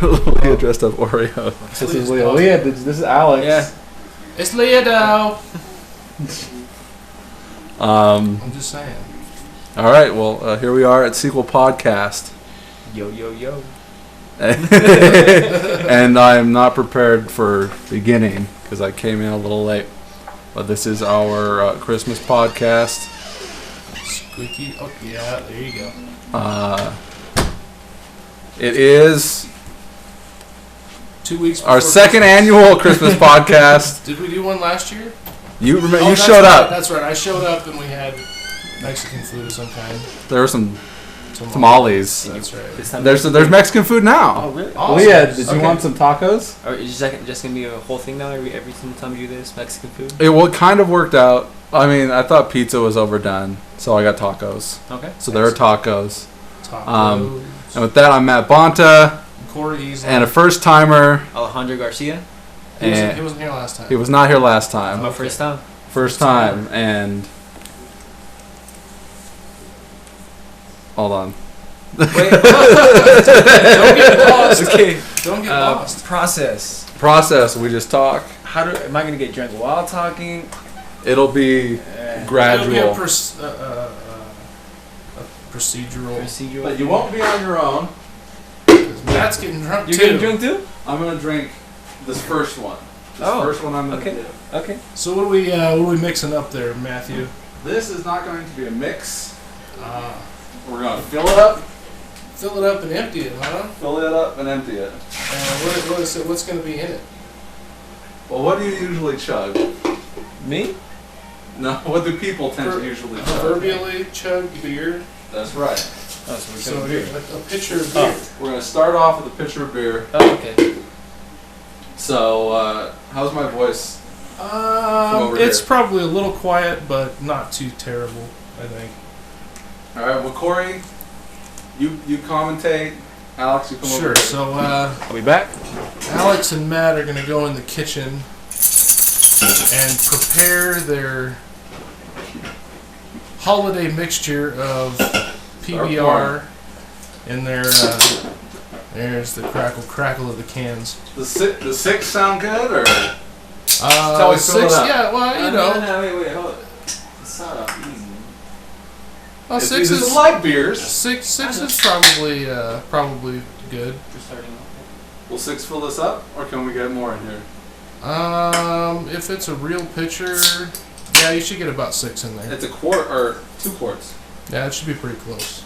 Leah dressed up Oreo. This is Leah. Leah, this is Alex. Yeah. It's Leah though. I'm just saying. All right, well, here we are at Sequel Podcast. Yo, yo, yo. And I'm not prepared for beginning because I came in a little late. But this is our Christmas podcast. Squeaky. Oh, yeah, there you go. It is 2 weeks our before second Christmas. annual Christmas podcast. Did we do one last year? You remember? Oh, You that's showed right, up. That's right. I showed up and we had Mexican food of some kind. There were some tamales. That's right. This time There's Mexican food now. Oh, really? Awesome. Leah, did you Okay. want some tacos? Or is it just going to be a whole thing now every single time you do this, Mexican food? It kind of worked out. I mean, I thought pizza was overdone, so I got tacos. Okay. So there are tacos. Tacos. And with that, I'm Matt Bonta, Corey Easley. and a first timer. Alejandro Garcia. He wasn't here last time. He was not here last time. My first time. First time, and hold on. Wait. Don't get lost. Okay. Don't get lost. Process. Process. We just talk. Am I going to get drunk while talking? It'll be gradual. It'll be a procedural. Procedural. But you won't be on your own. Matt's getting drunk You're too. getting drunk too? I'm gonna drink this first one. Oh, First one I'm gonna okay. do. Okay. So what are we mixing up there, Matthew? This is not going to be a mix. We're We're gonna fill it up, fill it up and empty it, huh? fill it up, and empty it. What is it? What's going to be in it? Well, what do you usually chug? Me? No, what do people tend to usually chug? Proverbially chug beer. That's right. Oh, so we're So going here, beer. a pitcher of beer. We're gonna start off with a pitcher of beer. Oh, okay. So, how's my voice? over It's here. probably a little quiet, but not too terrible, I think. All right. Well, Corey, you commentate. Alex, you come over. Sure. Here. So Are we back? Alex and Matt are going to go in the kitchen and prepare their holiday mixture of PBR in their. There's the crackle of the cans. The six sound good, or Tell me fill it up. Yeah, well, you know. No, wait, hold on. It's not up easy. Well, it's six is light beers. six is probably good. We're starting off. Will 6 fill this up, or can we get more in here? If it's a real pitcher, yeah, you should get about 6 in there. It's a quart or 2 quarts. Yeah, it should be pretty close.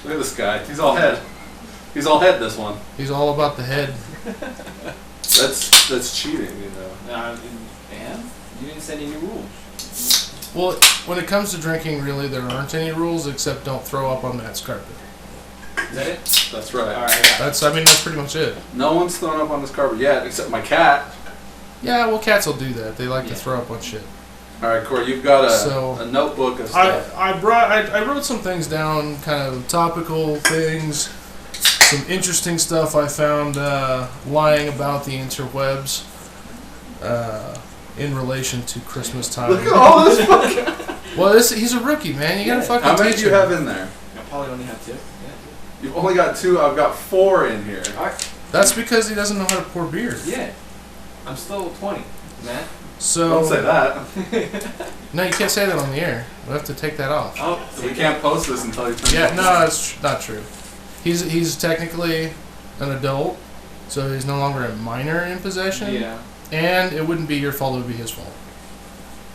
Look at this guy. He's all head. He's all head. This one. He's all about the head. That's cheating, you know. Man, you didn't set any rules. Well, when it comes to drinking, really, there aren't any rules except don't throw up on Matt's carpet. Is that it? That's right. Alright. That's pretty much it. No one's thrown up on this carpet yet, except my cat. Yeah, well, cats will do that. They like to throw up on shit. All right, Corey, you've got So, a notebook of stuff. I wrote some things down, kind of topical things, some interesting stuff I found lying about the interwebs in relation to Christmas time. Look at all this fucking. Well, he's a rookie, man. You gotta fucking How many teach do you him. have in there? I probably only have 2. Yeah. You've only got 2. I've got 4 in here. That's because he doesn't know how to pour beer. Yeah. I'm still 20, Matt. So Don't say that. No, you can't say that on the air. We'll have to take that off. Oh, We can't post this until you turn. Yeah, no, that's not true. He's technically an adult, so he's no longer a minor in possession. Yeah. And it wouldn't be your fault; it would be his fault.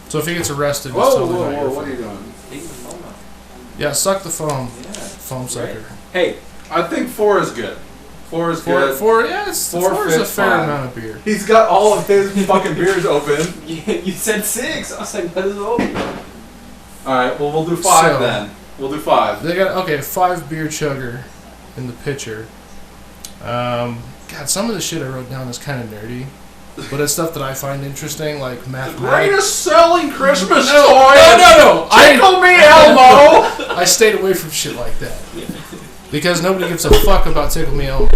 So if he gets arrested, it's Whoa, totally not your what fault. are you doing? Take the phone out. Yeah, suck the foam, Yeah. foam sucker. Hey, I think 4 is good. 4 is good. Four is a fits fair fine. amount of beer. He's got all of his fucking beers open. you said 6. I was like, what is it open? All right, well we'll do 5 So- then. We'll do 5. They got 5 beer chugger in the pitcher. God, some of the shit I wrote down is kind of nerdy, but it's stuff that I find interesting, like mathematics. Greatest selling Christmas toy. No! Tickle me, Elmo. I stayed away from shit like that because nobody gives a fuck about Tickle Me Elmo.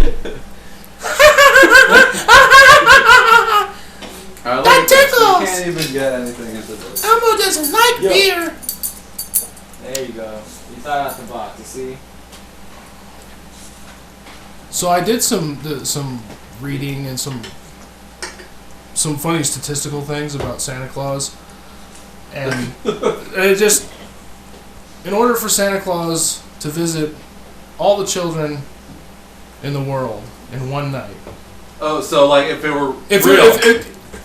That tickles! You can't even get anything into this. Elmo doesn't like Yo. beer. There you go. You thought out the box, you see? So I did some reading and some funny statistical things about Santa Claus, and it just, in order for Santa Claus to visit all the children in the world in one night. Oh, so like if it were real.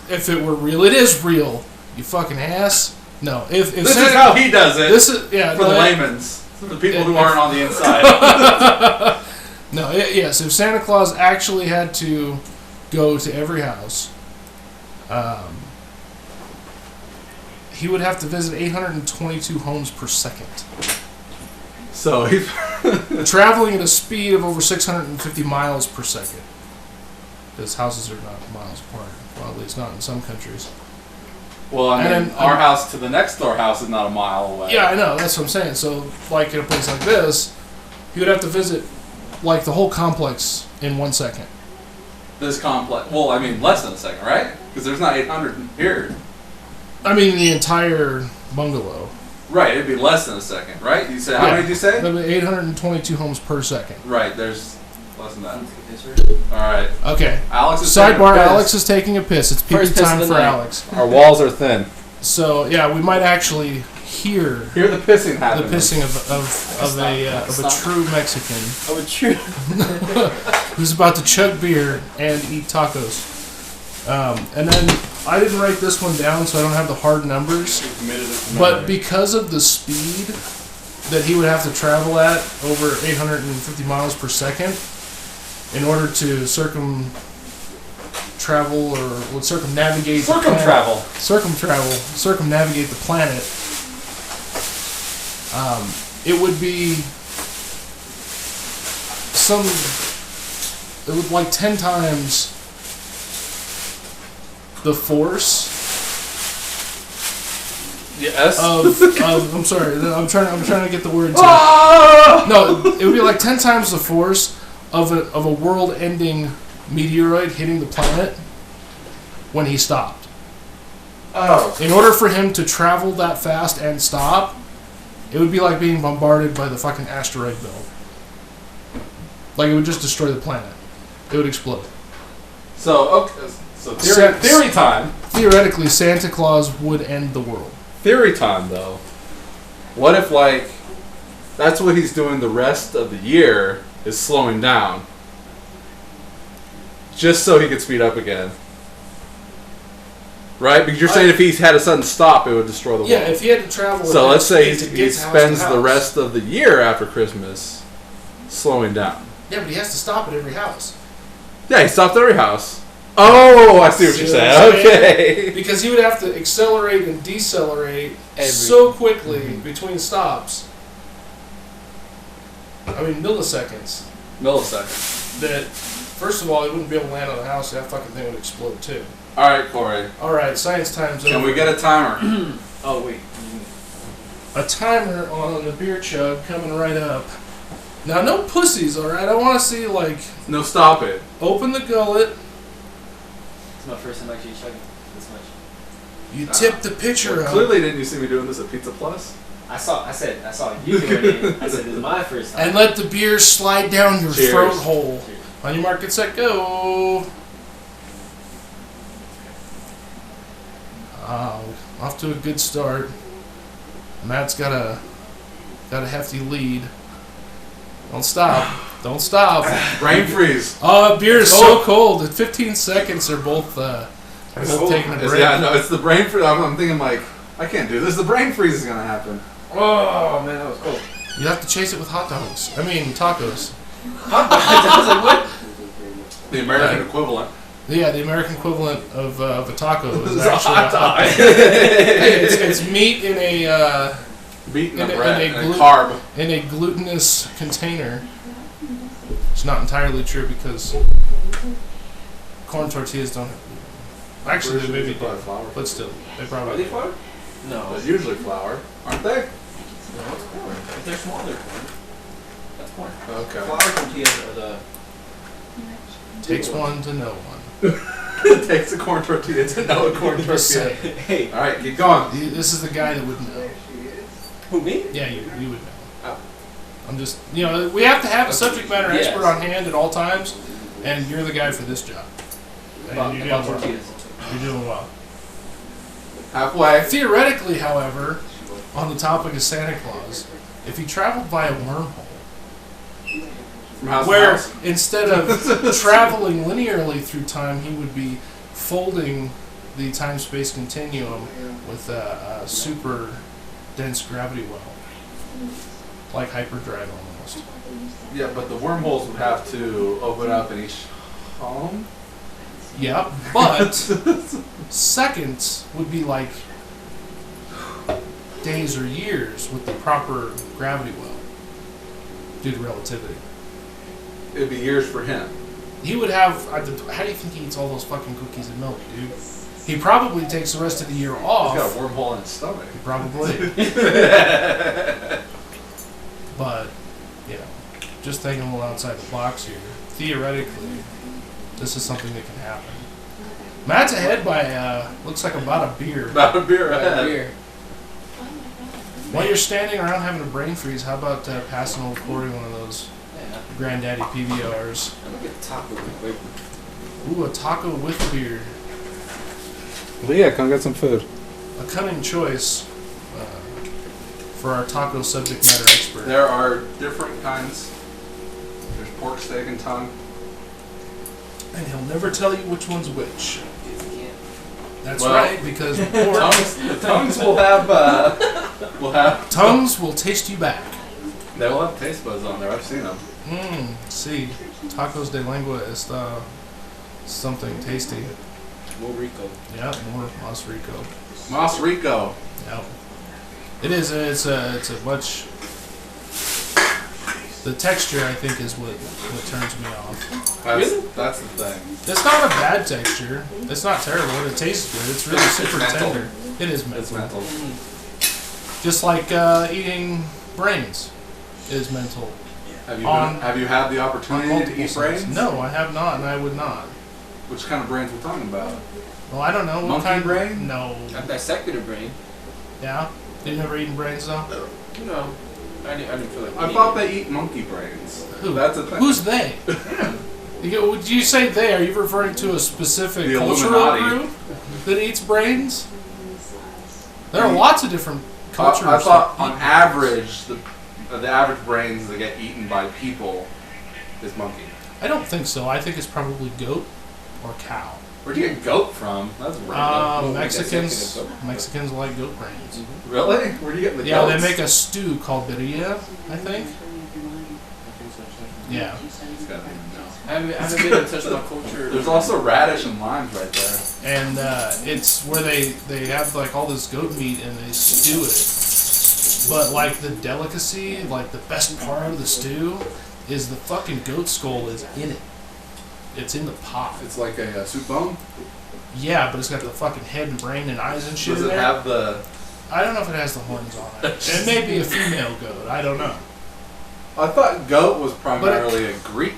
If it were real, it is real. You fucking ass. No, if This Santa, is how he does it. this is for the layman's, for the people who aren't on the inside. No, yes. If Santa Claus actually had to go to every house, he would have to visit 822 homes per second, So he's traveling at a speed of over 650 miles per second. Because houses are not miles apart. Well, at least not in some countries. well, I mean, And then- our house to the next door house is not a mile away. Yeah, I know. That's what I'm saying. So, like in a place like this, he would have to visit like the whole complex in 1 second. This complex. Well, I mean, less than a second, right? Because there's not 800 here. I mean, the entire bungalow. Right, it'd be less than a second, right? You said how Yeah. many did you say? That'd be 822 homes per second. Right, there's less than that. All right, Okay. Alex is taking a Sidebar: piss. Alex is taking a piss. It's pee First piss time of for the night. Alex. Our walls are thin. So yeah, we might actually hear Hear the pissing the happening. pissing of a true Mexican Oh, it's true. who's about to chug beer and eat tacos. And then I didn't write this one down, so I don't have the hard numbers. But because of the speed that he would have to travel at, over 850 miles per second, in order to circumnavigate circumnavigate the planet, it would be like 10 times the force Yes. of I'm sorry, I'm trying to get the words out. Ah! No, it would be like 10 times the force of a world-ending meteoroid hitting the planet when he stopped. Oh. In order for him to travel that fast and stop, it would be like being bombarded by the fucking asteroid belt. Like, it would just destroy the planet. It would explode. So okay. So theory time. Theoretically, Santa Claus would end the world. Theory time, though. What if, like, that's what he's doing the rest of the year, is slowing down. Just so he could speed up again. Right? Because you're saying if he had a sudden stop, it would destroy the world. Yeah, if he had to travel... So at let's say speed to he get to house to spends the house. rest of the year after Christmas slowing down. Yeah, but he has to stop at every house. Yeah, he stopped at every house. Oh, I see what you're saying. Okay. Because he would have to accelerate and decelerate Every- so quickly between stops. I mean, milliseconds. Milliseconds. That, first of all, he wouldn't be able to land on the house. That fucking thing would explode too. All right, Corey. All right, science time's over. Can we get a timer? Oh, wait. a timer on the beer chug coming right up? Now, no pussies, all right. I want to see like No, stop it. open the gullet. It's my first time actually chugging this much. You tip the pitcher up. Clearly, didn't you see me doing this at Pizza Plus? I saw you doing it. I said, this is my first time. And let the beer slide down your Cheers. throat hole. Cheers. On your mark, get set, go. Off to a good start. Matt's got a hefty lead. Don't stop. Don't stop. Brain freeze. Oh, beer is so cold. At 15 seconds, they're both taking a break. Yeah, no, it's the brain freeze. I'm thinking like, I can't do this. The brain freeze is gonna happen. Oh, man, that was cold. You have to chase it with hot dogs. I mean, tacos. I was like, what? The American equivalent. Yeah, the American equivalent of a taco This is is a actually hot dog. Hey, it's meat in a Beaten In the a- bread in a and glu- carb. in a glutinous container. It's not entirely true because corn tortillas don't have gluten. Actually, they maybe do, flour. but still, they Are probably they do. flour? No. It's usually flour, aren't they? No, it's corn. If they're small, they're corn. That's corn. Okay. Flour tortillas are the... Takes one to know one. It takes a corn tortilla to know a corn Just tortilla. say, Hey, All right, keep going. this is the guy that would know. who, me? Yeah, you would know. Oh. I'm just, we have to have a subject matter Yes. expert on hand at all times, and you're the guy for this job. And you're doing well. You're doing well. Halfway. Theoretically, however, on the topic of Santa Claus, if he traveled via wormhole, From house to where house. instead of traveling linearly through time, he would be folding the time-space continuum with a super dense gravity well, like hyperdrive almost. Yeah, but the wormholes would have to open up in each home. Yeah, but seconds would be like days or years with the proper gravity well due to relativity. It'd be years for him. He would have. How do you think he eats all those fucking cookies and milk, dude? He probably takes the rest of the year off. He's got a wormhole in his stomach. Probably. But, just thinking a little outside the box here. Theoretically, this is something that can happen. Matt's ahead by, looks like about a beer. About a beer ahead. While you're standing around having a brain freeze, how about passing old Corey one of those Granddaddy PBRs? Look at taco quick. Ooh, a taco with beer. Leah, come get some food. A cunning choice for our taco subject matter expert. There are different kinds. There's pork, steak, and tongue. And he'll never tell you which one's which. That's Well, right, because pork The tongues will have. tongues will taste you back. They will have taste buds on there. I've seen them. See, tacos de lengua is something tasty. More Rico. Yeah, more Mas Rico. Mas Rico. Yeah. It is. It's a much. The texture, I think, is what turns me off. That's the thing. It's not a bad texture. It's not terrible. It tastes good. It's really super mental. tender. It is mental. It's mental. Just like eating brains is mental. Have On- you had the On opportunity to multiple eat senses. brains? No, I have not, and I would not. Which kind of brains we're talking about? Well, I don't know. What Monkey kind? brain? No. I've dissected a brain. Yeah. You've never eaten brains though. No. I didn't feel like I eating thought it. they eat monkey brains. Who? That's a thing. Who's they? Would you say they? Are you referring to a specific The cultural Illuminati. group that eats brains? There are lots of different cultures. I thought that on eat average, the average brains that get eaten by people is monkey. I don't think so. I think it's probably goat or cow. Where'd you get goat from? That's random. Mexicans like goat brains. Really? Where'd you get the Yeah, goats? they make a stew called birria, I think. Yeah. This guy doesn't even know. I haven't been in touch with my culture. There's also radish and limes right there. And it's where they have like all this goat meat and they stew it. But like the delicacy, like the best part of the stew is the fucking goat skull is in it. It's in the pot. It's like a soup bone. Yeah, but it's got the fucking head and brain and eyes and shit Does in it there. have the? I don't know if it has the horns on it. It may be a female goat. I don't know. I thought goat was primarily a Greek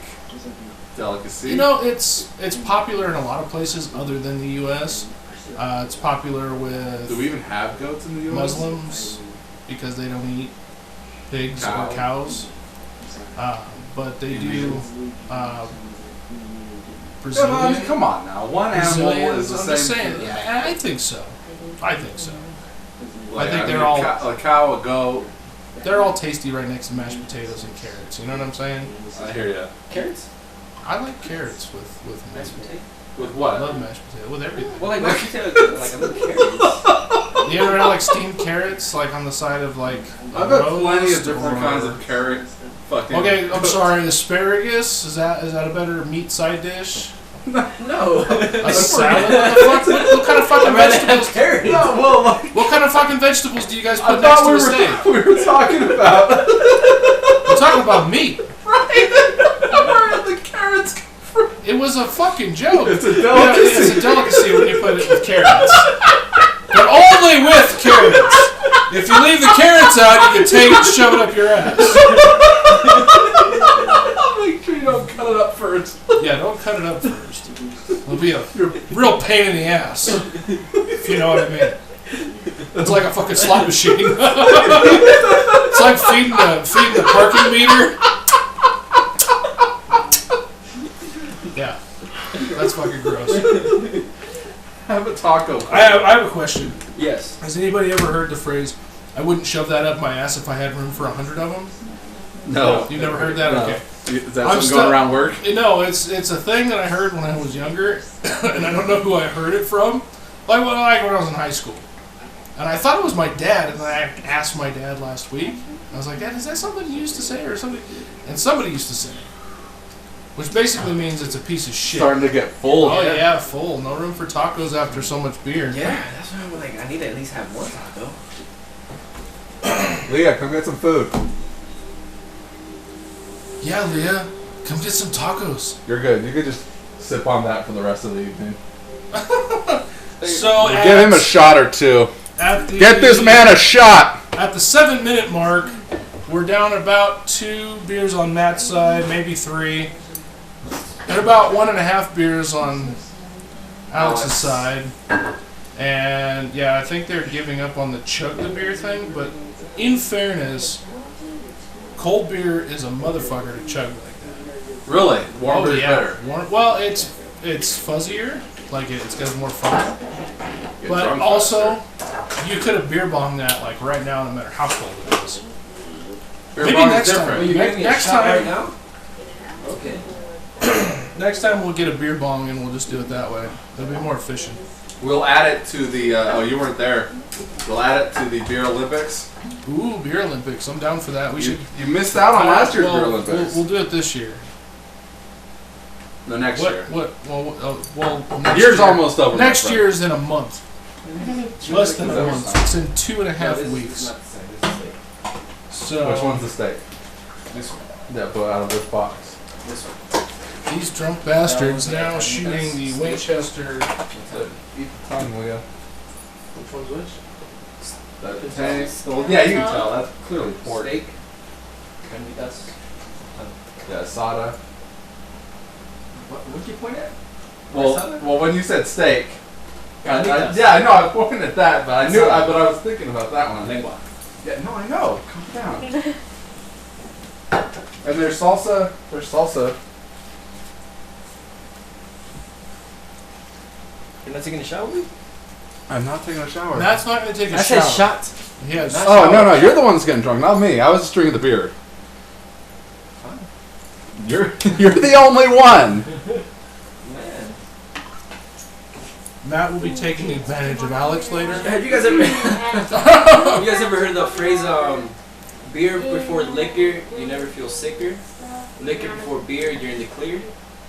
delicacy. You know, it's popular in a lot of places other than the U.S. It's popular with Do we even have goats in the U.S.? Muslims because they don't eat pigs Cow. or cows. But they do Brazilian. Yeah, come on now. One animal is the I'm same. just saying. Yeah, I think so. I think so. Like, I think mean, they're all- a cow, a goat. They're all tasty right next to mashed potatoes and carrots. You know what I'm saying? I hear ya. Carrots? I like carrots with Mashed potato? With I what? love mashed potato with everything. Well, like mashed potato, like I love carrots. You ever had like steamed carrots, like on the side of like a I've had plenty of roast different or- kinds of carrots. Fucking. Okay, I'm sorry. Asparagus is that a better meat side dish? No. A salad? What kind of fucking vegetables? Carrots. No, well, like, What kind of fucking vegetables do you guys I put next thought to a steak? we were talking about. We're talking about meat. Where did the carrots come from? It was a fucking joke. It's a Yeah, delicacy. it's a delicacy when you put it with carrots. But only with carrots. If you leave the carrots out, you can take it and shove it up your ass. Make sure you don't cut it up first. Yeah, don't cut it up first. It'll be a real pain in the ass. If you know what I mean. It's like a fucking slot machine. It's like feeding the parking meter. Yeah, that's fucking gross. Have a taco. I have a question. Yes. Has anybody ever heard the phrase, "I wouldn't shove that up my ass if I had room for 100 of them"? No. You've never heard that? No. Okay. Is that something going around work? No, it's a thing that I heard when I was younger, and I don't know who I heard it from. Like when I was in high school. And I thought it was my dad, and I asked my dad last week. I was like, "Dad, is that something you used to say or something?" And somebody used to say it. Which basically means it's a piece of shit. Starting to get full. Oh yeah, full. No room for tacos after so much beer. Yeah, that's why I'm like, I need to at least have one taco. Leah, come get some food. Yeah, Leah, come get some tacos. You're good. You could just sip on that for the rest of the evening. So Give him a shot or two. Get this man a shot. At the 7-minute mark, we're down about 2 beers on Matt's side, maybe 3, and about 1.5 beers on Alex's side. And yeah, I think they're giving up on the chug the beer thing, but in fairness, cold beer is a motherfucker to chug like that. Really? Warm beer's better. Well, it's fuzzier, like it's got more fun. Get But drunk also, faster. you could have beer bombed that like right now, no matter how cold it is. Beer Maybe bong's next time. different. You giving me a Next shot time- right now? Okay. Next time we'll get a beer bong and we'll just do it that way. It'll be more efficient. We'll add it to the. Oh, you weren't there. We'll add it to the Beer Olympics. Ooh, beer Olympics! I'm down for that. We should. You missed out on last year's Beer Well, Olympics. We'll do it this year. The next What? year. What? Well. Next Year's year. almost over. my Next friend. year is in a month. Less than a Is that month. what It's in 2.5 No, this is weeks. not the same. This is like So Which one's the steak? this one. That put out of this box. This one. these drunk bastards now shooting the Winchester. Eat the tongue, will ya? Which one's which? That tastes. Well, yeah, you can tell. That's clearly pork. Steak. Carnitas. Yeah, asada. What'd you point at? Well, when you said steak. Carnitas. Yeah, I know. I pointed at that, but I knew. But I was thinking about that one. Lengua. Yeah, no, I know. Calm down. And there's salsa. There's salsa. You're not taking a shower with me? I'm not taking a shower. Matt's not going to take a I shower. said shot. Yes. Not- Oh no, you're the one that's getting drunk, not me. I was just drinking the beer. Fine. You're the only one. Man. Matt will be taking advantage of Alex later. Have you guys ever heard the phrase beer before liquor, you never feel sicker? Liquor before beer, you're in the clear?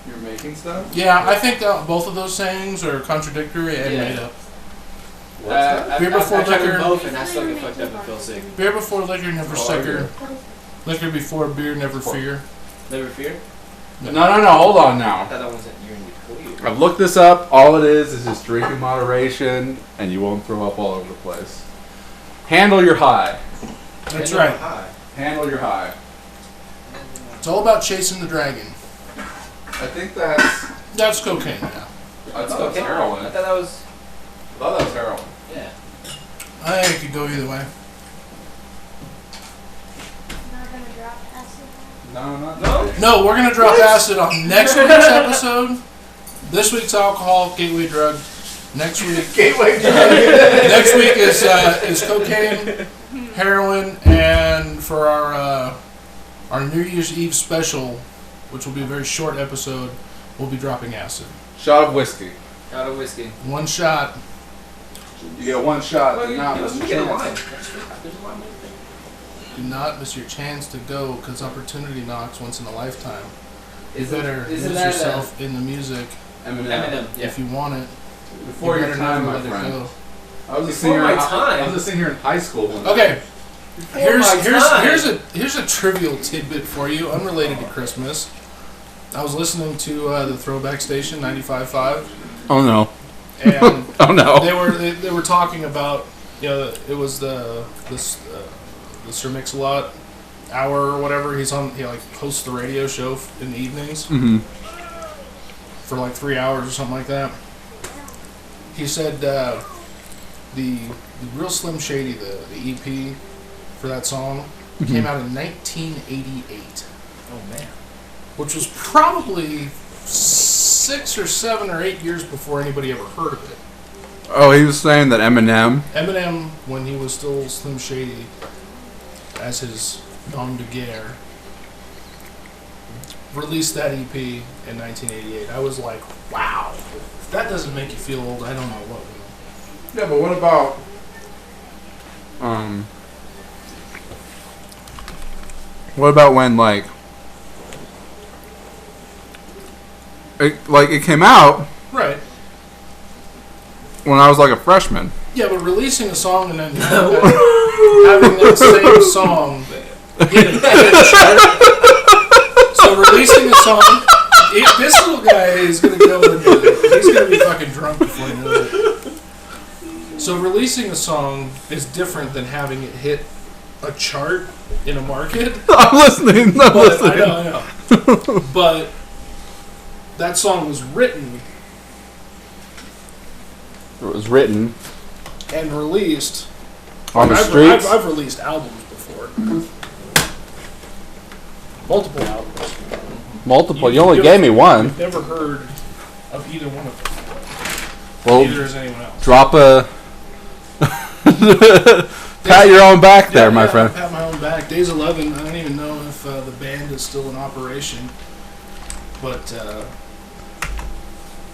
You're making stuff. Yeah, I think that both of those sayings are contradictory and Yeah. made up. Beer before I've tried liquor. them both and I still get fucked up and feel sick. Beer before liquor, never sicker. Liquor before beer, never fear. Never fear? No, hold on I now. thought that wasn't you're in the clear. I've looked this up. All it is just drink in moderation, and you won't throw up all over the place. Handle your high. That's right. Handle your high. It's all about chasing the dragon. I think that's. That's cocaine, yeah. I thought Okay. that's heroin. I I thought that was thought that was heroin. yeah. I think it could go either way. Not gonna drop acid. No, not No? No, we're gonna drop acid on next week's episode. This week's alcohol, gateway drug. Next week, Gateway drug. next week is cocaine, heroin, and for our New Year's Eve special, which will be a very short episode, we'll be dropping acid. Shot of whiskey. Out of whiskey. One shot. You get one shot. Well, but you not get miss a your line. chance. There's a line. Do not miss your chance to go, because opportunity knocks once in a lifetime. You Isn't- better isn't lose that yourself in the music Eminem? Yeah. if you want it. Before you your better time, never my let it friend. go. I was a Before senior. my I time? was a senior in high school. When Okay, Before my time. here's a trivial tidbit for you, unrelated to Christmas. I was listening to the Throwback Station 95.5, Oh no. and Oh no. they were talking about, you know, it was the Sir Mix-a-Lot hour or whatever. He like hosts the radio show in the evenings Mm-hmm. for like 3 hours or something like that. He said the Real Slim Shady, the EP for that song, came out in 1988. Oh man. Which was probably 6 or 7 or 8 years before anybody ever heard of it. Oh, he was saying that Eminem. Eminem, when he was still Slim Shady, as his nom de guerre, released that EP in 1988. I was like, wow. If that doesn't make you feel old, I don't know what will. Yeah, but what about what about when like it came out Right. when I was like a freshman. Yeah, but releasing a song and then having that same song hit a chart. So releasing a song, this little guy is going to go into he's going to be fucking drunk before he knows it. So releasing a song is different than having it hit a chart in a market. I'm listening. I'm listening. I know. But that song was written It was written and released. on the I've streets. I've released albums before. Multiple albums. Multiple. You only gave me one. I've never heard of either one of them. Well, Neither has anyone else. drop a pat your own back there, my friend. Pat my own back. Days 11. I don't even know if the band is still in operation, but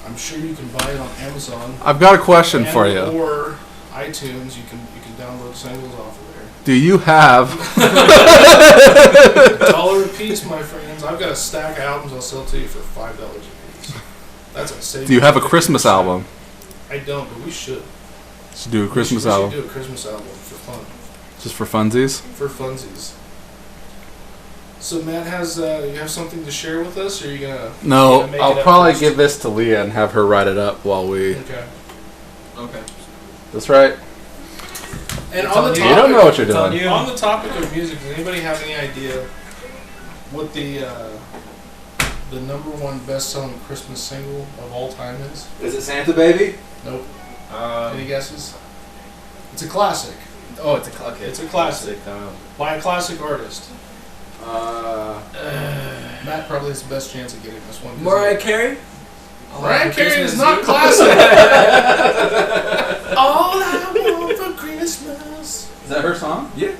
I'm sure you can buy it on Amazon. I've got a question for you. Or iTunes. You can download singles off of there. Do you have? $1 a piece, my friends. I've got a stack of albums I'll sell to you for $5 a piece. That's a savings. Do you have a 50%. Christmas album? I don't, but we should. Should do a Christmas we album should do a Christmas album for fun. just for funsies. For funsies. So Matt, you have something to share with us, or are you gonna? No, make it I'll up probably first? give this to Leah and have her write it up while we. Okay. Okay. That's right. And It's on on the you. You topic, don't know what you're It's on doing. you. on the topic of music, does anybody have any idea what the number one best-selling Christmas single of all time is? is it Santa Baby? Nope. Any guesses? It's a classic Oh, it's a classic. It's a classic. by a classic artist. Matt probably has the best chance of getting this one. 'cause Mariah Carey. Mariah Carey Christmas is not Eve. classic. All I want for Christmas. Is that her song? Yeah.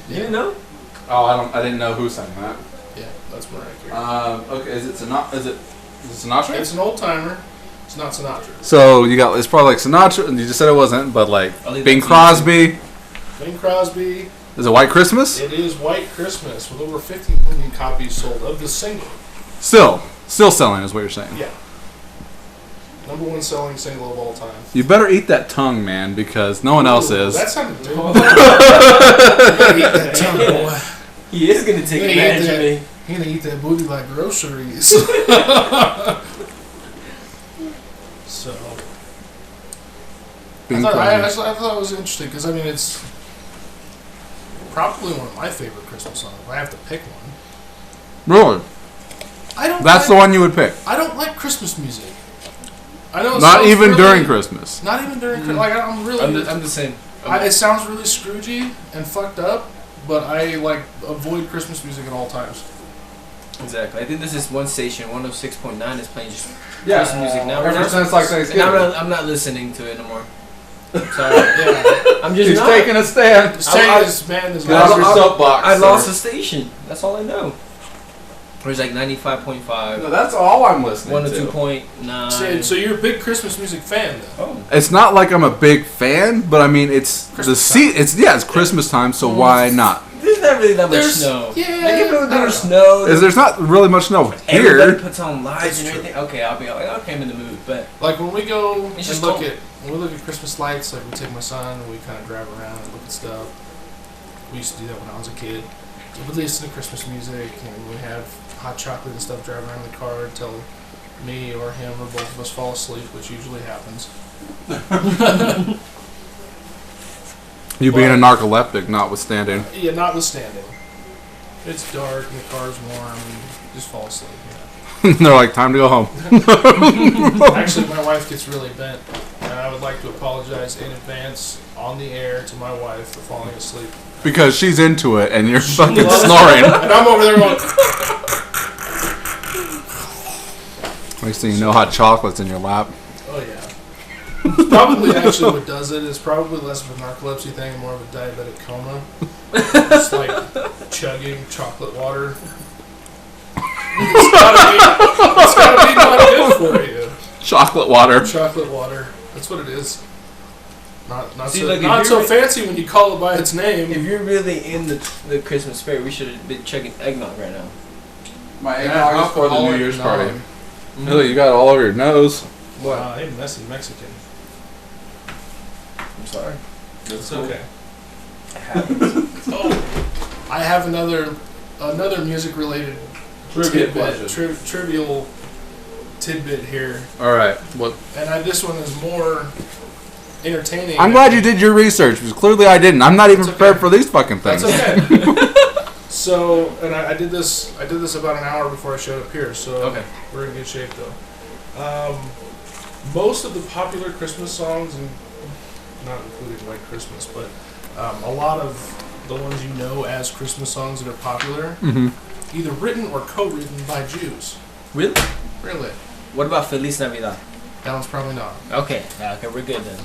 You didn't know? Oh, I didn't know who sang that. Yeah, that's Mariah Carey. Okay, is it Sinatra? It's an old timer. It's not Sinatra. So you got it's probably like Sinatra, and you just said it wasn't, but like I'll leave Bing that to you. Crosby. Bing Crosby. Is it White Christmas? It is White Christmas with over 50 million copies sold of the single. Still selling is what you're saying. Yeah. Number one selling single of all time. You better eat that tongue, man, because no one else Ooh, is. That sounded good. You gotta eat that tongue, boy. He is gonna take Yeah, advantage yeah. of me. You're gonna eat that booty like groceries. So Bing I Crosby. thought it was interesting because I mean it's probably one of my favorite Christmas songs. If I have to pick one, Really? I don't. That's the like, one you would pick. I don't like Christmas music. I know. It Not sounds even really- during Christmas. Not even during Christmas. Like I'm really. I'm the same. It sounds really Scroogey and fucked up, but I like avoid Christmas music at all times. Exactly. I think this is one station, 106.9 is playing just Yeah. Christmas music now. Ever since like And Thanksgiving. I'm not listening to it no more. Sorry. Yeah. I'm just He's not. taking a stand. Just tell you this man is Get off your I- soapbox. I sir. lost the station. That's all I know. There's like 95.5, No, that's all I'm listening to. 102.9. So you're a big Christmas music fan, then? Oh. It's not like I'm a big fan, but I mean it's Christmas it's Christmas time, so why not? There's not really that much There's- snow. yeah, Like if I don't know. there's snow, There's not really much snow everybody here. puts on lights That's and true. everything. Okay, I'll be like, okay, I'm in the mood. But Like when we go It's and just look cold. at Christmas lights, like we take my son and we kind of drive around and look at stuff. We used to do that when I was a kid. So we listen to Christmas music and we have hot chocolate and stuff driving around in the car until me or him or both of us fall asleep, which usually happens. You being a narcoleptic, notwithstanding. Yeah, notwithstanding. It's dark and the car's warm and you just fall asleep. They're like, time to go home. Actually, my wife gets really bent And I would like to apologize in advance on the air to my wife for falling asleep. Because she's into it and you're fucking loves it. snoring. And I'm over there going, Next thing you know, hot chocolate's in your lap. oh yeah. Probably actually what does it is probably less of a narcolepsy thing and more of a diabetic coma. Just like chugging chocolate water. It's gotta be not good for you. Chocolate water. Chocolate water. That's what it is. Not See, so, like, if not so you're- fancy when you call it by its name. If you're really in the Christmas spirit, we should have been checking eggnog right now. My Yeah, eggnog is for the New alcoholic Year's non. party. Really, you got it all over your nose. Wow, hey, messy Mexican. I'm sorry. It's okay. It happens. Oh, I have another music related Trivia tidbit, trivial tidbit here, All right. What? and this one is more entertaining. I'm glad you did your research because clearly I didn't. I'm not even That's prepared okay. for these fucking things. That's okay. So, and I did this about an hour before I showed up here. So Okay. we're in good shape though. Most of the popular Christmas songs, and not including White Christmas, but a lot of the ones you know as Christmas songs that are popular, Mm-hmm. either written or co-written by Jews. Really? Really? What about Feliz Navidad? That one's probably not. Okay. Yeah, okay, we're good then.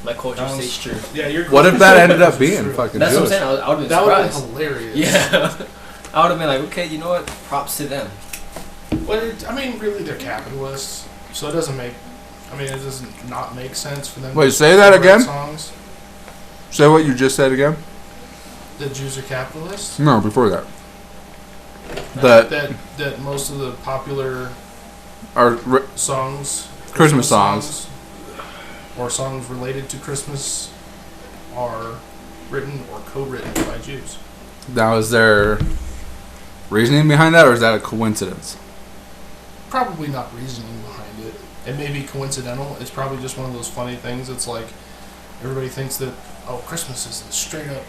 My culture That stays true. Yeah, you're. What if that ended up That's being true. fucking That's what I'm Jewish? saying. I would have been That would have surprised. been hilarious. Yeah. I would have been like, okay, you know what? Props to them. Well, I mean, really, they're capitalists, so it doesn't make. I mean, it doesn't not make sense for them. Wait, to say that write again? Songs. Say what you just said again? The Jews are capitalists. No, before that. That most of the popular Our songs, Christmas songs, or songs related to Christmas, are written or co-written by Jews. now is there reasoning behind that, or is that a coincidence? Probably not reasoning behind it. It may be coincidental. It's probably just one of those funny things. It's like everybody thinks that Christmas is a straight up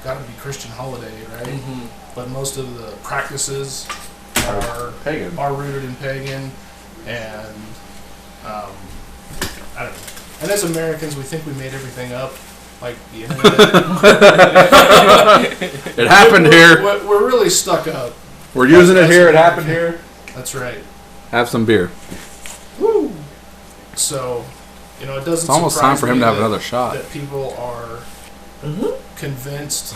gotta be Christian holiday, right? Mm-hmm. But most of the practices are Pagan. rooted in pagan, and I don't know. And as Americans, we think we made everything up, like the internet. It happened here. We're really stuck up. We're using it That's here. It right. happened here. That's right. Have some beer. So, it doesn't. It's almost time surprise for him me to have that- another shot. That people are convinced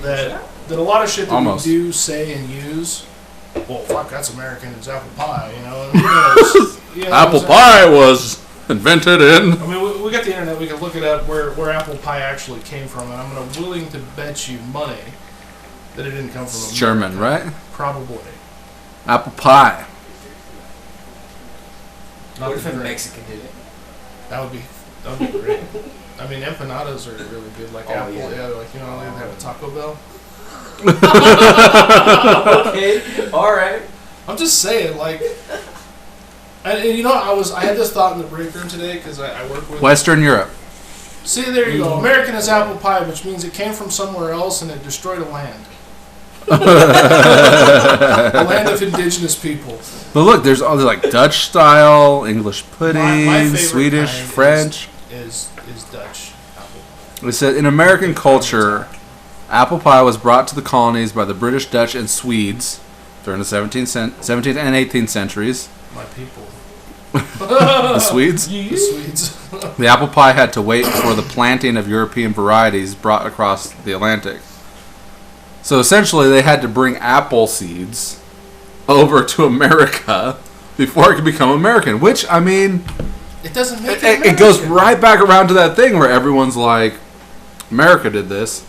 that a lot of shit that Almost. we do, say, and use. Well, fuck, that's American. It's apple pie, and who knows? You know what I'm Apple saying? pie was invented in. I mean, we got the internet. We can look it up where apple pie actually came from, and I'm willing to bet you money that it didn't come from It's America. German, right? Probably. Apple pie. Not What if a great. Mexican did it? That would be great. I mean, empanadas are really good. Like Oh, apple, yeah. like they have a Taco Bell. Okay. All right. I'm just saying, like, and I had this thought in the break room today because I work with. Western Europe. See, there you go. American is apple pie, which means it came from somewhere else and it destroyed a land. A land of indigenous people. But look, there's all like Dutch style, English pudding, My favorite Swedish, kind French. Is Dutch apple pie. It said in American culture, apple pie was brought to the colonies by the British, Dutch, and Swedes during the 17th and 18th centuries. My people. The Swedes. The Swedes. The apple pie had to wait for the planting of European varieties brought across the Atlantic. So essentially, they had to bring apple seeds over to America before it could become American. Which, I mean, It doesn't make it goes right back around to that thing where everyone's like, America did this.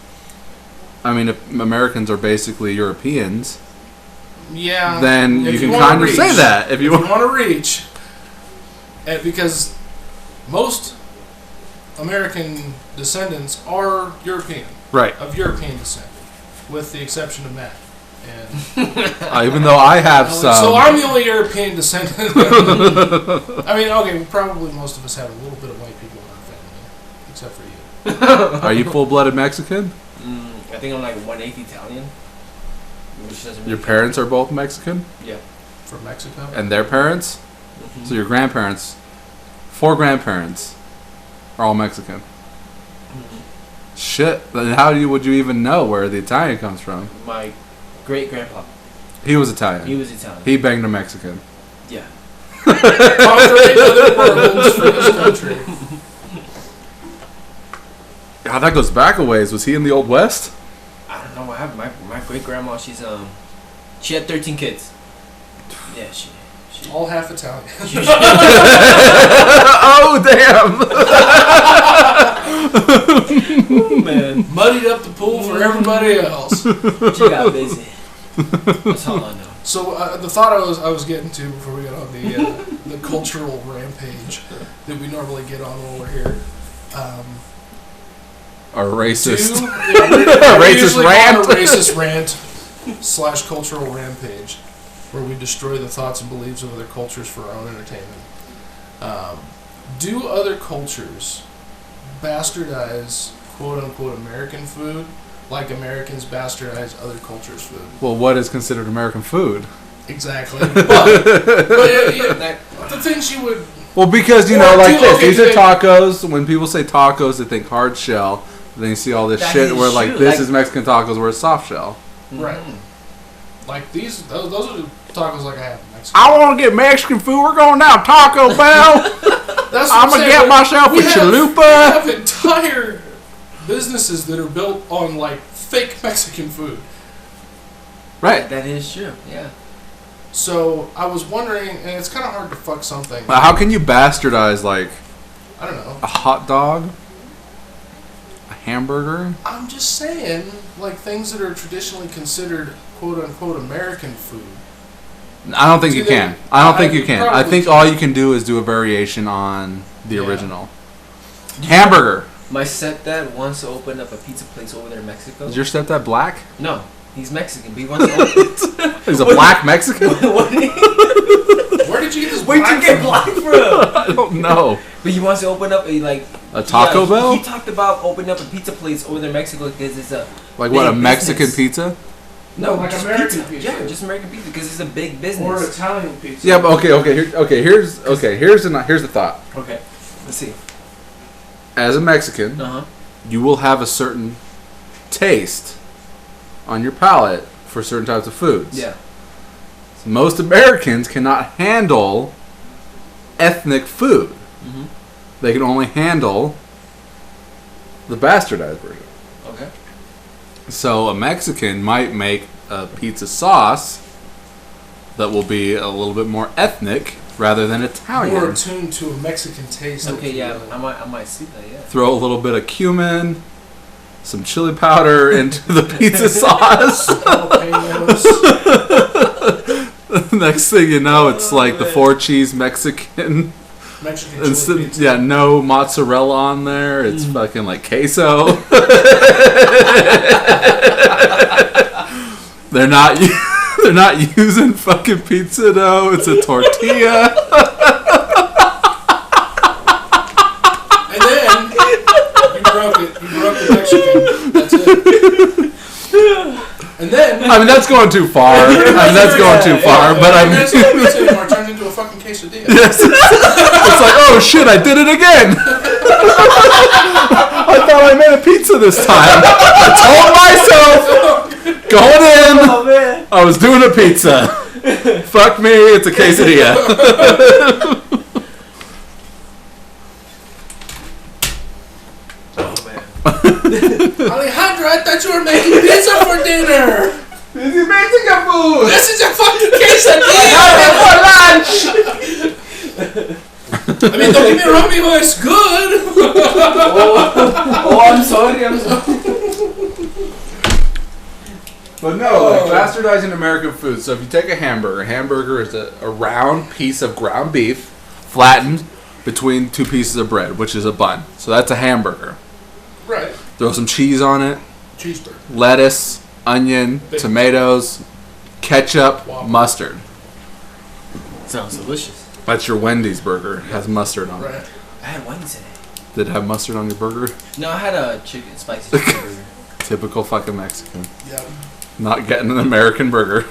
I mean, if Americans are basically Europeans, Yeah. then if you can wanna kind of say that. If you want. want to reach, because most American descendants are European, Right. of European descent, with the exception of Matt. And Even though I have so some. I'm the only European descendant. I mean, okay, probably most of us have a little bit of white people in our family, except for you. Are you full-blooded Mexican? I think I'm like 1/8 Italian. Which doesn't Your really parents are both Mexican? Yeah. From Mexico. And their parents? Mhm. So your grandparents 4 grandparents are all Mexican. Shit. Then how would you even know where the Italian comes from? My great grandpa. He was Italian. He was Italian. He banged a Mexican. Yeah. Conquering other worlds for this country. God, that goes back a ways. Was he in the Old West? I don't know what happened. My great grandma, she had 13 kids. Yeah, she All half Italian. Oh, damn. Ooh, man. Muddied up the pool for everybody else. She got busy. That's all I know. So the thought I was getting to before we got on the cultural rampage that we normally get on when we're here. A racist. We Racist usually call rant. it a racist rant / cultural rampage, where we destroy the thoughts and beliefs of other cultures for our own entertainment. Do other cultures bastardize quote unquote American food like Americans bastardize other cultures' food? Well, what is considered American food? Exactly. But the things you would. Well, because, you Or know, like do- this. okay, These do are they- tacos. When people say tacos, they think hard shell. Then you see all this That shit is where, like, true. this Like- is Mexican tacos where it's soft shell. Right. Mhm. Like those are the tacos like I have in Mexico. I want to get Mexican food. We're going down Taco Bell. That's what I'm going to saying, get but myself a we have chalupa. entire businesses that are built on like fake Mexican food. Right. That is true. Yeah. So I was wondering, and it's kind of hard to fuck something. How can you bastardize, like, I don't know. a hot dog? A hamburger? I'm just saying, like things that are traditionally considered quote unquote American food. I don't think See, you can. I don't think you can. I probably think can. all you can do is do a variation on the Yeah. original. Hamburger. My stepdad wants to open up a pizza place over there in Mexico. Is your stepdad black? No, he's Mexican, but he wants to open. He's a black Mexican? What did he- Where did you get this? Where'd you black get from? black from? I don't know. But he wants to open up A Taco Bell? He talked about opening up a pizza place over there in Mexico because it's a Like what, a big Mexican business. pizza? No, like just American pizza. Yeah, just American pizza because it's a big business. Or Italian pizza. Yeah, but here's the thought. Okay, let's see. As a Mexican, Uh huh. you will have a certain taste on your palate for certain types of foods. Yeah. Most Americans cannot handle ethnic food. Mhm. They can only handle the bastardized version. Okay. So a Mexican might make a pizza sauce that will be a little bit more ethnic rather than Italian. More attuned to a Mexican taste. Okay. if Yeah, you will. I might see that. Yeah. Throw a little bit of cumin, some chili powder into the pizza sauce. Jalapenos. Next thing you know, it's like the 4-cheese Mexican. Mexican chili Instead, pizza. yeah, no mozzarella on there. It's fucking like queso. They're not using fucking pizza dough. It's a tortilla. And then you broke it. You broke the Mexican. That's it. And then I mean, that's going too far. But I mean, that's not pizza anymore. It turns into a fucking quesadilla. it's like, oh shit, I did it again. I thought I made a pizza this time. I told myself going in, Oh man. I was doing a pizza. Fuck me, it's a quesadilla. Oh man. Alejandro, I thought you were making pizza for dinner. This is Mexican food. This is a fucking quesadilla. I mean, don't get me wrong, people, it's good. Oh, I'm sorry. But no, like bastardizing American food. So if you take a hamburger is a round piece of ground beef flattened between two pieces of bread, which is a bun. So that's a hamburger. Right. Throw some cheese on it, Cheeseburger. lettuce, onion, tomatoes, ketchup, Whopper. mustard. Sounds delicious. That's your Wendy's burger. It has mustard on it. Right. I had wings in it. Did it have mustard on your burger? No, I had a spicy chicken burger. Typical fucking Mexican. Yeah. Not getting an American burger.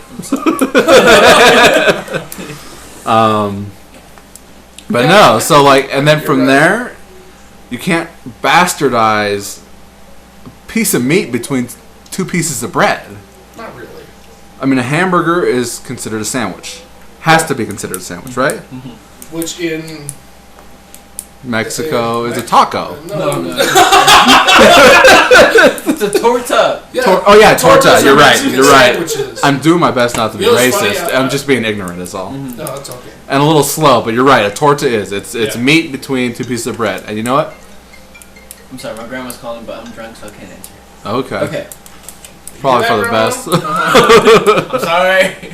But no, so like, and then from there, you can't bastardize a piece of meat between two pieces of bread. Not really. I mean, a hamburger is considered a sandwich. Has to be considered a sandwich, right? Which in Mexico is a taco. No. It's a torta. Yeah. Oh yeah, torta. Tortas are You're right. Mexican You're right. sandwiches. I'm doing my best not to be You know what's funny? racist. I'm just being ignorant, is all. No, it's okay. And a little slow, but you're right. A torta is. It's Yeah. meat between two pieces of bread. And you know what? I'm sorry, my grandma's calling, but I'm drunk, so I can't answer. Okay. Okay. Probably Hear for the that, best. I'm sorry.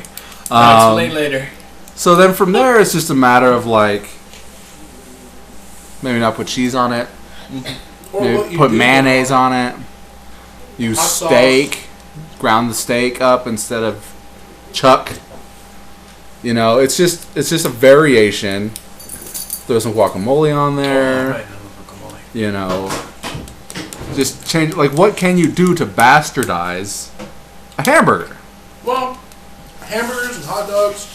I'll explain later. So then from there, it's just a matter of like, maybe not put cheese on it. Or Maybe what you put do mayonnaise on it. Use Hot sauce. steak. Ground the steak up instead of chuck. You know, it's just a variation. Throw some guacamole on there. You know, just change. Like, what can you do to bastardize a hamburger? Well, hamburgers and hot dogs,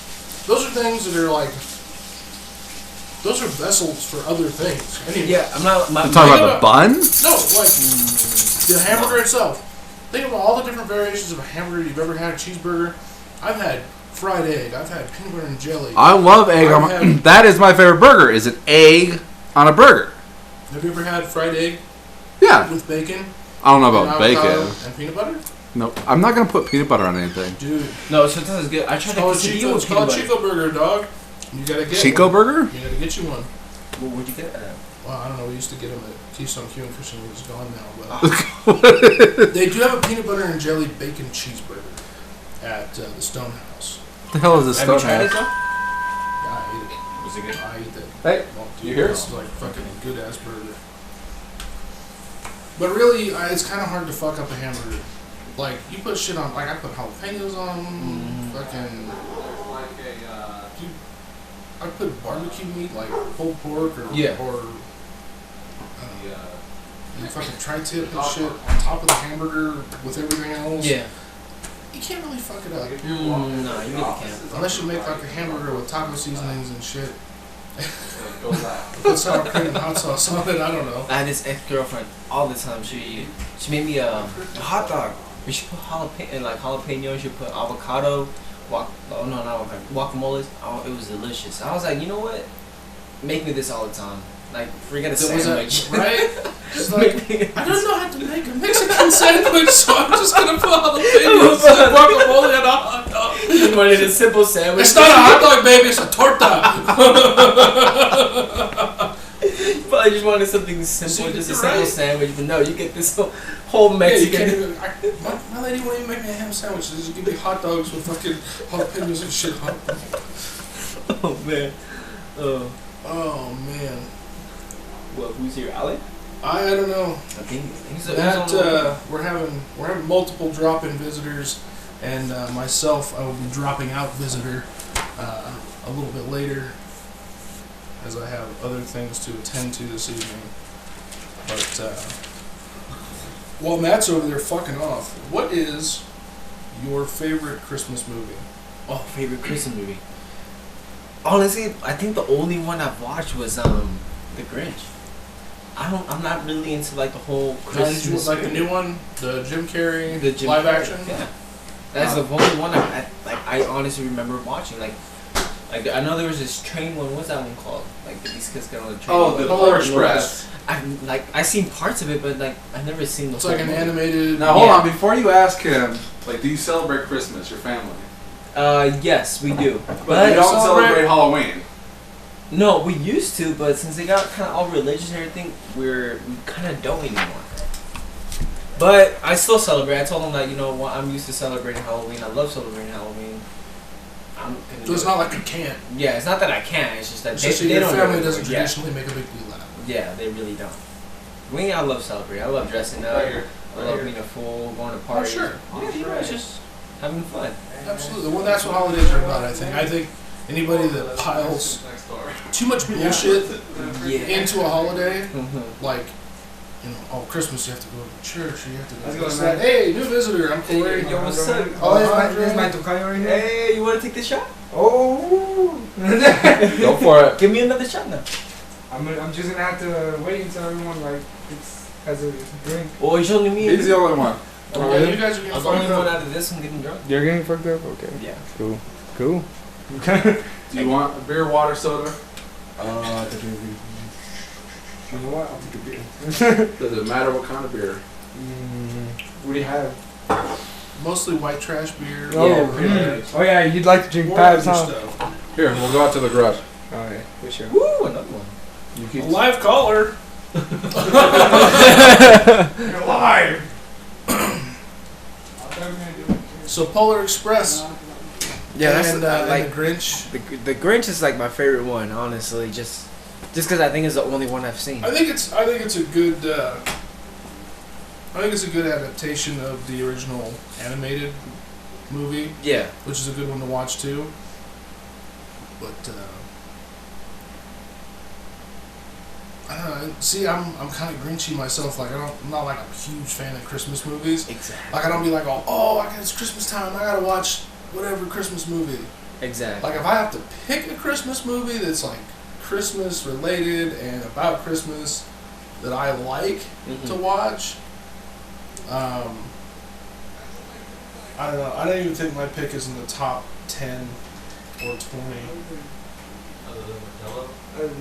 those are things that are like, those are vessels for other things. Anyway. Yeah, I'm not. You talking about the bun? No, like the hamburger itself. Think about all the different variations of a hamburger you've ever had. A cheeseburger. I've had fried egg. I've had peanut butter and jelly. I love egg on my. That is my favorite burger. Is an egg on a burger. Have you ever had fried egg Yeah. with bacon? I don't know and about avocado bacon. and peanut butter? No, I'm not gonna put peanut butter on anything. Dude, No, sometimes it's good. I tried it's to called quesadilla Chico. with It's peanut called butter. Chico Burger, dog. You gotta get Chico one. burger? You gotta get you one. Where'd you get it at? Well, I don't know. We used to get them at Keystone Q and Fishing. It's gone now, but Ah. they do have a peanut butter and jelly bacon cheeseburger at the Stonehouse. What the hell is this Have you stuff? tried it though? Yeah, I ate it. Was it good? I ate that. Hey, Well, dude, you hear It's like fucking good ass burger. But really, it's kind of hard to fuck up a hamburger. Like you put shit on. Like I put jalapenos on. Fucking. Dude, I put barbecue meat like pulled pork or Yeah. you fucking tri-tip and shit on top of the hamburger with everything else. Yeah. You can't really fuck it up. No, you really can't. Unless you make like a hamburger with taco seasonings and shit. Put sour cream and hot sauce on it, I don't know. I had this ex-girlfriend all the time. She made me a hot dog. But she put jalapeno. She put avocado. Guacamoles. Oh, it was delicious. I was like, you know what? Make me this all the time. Like, forget a So was sandwich. that, right? It's like, I don't know how to make a Mexican sandwich, so I'm just gonna put jalapenos and guacamole on a hot dog. You wanted a simple sandwich. It's not a hot dog, baby, it's a torta. You probably just wanted something simple, See, just a you're simple right. sandwich. But no, you get this whole Yeah, you Mexican. can't even, my lady won't even make me a ham sandwich. She just give me hot dogs with fucking jalapenos and shit on them. Oh man. Oh man. Well, who's here, Ale? I don't know. I think he's We're having multiple drop-in visitors, and myself, I will be dropping out visitor a little bit later, as I have other things to attend to this evening. But while Matt's over there fucking off, what is your favorite Christmas movie? Oh, favorite Christmas movie. Honestly, I think the only one I've watched was The Grinch. I'm not really into like the whole Christmas. Like the new one, the Jim Carrey The Jim live Carrey, action. Yeah, that's the only one I honestly remember watching. Like I know there was this train one. What's that one called? Like these kids get on the train. Oh, the Polar Express. I seen parts of it, but like I've never seen the It's whole like an movie. animated. Now hold Yeah. on, before you ask him, like, do you celebrate Christmas, your family? Yes, we do. But you don't celebrate- celebrate Halloween. No, we used to, but since they got kind of all religious and everything, we kind of don't anymore. But I still celebrate. I told them that, you know what, I'm used to celebrating Halloween. I love celebrating Halloween. I'm gonna So do it's it. not like you can't. Yeah, it's not that I can't. It's just that It's they, just that they your don't family really doesn't do it. traditionally make a big deal out of it. Yeah, they really don't. I love celebrating. I love dressing up. I love being a fool, going to parties. sure. Yeah, you know, it's just having fun. Absolutely. Well, that's what holidays are about, I think. I think anybody that piles too much bullshit Yeah. into a holiday, Mhm. like, you know, oh, Christmas you have to go to church, or you have to How's it go to going, that. man? Hey, new visitor, I'm Hey, Corey. yo, what's up? Oh, this is my Tocayo right here. Hey, you want to take the shot? Oh. Go for it. Give me another shot now. I'm just gonna have to wait until everyone like has a drink. Oh, he's only me. He's the only one. Oh, yeah, you guys are I getting was the only fucked one up. out of this one getting drunk. You're getting fucked up? Okay. Yeah. Cool. Cool. Do you want a beer, water, soda? You know what? I'll take a beer. Does it matter what kind of beer? What do you have? Mostly white trash beer. Oh, or, oh yeah, you'd like to drink more Pabst, other huh? stuff. Here, we'll go out to the garage. Oh yeah, for sure. Woo, another one. You keep. A live caller. You're live. So Polar Express. Yeah, that's and, like and the Grinch. the Grinch is like my favorite one, honestly. Just because I think it's the only one I've seen. I think it's a good. I think it's a good adaptation of the original animated movie, Yeah. which is a good one to watch too. But I don't know. See, I'm kind of Grinchy myself. Like I'm not like a huge fan of Christmas movies. Exactly. Like I don't be like, it's Christmas time. I gotta watch whatever Christmas movie. Exactly. Like if I have to pick a Christmas movie that's like Christmas related and about Christmas that I like to watch, I don't know. I don't even think my pick is in the top 10 or 20.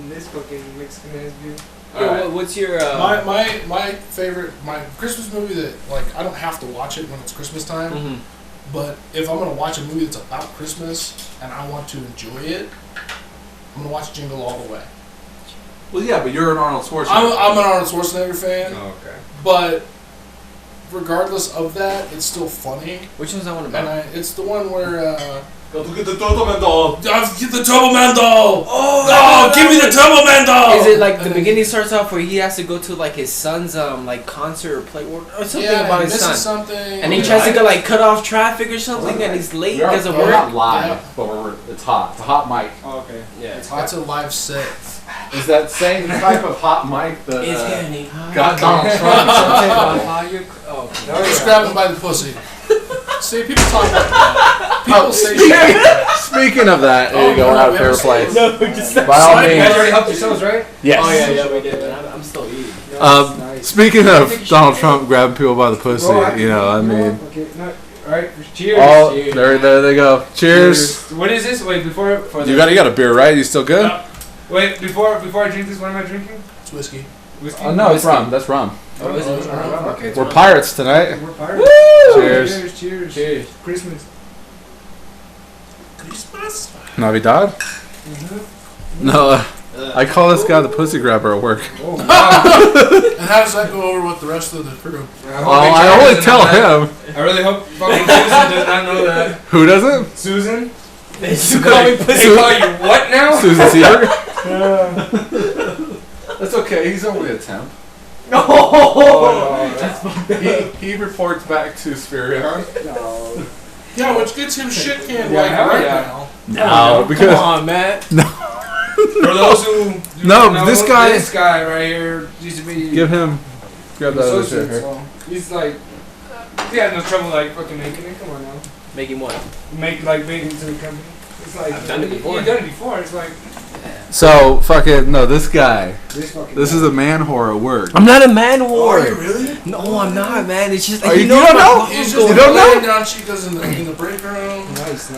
This fucking Mexican ass beer. Yeah, what's your My favorite, my Christmas movie that like I don't have to watch it when it's Christmas time. Mhm. But if I'm gonna watch a movie that's about Christmas and I want to enjoy it, I'm gonna watch Jingle All the Way. Well, yeah, but you're an Arnold Schwarzenegger. I'm an Arnold Schwarzenegger fan, Oh, okay. but regardless of that, it's still funny. Which one's that one And about? it's the one where Go to get the Turtle Man doll. get the Turbo Man doll. Oh, give me the Turbo Man doll. Is it like the beginning starts off where he has to go to like his son's like concert or play or something yeah, about he his misses son, something, and he tries to go like cut off traffic or something, and he's late because of We're work. not live, Yeah. but it's hot. It's a hot mic. Oh, okay. Yeah. It's hot. It's a live set. Is that same type of hot mic that It's getting got Donald Trump? Just grab him by the pussy. See, people talk like that. People say shit like that. Speaking of that, there you go. no, We're out of we fair haven't place. No, just By all Side You guys means. already helped yourselves, right? Yes. Oh yeah, we did. Man. I'm still eating. Nice. Speaking of Donald Trump grabbing people by the pussy, you know, I mean, Okay, no, alright, cheers. all Cheers. there they go. Cheers. What is this? Wait, before for You got a beer, right? You still good? Yeah. Wait, before I drink this, what am I drinking? It's whiskey. Whiskey. Oh no, it's rum. That's rum. Oh, is it? Okay, it's We're rum. pirates tonight. We're pirates. Cheers. Cheers. Cheers. Cheers. Christmas. Christmas. Navidad? No, I call this guy the pussy grabber at work. Oh wow. And how does that go over with the rest of the crew? Well, I only tell him. I really hope fucking Susan does not know that. Who doesn't? Susan? They still call me They pussy. call you what now? Susan Seaver? That's okay. He's only a temp. He reports back to Spherion. No. Yeah, which gets him shit canned Yeah, like hell right yeah. now. No, because Come on, Matt. For those who do No, not know, this guy- this guy right here used to be give him. Grab that other associate, shit here. so he's like he had no trouble like fucking making it. Come on now, Making what? make like big into the company. It's like I've done it before. You've done it before. It's like So fucking no, this guy. this fucking. This is a man whore at work. I'm not a man Are you whore. really? No, I'm not, man. It's just Are like you- know you don't my know? boss He's is just You don't know? laying down chicas in the break room. nice.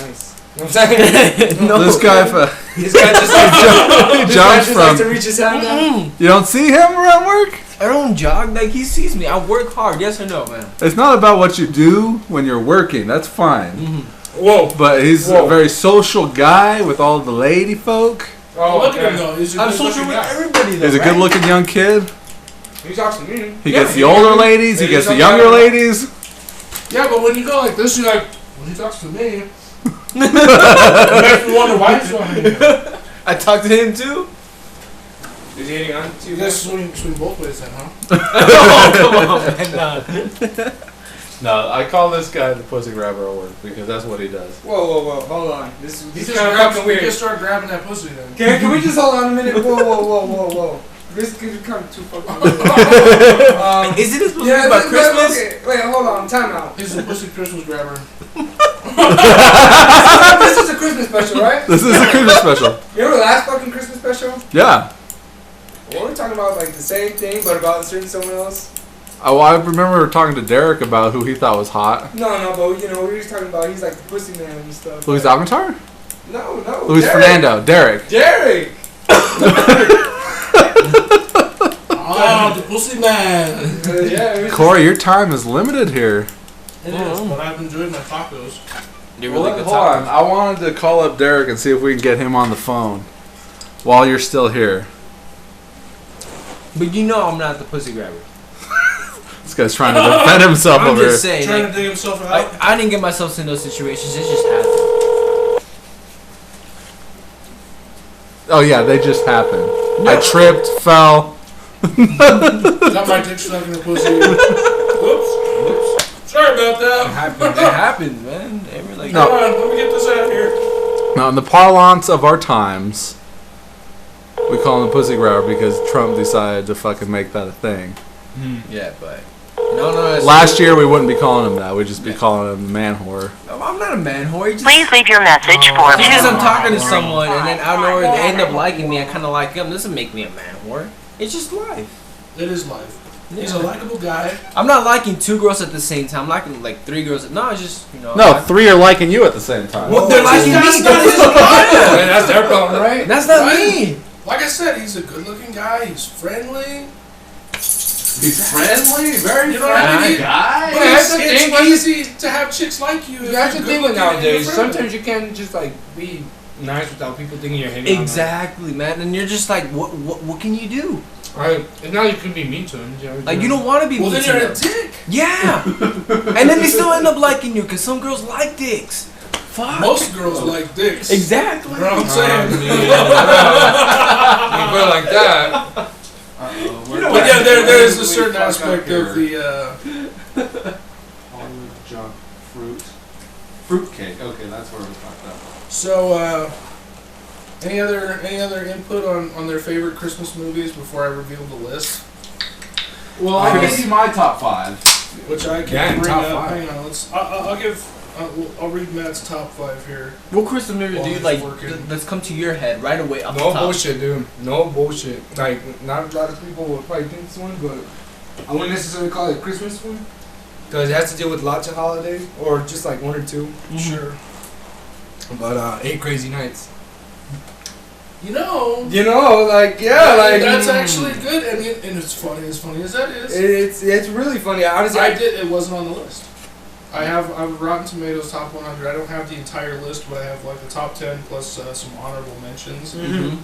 You know what I'm saying? no. This guy, This guy just likes he this guy jumps just likes to from. reach his hand out. You don't see him around work. I don't jog like he sees me. I work hard. Yes or no, man? It's not about what you do when you're working. That's fine. Whoa. But he's Whoa. a very social guy with all the lady folk. Oh, Look at him okay. though. He's a I'm good social looking with guy. everybody, though. He's a right? good-looking young kid. He talks to me. He Yeah, gets the older ladies. He Yeah, gets the he's younger talking about- ladies. Yeah, but when you go like this, you're like, when he talks to me, it makes me wonder why he's talking to me. I talked to him too. Is he hitting on to You you? guys swing both ways then, huh? Oh, come on, man. No, I call this guy the pussy grabber at work because that's what he does. Whoa, hold on. This He is just kind of grabs, fucking we weird. just start grabbing that pussy then. Can we just hold on a minute? Whoa. This could come too fucking. Isn't this supposed to be about Christmas? Okay. Wait, hold on. Time out. He's a pussy Christmas grabber. This is a Christmas special, right? This is a Christmas special. You remember the last fucking Christmas special? Yeah. Well, we're talking about like the same thing, but about certain someone else. Oh, I remember talking to Derek about who he thought was hot. No, but you know we were just talking about he's like the pussy man and stuff. Luis like, Alcantar? No. Luis Derek. Fernando. Derek. Derek. Oh, the pussy man. Yeah. it was Corey, your time is limited here. It is, but I've enjoyed my tacos. They're really good hold on. tacos. I wanted to call up Derek and see if we can get him on the phone while you're still here. But you know I'm not the pussy grabber. This guy's trying to defend himself I'm over here. just saying. Trying Like, to dig himself out. I didn't get myself in those situations. It just happened. Oh yeah, they just happened. I tripped, fell. Got my dick stuck in her pussy. Whoops. Sorry about that. It happened, man. They were like, No. Come on, let me get this out of here. Now, in the parlance of our times, we call him the pussy grabber because Trump decided to fucking make that a thing. yeah, but no. Last year, we wouldn't be calling him that. We'd just be calling him the man whore. I'm not a man whore. Just, Please leave your message for because I'm two. talking to someone and then out of nowhere they end up liking me, I kind of like them. Doesn't make me a man whore. It's just life. It is life. He's a likable guy. I'm not liking 2 girls at the same time. I'm liking like 3 girls. No, it's just No, 3 are liking you at the same time. Well, they're liking me. Man, that's their problem, right? That's not Right? me. Like I said, he's a good-looking guy. He's friendly. He's friendly, very You know what I mean? guy. But Yeah, that's the it's thing. easy to have chicks like you. if That's the you're thing with good-looking and you're nowadays. friendly. Sometimes you can't just like be nice without people thinking you're hitting on them. Exactly, man. And you're just like, what can you do? Right. And now you can be mean to him. You know, Like you don't want to be. Well, mean then to you're a them. dick. Yeah. And then they still end up liking you because some girls like dicks. Fuck. Most girls like dicks. Exactly. You know what I'm saying? You put it like that. But yeah, there is a certain aspect of the. Hollywood junk fruitcake. Okay, that's where we fucked up. So, any other input on their favorite Christmas movies before I reveal the list, Well, I gave you my top 5. which I Yeah, can bring top up. 5. Hang on, I'll read Matt's top 5 here. What Christmas movie While do you he's like? working. Let's come to your head right away. Off No the top. bullshit, dude. No bullshit. Like, not a lot of people would probably think this one, but I wouldn't necessarily call it a Christmas one. Because it has to deal with lots of holidays, or just like 1 or 2. Sure. But 8 Crazy Nights. You know, You know, like, yeah, like. that's actually good, and it's funny as that is. It's really funny. Honestly, It wasn't on the list. I have Rotten Tomatoes top 100. I don't have the entire list, but I have like the top 10 plus some honorable mentions. Mhm.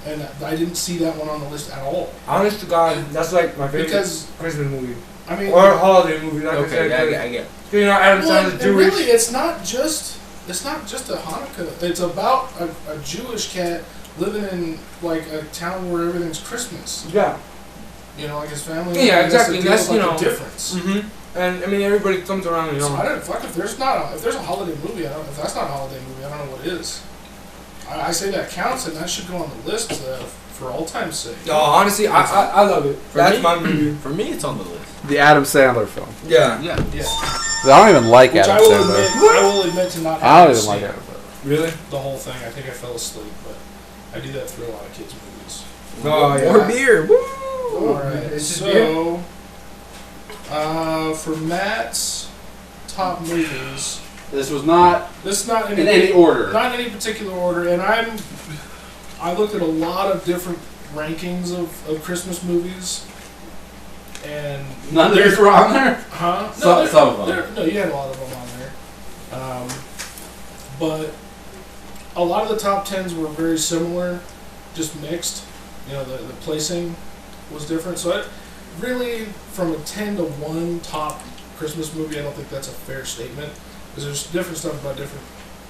And I didn't see that one on the list at all. honest to God, that's like my favorite Because, Christmas movie. I mean, Or holiday movie, like I Okay, said. yeah, 'cause, I get. you know, Adam well, Sandler's and Jewish. really, it's not just a Hanukkah. It's about a Jewish cat living in like a town where everything's Christmas. Yeah. You know, like his family. Yeah, has to exactly. deal That's, with, you like, know, the difference. Mm-hmm. And I mean, everybody comes around, you know. So I don't fuck if there's a holiday movie. If that's not a holiday movie, I don't know what is. I say that counts, and that should go on the list for all time's sake. No, honestly, I love it. That's me? my movie. For me, it's on the list. The Adam Sandler film. Yeah. Yeah. Yeah. I don't even like Which Adam I will Sandler. admit, I will admit to not I having don't even seen like Adam Sandler. Really? the whole thing. I think I fell asleep, but I do that through a lot of kids' movies. Oh, yeah. More beer. Woo! All right. It's just So, for Matt's top movies, This was not this is not in any order. not in any particular order, and I looked at a lot of different rankings of Christmas movies, and None of these were on there? huh? Some of them. No, you had a lot of them on there, but a lot of the top 10s were very similar, just mixed. You know, the placing was different. So I really, from a 10 to 1 top Christmas movie, I don't think that's a fair statement, because there's different stuff about different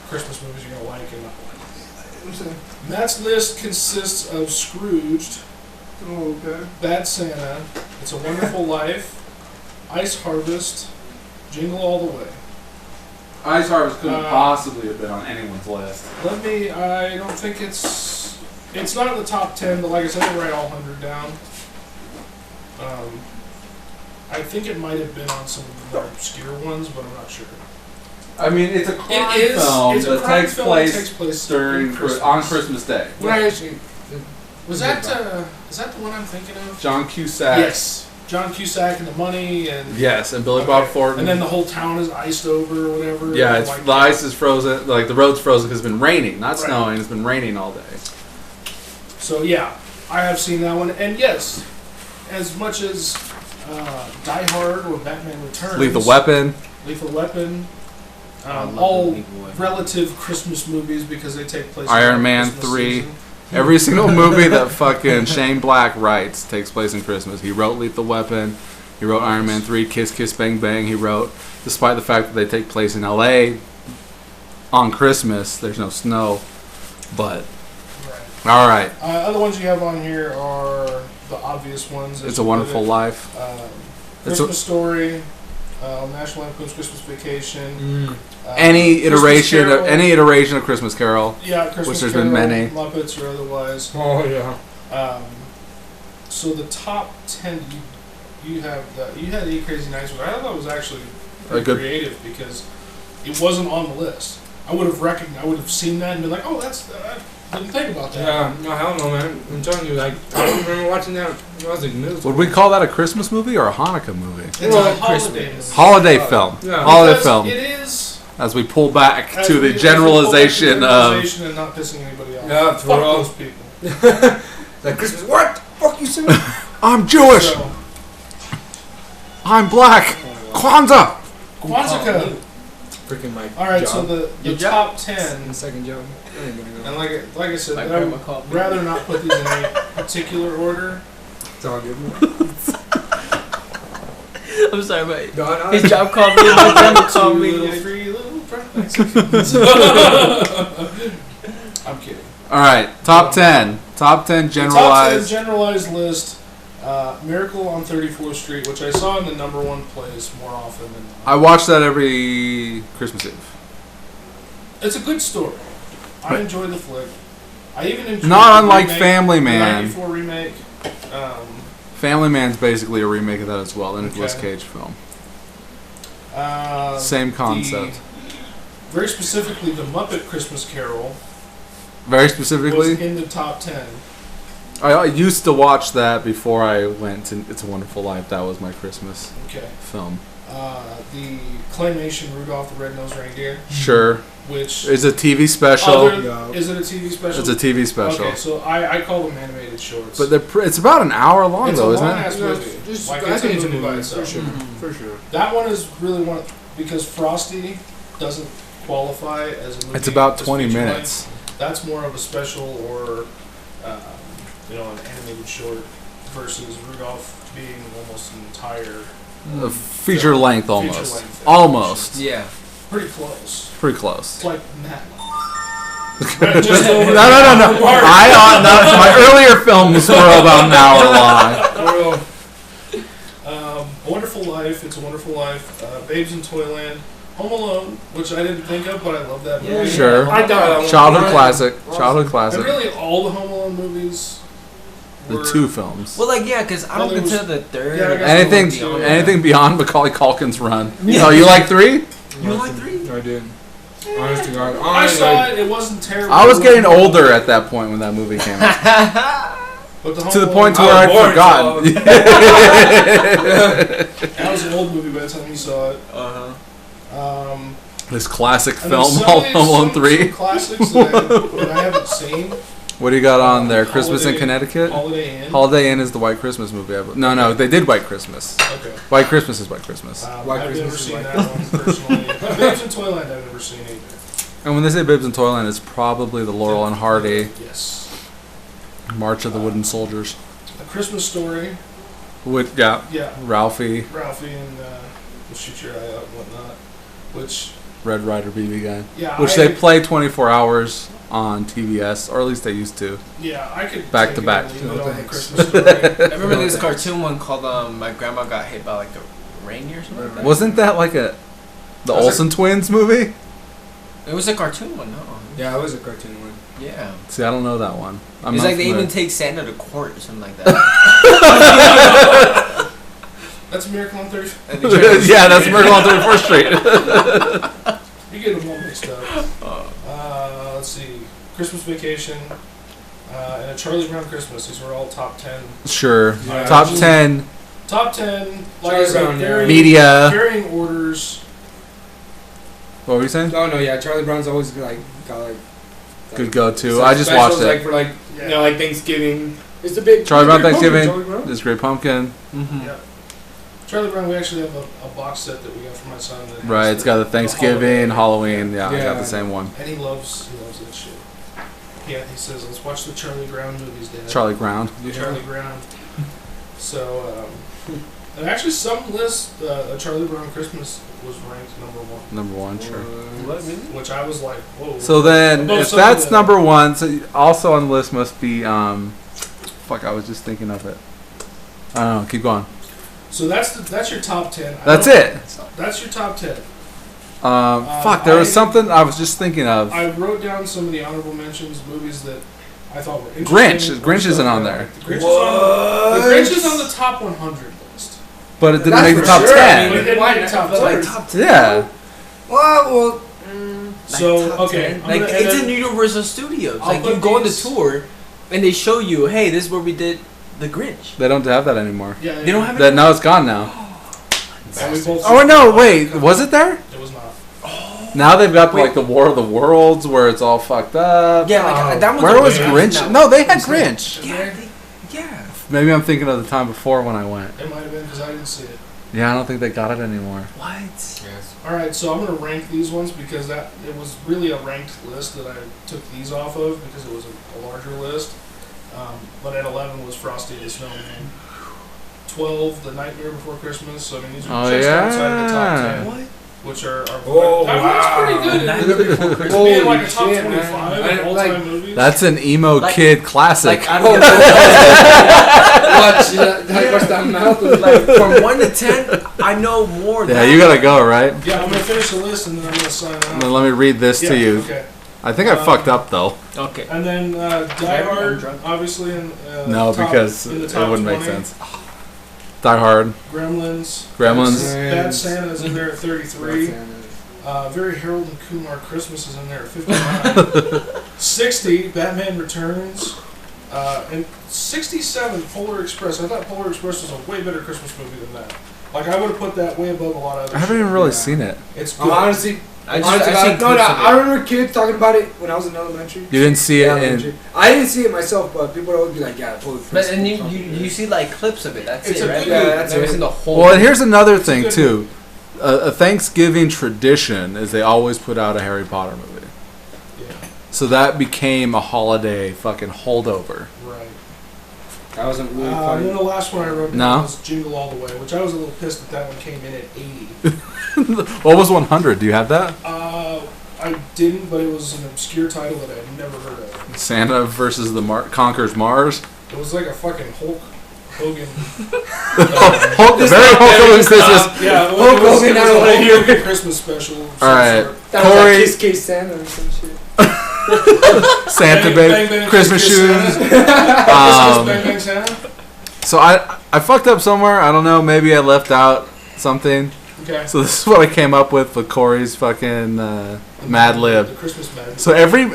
Christmas movies you're gonna like and not like. Matt's list consists of Scrooged, Oh, okay. Bad Santa, It's a Wonderful Life, Ice Harvest, Jingle All the Way. Ice Harvest couldn't Uh, possibly have been on anyone's list. I don't think it's It's not in the top 10, but like I said, I didn't write all 100 down. I think it might have been on some of the more obscure ones, but I'm not sure. I mean, it's a crime It is. film It's a that crime takes film place that takes place during on Christmas Day. When I actually, Was that is that the one I'm thinking of? John Cusack. Yes. John Cusack and the money and Yes, and Billy Okay. Bob Thornton. and then the whole town is iced over or whatever. yeah, and it's like- the ice is frozen. Like the road's frozen because it's been raining, not Right. snowing. It's been raining all day. So yeah, I have seen that one, and yes, as much as Die Hard or Batman Returns, Lethal Weapon. Lethal Weapon, I love all the Lethal Weapon. relative Christmas movies because they take place. Iron around Man Christmas 3. season. Every single movie that fucking Shane Black writes takes place in Christmas. He wrote Lethal Weapon. He wrote Iron Man 3, Kiss Kiss Bang Bang. He wrote, despite the fact that they take place in LA on Christmas, there's no snow. But, Right. alright. Other ones you have on here are the obvious ones. It's a Wonderful Life. It's Christmas Story, National Lampoon's Christmas Vacation. Any Christmas iteration of Christmas Carol. Yeah, Christmas which there's Carol, been many. Muppets or otherwise. oh yeah. So the top 10, you have you had Eight Crazy Nights, which I thought was actually pretty good- creative because it wasn't on the list. I would have seen that and been like, oh, that's I didn't think about that. Yeah, no, hell no, man. I'm telling you, like, I remember watching that when I was like middle school. Would we call that a Christmas movie or a Hanukkah movie? It's Well, a holiday movie. Holiday film. Yeah. Holiday Because film. It is. As we pull back as to we- the as we pull back to generalization the of... generalization and not pissing anybody off. Yeah, Fuck for all. those people. Like Christmas, what? Fuck you, sir. I'm Jewish! So, I'm black! Kwanzaa! Quantica. Freaking my All right, job. so the Your top job? 10, the second job. I ain't gonna go. and like I said, My I grandma would called me. rather not put these in any particular order. It's all good. Man. I'm sorry, but No, no. his job called me. My grandma called Two me. little, three little friends. I'm kidding. Alright, top 10. Top 10 The top 10 generalized. generalized list. Miracle on 34th Street, which I saw in the number one place more often than not. I watch that every Christmas Eve. It's a good story. I enjoy the flick. I even enjoy Not the unlike remake, Family the Man. 94 remake. Family Man's basically a remake of that as well, the Nicolas Okay. Cage film. Uh, Same concept. Very specifically, the Muppet Christmas Carol Very was specifically, in the top 10. I used to watch that before I went to It's a Wonderful Life. That was my Christmas Okay. film. The claymation Rudolph the Red-Nosed Reindeer, Sure. which It's a TV special. other, is it a TV special? It's a TV special. Okay, so I call them animated shorts. But it's about an hour long, it's though, a isn't long it? ass movie. Just, Like, I it's think a it's a movie by movie, itself. for sure. For sure. That one is really one because Frosty doesn't qualify as a movie. It's about as 20 feature minutes. length. That's more of a special or, an animated short versus Rudolph being almost an entire A feature length, feature almost. length Almost. Yeah. pretty close. Pretty close. It's like that. Right, just No, over no, no, no. the mark. My earlier films were about an hour long. Wonderful Life, It's a Wonderful Life, Babes in Toyland, Home Alone, which I didn't think of, but I love that movie. Sure. I thought Childhood classic. Childhood And classic. really, all the Home Alone movies. The were- two films. Well, like, yeah, because I Well, don't there was- consider the third. Yeah, I guess Anything, Beyond. anything beyond Macaulay Culkin's run. Yeah. Oh, you like 3? You like 3? I did. Honest to God. I saw it. It wasn't terrible. I was getting older at that point when that movie came out. But the Home To the Alone- point to I where was I'd bored, forgotten. That was an old movie by the time you saw it. Uh-huh. This classic And film, there's some- Home Alone some 3. classics that I haven't seen. What do you got on there? Christmas in Holiday- Connecticut? Holiday Inn. Holiday Inn is the White Christmas movie. No, they did White Christmas. Okay. White Christmas is White Christmas. White I've Christmas never is seen White that one personally. But Babes in Toyland I've never seen either. And when they say Babes in Toyland, it's probably the Laurel and Hardy Yes. March of the Wooden Soldiers. A Christmas Story. Yeah, Yeah. Ralphie, Ralphie and We'll Shoot Your Eye Out and whatnot. Which, Red Ryder BB gun. yeah. Which they play 24 hours on TBS, or at least they used to. Yeah, I could. Back take to it back. or leave No it on the thanks. Christmas Story. I remember this cartoon one called My Grandma Got Hit by like a Reindeer or something like that. Wasn't that like the Was it- Olsen twins movie? It was a cartoon one, no? Yeah, it was a cartoon one. Yeah. See, I don't know that one. I'm It's not like they familiar. even take Santa to court or something like that. That's Miracle on 30th. Yeah, that's Miracle on 34th Street. You get them all mixed up. Let's see. Christmas Vacation and a Charlie Brown Christmas. These were all top 10. Sure. Yeah. Top 10 Top 10. Like I Charlie said, Brown, yeah. varying, media. varying orders. What were you saying? Oh no, yeah, Charlie Brown's always got Good go-to. some I just specials, watched it. Like for like Yeah. you know like Thanksgiving. It's the big Charlie Brown big pumpkin, Thanksgiving. Charlie Brown. This Great Pumpkin. Mm-hmm. Yeah. Charlie Brown, we actually have a box set that we got for my son. That has Right, it's got the Thanksgiving, Halloween. Yeah, I got Yeah. the same one. And he loves that shit. Yeah, he says, let's watch the Charlie Brown movies, Dad. Charlie Brown. Yeah. Charlie Brown. So, and actually some lists, Charlie Brown Christmas was ranked Number 1, sure. What, really? 1, which I was like, whoa. So then, Above if some of that's the- number 1, so also on the list must be, fuck, I was just thinking of it. I don't know, keep going. So that's your top 10. That's it. That's your top 10. Fuck, there was something I was just thinking of. I wrote down some of the honorable mentions, movies that I thought were interesting. Grinch isn't on there. The Grinch is on the top 100 list. But it didn't That's make the for top sure. 10. But it didn't make the top But like 10. top 10. Yeah. Well, So, top okay, 10. I'm Like gonna- it's and in Universal Studios. I'll Like you put go on the these- tour, and they show you, hey, this is where we did the Grinch. They don't have that anymore. Yeah, They don't have That now it's gone now. And we both- Oh no, wait, was it there? It was not. Now they've got Wait. like the War of the Worlds where it's all fucked up. Yeah, like that one's Where a was big- Grinch? No, they had Grinch. Yeah, yeah. Maybe I'm thinking of the time before when I went. It might have been because I didn't see it. Yeah, I don't think they got it anymore. What? All right, so I'm gonna rank these ones because it was really a ranked list that I took these off of because it was a larger list. But at 11 was Frosty the Snowman. 12, The Nightmare Before Christmas. So I mean, these are Oh, just yeah. outside of the top 10, What? which are Oh, that's pretty wow. good. Nightmare Before To Christmas. be in like a top Holy shit, 25 man. of all Like- time movies. That's an emo Like- kid classic. Like I don't watch that mouth. like from 1 to 10, I know more. Yeah, than you gotta go, right? yeah, I'm gonna finish the list and then I'm gonna sign And out. then let me read this Yeah, to you. Okay. I think I fucked up though. Okay. And then Die I'm Hard, drunk. obviously in No, top, because in the it top wouldn't 20. make sense. Die Hard. Gremlins. Gremlins. Bad Santa is in there at 33. Very Harold and Kumar Christmas is in there at 59. 60, Batman Returns. And 67, Polar Express. I thought Polar Express was a way better Christmas movie than that. Like, I would have put that way above a lot of other I haven't shit. even really Yeah. seen it. It's good. Honestly, I've honestly, seen no, clips of it. I remember kids talking about it when I was in elementary. You didn't see Yeah, it in. elementary. I didn't see it myself, but people would always be like, "Yeah, Polar But Express." and you see like clips of it. That's It's it, a right? good Yeah, movie. that's Never it. seen the whole. Well, and here's another It's a thing good too. A Thanksgiving tradition is they always put out a Harry Potter movie. Yeah, So that became a holiday fucking holdover. right. That wasn't really And funny. then the last one I wrote No. down was Jingle All the Way, which I was a little pissed that one came in at 80. What was 100? Do you have that? I didn't, but it was an obscure title that I had never heard of. Santa versus the Conquers Mars. It was like a fucking Hulk Hogan. Hulk, very Hulk Hogan Christmas. Yeah, Hulk it was Hogan, a I don't wanna Hulk hear Hogan Christmas special. of some All right. sort. That was Corey- like Kiss Kiss Santa or some shit. Santa Bang, baby, bang, bang, Christmas kiss, shoes. Kiss, Santa. Um, Bang Bang Santa. So I fucked up somewhere. I don't know. Maybe I left out something. Okay. So this is what I came up with Corey's fucking Mad The Lib. Christmas Mad. So every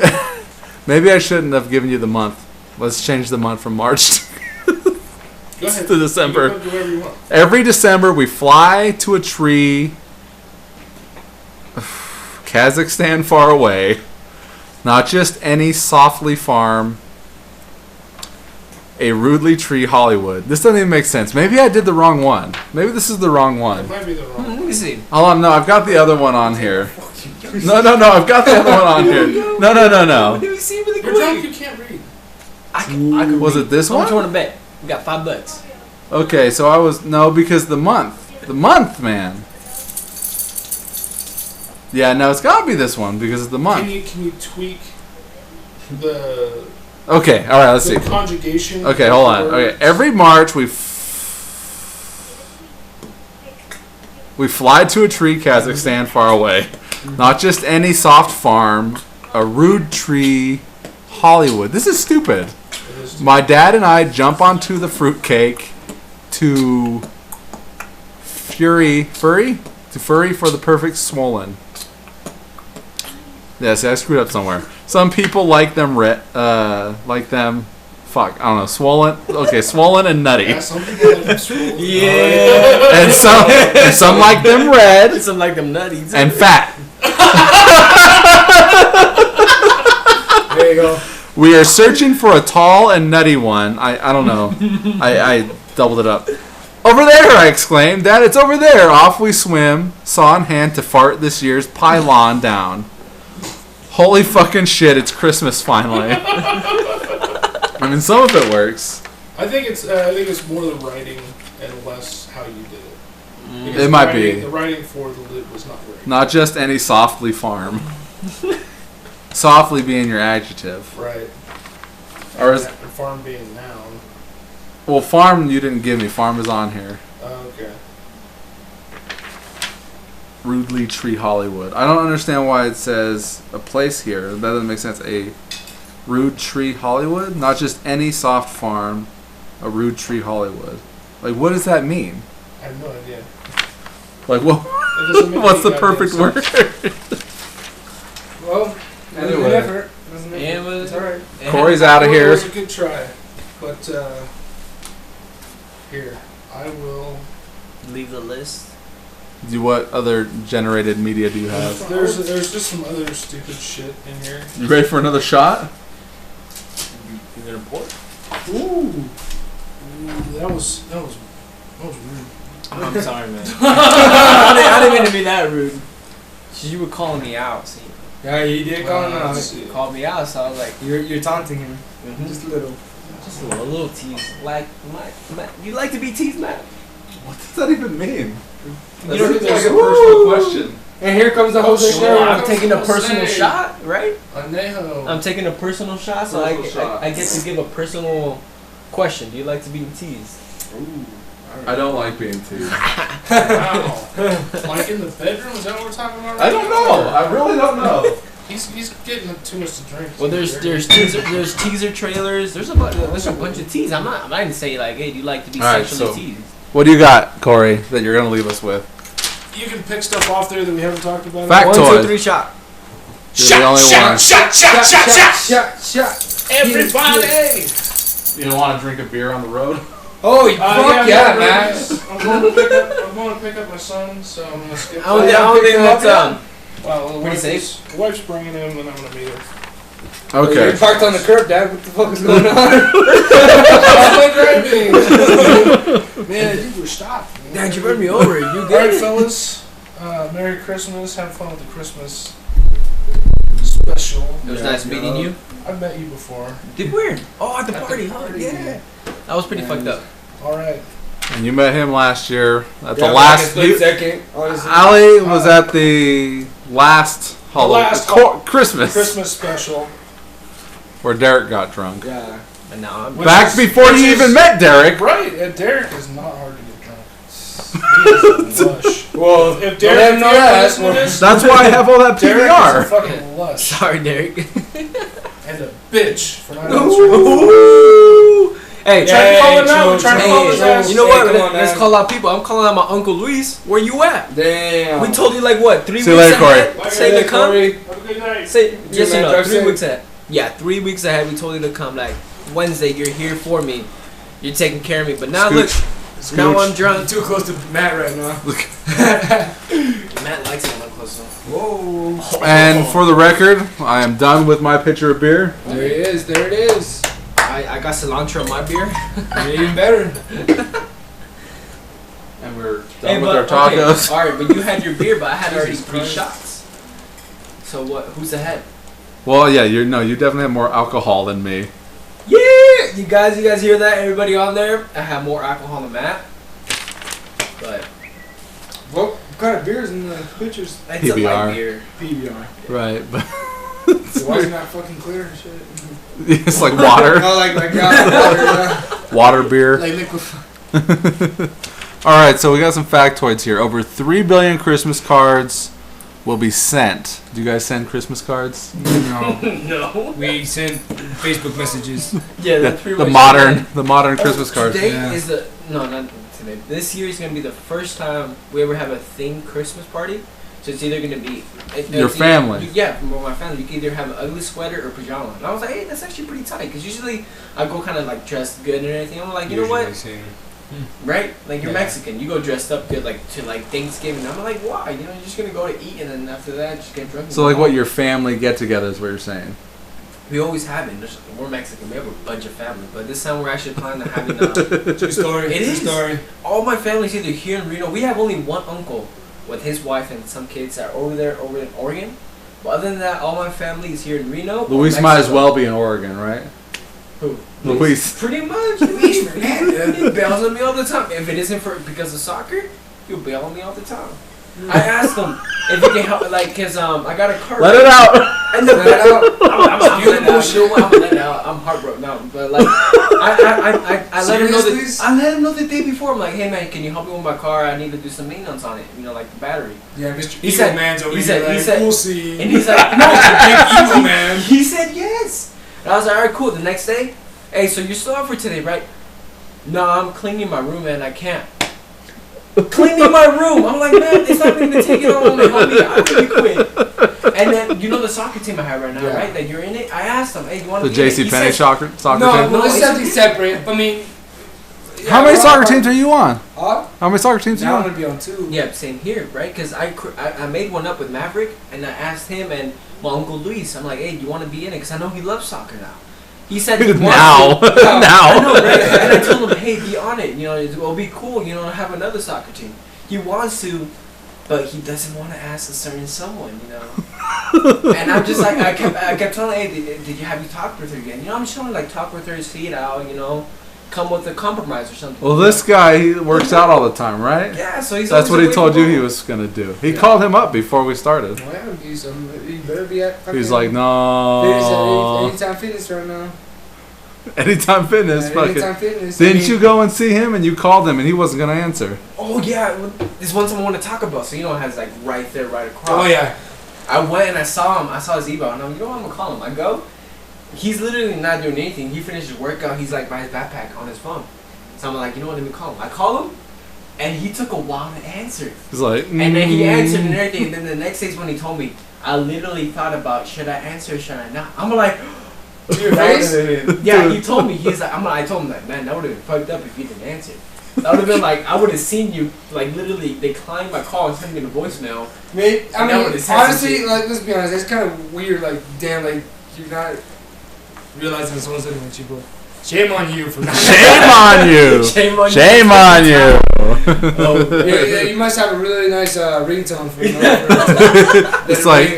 maybe I shouldn't have given you the month. Let's change the month from March Go ahead. to December. You can do whatever you want. Every December we fly to a tree, Kazakhstan far away, not just any softly farm, a rudely tree Hollywood. This doesn't even make sense. Maybe I did the wrong one. Maybe this is the wrong It one. might be the wrong. Let me see. Hold on, no, I've got the other one on here. No, I've got the other one on here. No. Let me see really You're drunk. quick. You can't read. I could Was read. it this How much one? you want to bet? We got $5. Okay, so I was no because the month, man. Yeah, no, it's gotta be this one because it's the month. Can you tweak the Okay, all right, let's see. conjugation? Okay, of hold the on. words? Okay, every March we fly to a tree, Kazakhstan far away. Not just any soft farm, a rude tree, Hollywood. This is stupid. It is- My dad and I jump onto the fruitcake to furry for the perfect swollen. Yes, I screwed up somewhere. Some people like them fuck, I don't know, swollen. Okay, swollen and nutty. Yeah, some people like them swole. Yeah. And some like them red Some like them nutties. and fat. There you go. We are searching for a tall and nutty one. I don't know. I doubled it up. Over there, I exclaimed. Dad, it's over there. Off we swim, saw in hand to fart this year's pylon down. Holy fucking shit, it's Christmas finally. I mean, some of it works. I think it's more the writing and less how you did it. Because It might be. The writing for the lid was not right. Not just any softly farm. Softly being your adjective. Right. Or is, And farm being noun. well, farm you didn't give me. Farm is on here. Okay. Rudely Tree Hollywood. I don't understand why it says a place here. That doesn't make sense. A Rude Tree Hollywood? Not just any soft farm. A Rude Tree Hollywood. Like, what does that mean? I have no idea. Like, what? It doesn't make What's any the perfect goddamn word? sense. Well, Anyway. good effort. Wasn't it? Yeah, it was- It's alright. Corey's out of It here. was a good try, but here I will. Leave the list. What other generated media do you have? There's just some other stupid shit in here. You ready for another shot? You gonna pour? Ooh, that was rude. I'm sorry, man. I didn't mean to be that rude. You were calling me out. See, Yeah, you did call him out. you called me out, so I was like, You're taunting him. mhm. Just a little. Just a little tease. Like, you like to be teased, man? What does that even mean? You don't like think a personal question. And here comes the whole sure. thing. Well, I'm Comes taking a from personal Jose. shot, right? Anejo. I'm taking a personal shot, so Personal shot. I get to give a personal question. Do you like to be teased? I don't like being teased. Wow. Like in the bedroom? Is that what we're talking about? I don't know. I really don't know. He's getting too much to drink. Well, there's teaser trailers. There's a bunch of teas. I'm not even saying like, hey, do you like to be All right, sexually so- teased? What do you got, Corey, that you're gonna leave us with? You can pick stuff off there that we haven't talked about. Fact- 1, 2, Factoid. 3, shot. You're the only one. Shot. Everybody! You don't want to drink a beer on the road? Oh, fuck yeah, I'm man. going to pick up my son, so I'm going to skip. I don't yeah, think pick him that's up, Well, the Pretty the wife's bringing him, and I'm going to meet her. Okay. You're parked on the curb, Dad. What the fuck is going on? I'm driving! Man, you were stopped. man. Dad, you run me over. You Alright, good? fellas. Merry Christmas. Have fun with the Christmas special. It was nice meeting you. I've met you before. Did weird. Oh, at the At the party, huh? party. Yeah. That was pretty fucked up. Alright. And you met him last year at the Yeah, last. like a split second. Honestly. Ali was at the last last Christmas, Christmas special. where Derek got drunk. Yeah. And now I'm Which Back is- before which you is- even met Derek. Right, and Derek is not hard to get drunk. He is a lush. Well, If don't Derek let him know you're that. listening to this, That's why I have all that Derek is a PBR. fucking lush sorry, Derek. and a bitch for not answering. Ooh. Hey, Try to call him out. Joe, Try to hey, call his ass. you know Hey, what? come on, Let's man. call out people. I'm calling out my Uncle Luis. Where you at? Damn. We told you like what? 3 See you weeks later, Corey. ahead? Bye, Say guys. to come. Corey. Have a good night. Say yes or man, no. drive 3 safe. weeks ahead. Yeah, 3 weeks ahead. We told you to come. Like Wednesday, you're here for me. You're taking care of me. But now look, now I'm I'm drunk. too close to Matt right now. Matt likes it when I'm close to him. Whoa. And for the record, I am done with my pitcher of beer. There it is. There it is. I got cilantro in my beer. Even better. And we're done Hey, with but, our tacos. Okay, all right, but you had your beer, but I had already Jesus 3 Christ. shots. So what? Who's ahead? Well, yeah, you definitely have more alcohol than me. Yeah, you guys hear that? Everybody on there, I have more alcohol than Matt. But What kind of beers in the pictures? it's a PBR. light beer. PBR. Right, but Why is it not fucking clear and shit? it's like water. No, like water. Yeah. Water beer. Like liquid. All right, so we got some factoids here. Over 3 billion Christmas cards will be sent. Do you guys send Christmas cards? No. No. We send Facebook messages. Yeah, that's pretty The much modern Christmas cards. Today Yeah. is the no, not today. This year is gonna be the first time we ever have a themed Christmas party. So it's either gonna be Your family. Yeah, with my family. You can either have an ugly sweater or pajama. And I was like, hey, that's actually pretty tight. Because usually I go kind of like dressed good and everything. I'm like, you know what? Right? Like you're Yeah. Mexican. You go dressed up good like to like Thanksgiving. I'm like, why? You know, you're just gonna go to eat and then after that just get drunk. and So go like what home. your family get together is what you're saying. We always have it. We're Mexican. We have a bunch of family. But this time we're actually planning on having a True story. It True is. story. all my family's either here in Reno. We have only one uncle with his wife and some kids that are over in Oregon. But other than that, all my family is here in Reno. or Luis might as Mexico. well be in Oregon, right? Who? Luis. Pretty much. Luis, man. He bails on me all the time. If it isn't for because of soccer, he'll bail on me all the time. I asked him if he can help, like, cause I got a car. Let it out. And the Let it out. I'm letting it out. You know what? I'm letting it out. I'm heartbroken now. But like, I let him know Seriously? I let him know the day before. I'm like, hey man, can you help me with my car? I need to do some maintenance on it. You know, like the battery. Yeah, Mr. He Evil said- Man's over he here. said- he like, said- we'll see. And he's like, no, Big Evil Man. He said yes. And I was like, all right, cool. The next day, hey, so you're still out for today, right? No, I'm cleaning my room and I can't. Cleaning my room. I'm like, man, it's not even gonna take it all on me, homie. I really quit. And then you know the soccer team I have right now, Yeah. right? That you're in it. I asked him, hey, you want The to be in it? J.C. He Penney said- soccer No, team. well, it's it's- something separate. I mean, How many soccer teams are you on? Huh? How many soccer teams are Now you I'm on? gonna be on 2. Yeah, same here, right? Because I made one up with Maverick, and I asked him and my uncle Luis. I'm like, hey, do you want to be in it? Because I know he loves soccer now. He said he wants Now. to. I Now. know, right? And I told him, hey, be on it. You know, it'll be cool. You know, to have another soccer team. He wants to, but he doesn't want to ask a certain someone. You know. And I'm just like, I kept telling, hey, did you have you talked with her again? You know, I'm just trying to like talk with her, see it out. You know, come with a compromise or something. Well, this guy, he works out all the time, right? Yeah, so he's. That's always what he away told from you he home. was going to do. He called him up before we started. Well, yeah, you better be at fucking He's like, no. Anytime Fitness right now. Anytime Fitness. Yeah, Fucking. Anytime Fitness. Didn't you go and see him and you called him and he wasn't going to answer? Oh yeah, this one time I want to talk about. So you know, it has like right there, right across. Oh yeah. I went and I saw him. I saw his email, and I'm, you know what, I'm gonna call him. I go. He's literally not doing anything. He finished his workout. He's like by his backpack on his phone. So I'm like, you know what? Let me call him. I call him, and he took a while to answer. He's like, And then he answered and everything. And then the next day is when he told me. I literally thought about should I answer or should I not. I'm like. To your face? Yeah, he told me. He's like, I told him like, man, that would have been fucked up if you didn't answer. That would have been like, I would have seen you like literally decline my call and send me the voicemail. I That mean, would've said honestly, some like, let's be honest, it's kind of weird. Like, damn, like, you're not realizing someone's looking at you, but shame on you for not. shame on you. Shame on Shame on you. Oh, Yeah, you must have a really nice ringtone for It's like,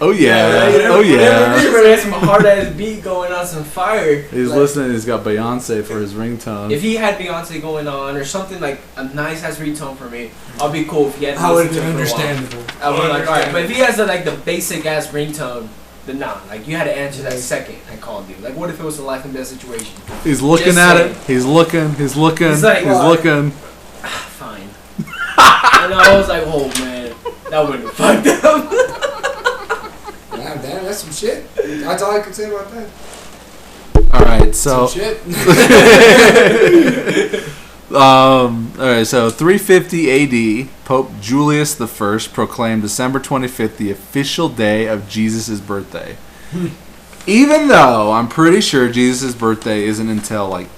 oh yeah, oh yeah. There's some hard ass beat going on, some fire. He's Like, listening. He's got Beyonce for his ringtone. If he had Beyonce going on or something like a nice ass ringtone for me, I'll be cool. If he had, How would it be listen to it for a while. understandable? I would be like, alright. But if he has the, like the basic ass ringtone, then nah. Like you had to answer that second I called you. Like what if it was a life and death situation? He's looking Just at saying. it. He's looking. He's looking. He's like, he's what? looking. Fine. And I was like, oh man, that would have fucked up. Damn, that's some shit. That's all I can say about that. All right. So, Some shit. all right. So 350 AD, Pope Julius I proclaimed December 25th the official day of Jesus' birthday. Even though I'm pretty sure Jesus' birthday isn't until like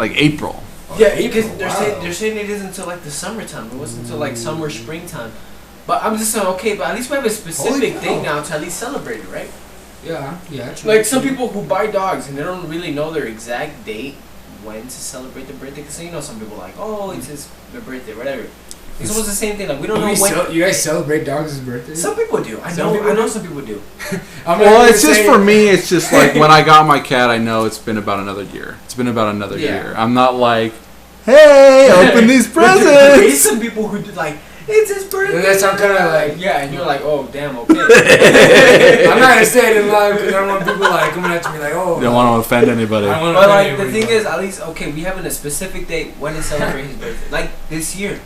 April. Yeah, because April, they're saying it isn't until like the summertime. It wasn't until like summer, springtime. But I'm just saying, okay, but at least we have a specific Holy thing cow. now to at least celebrate it, right? Yeah, true. Like some people who buy dogs and they don't really know their exact date when to celebrate the birthday. Because you know, some people are like, oh, it's their birthday, whatever. It's almost the same thing. Like we don't know when. You guys celebrate dogs' birthdays? Some people do. I Some know. people I know do? some people do. I'm not Well, gonna it's just say- for me. It's just like when I got my cat, I know it's been about another year. It's been about another Yeah. year. I'm not like, hey, open these But there's presents. some people who do like, it's his birthday. And that's I'm kinda like- yeah, and you're like, oh damn, okay. I'm not gonna say it in live because I don't want people like coming at me like, oh. Don't want to offend anybody. I don't wanna But offend like the anybody, thing but- is, at least okay, we having a specific date when to celebrate his birthday. Like this year,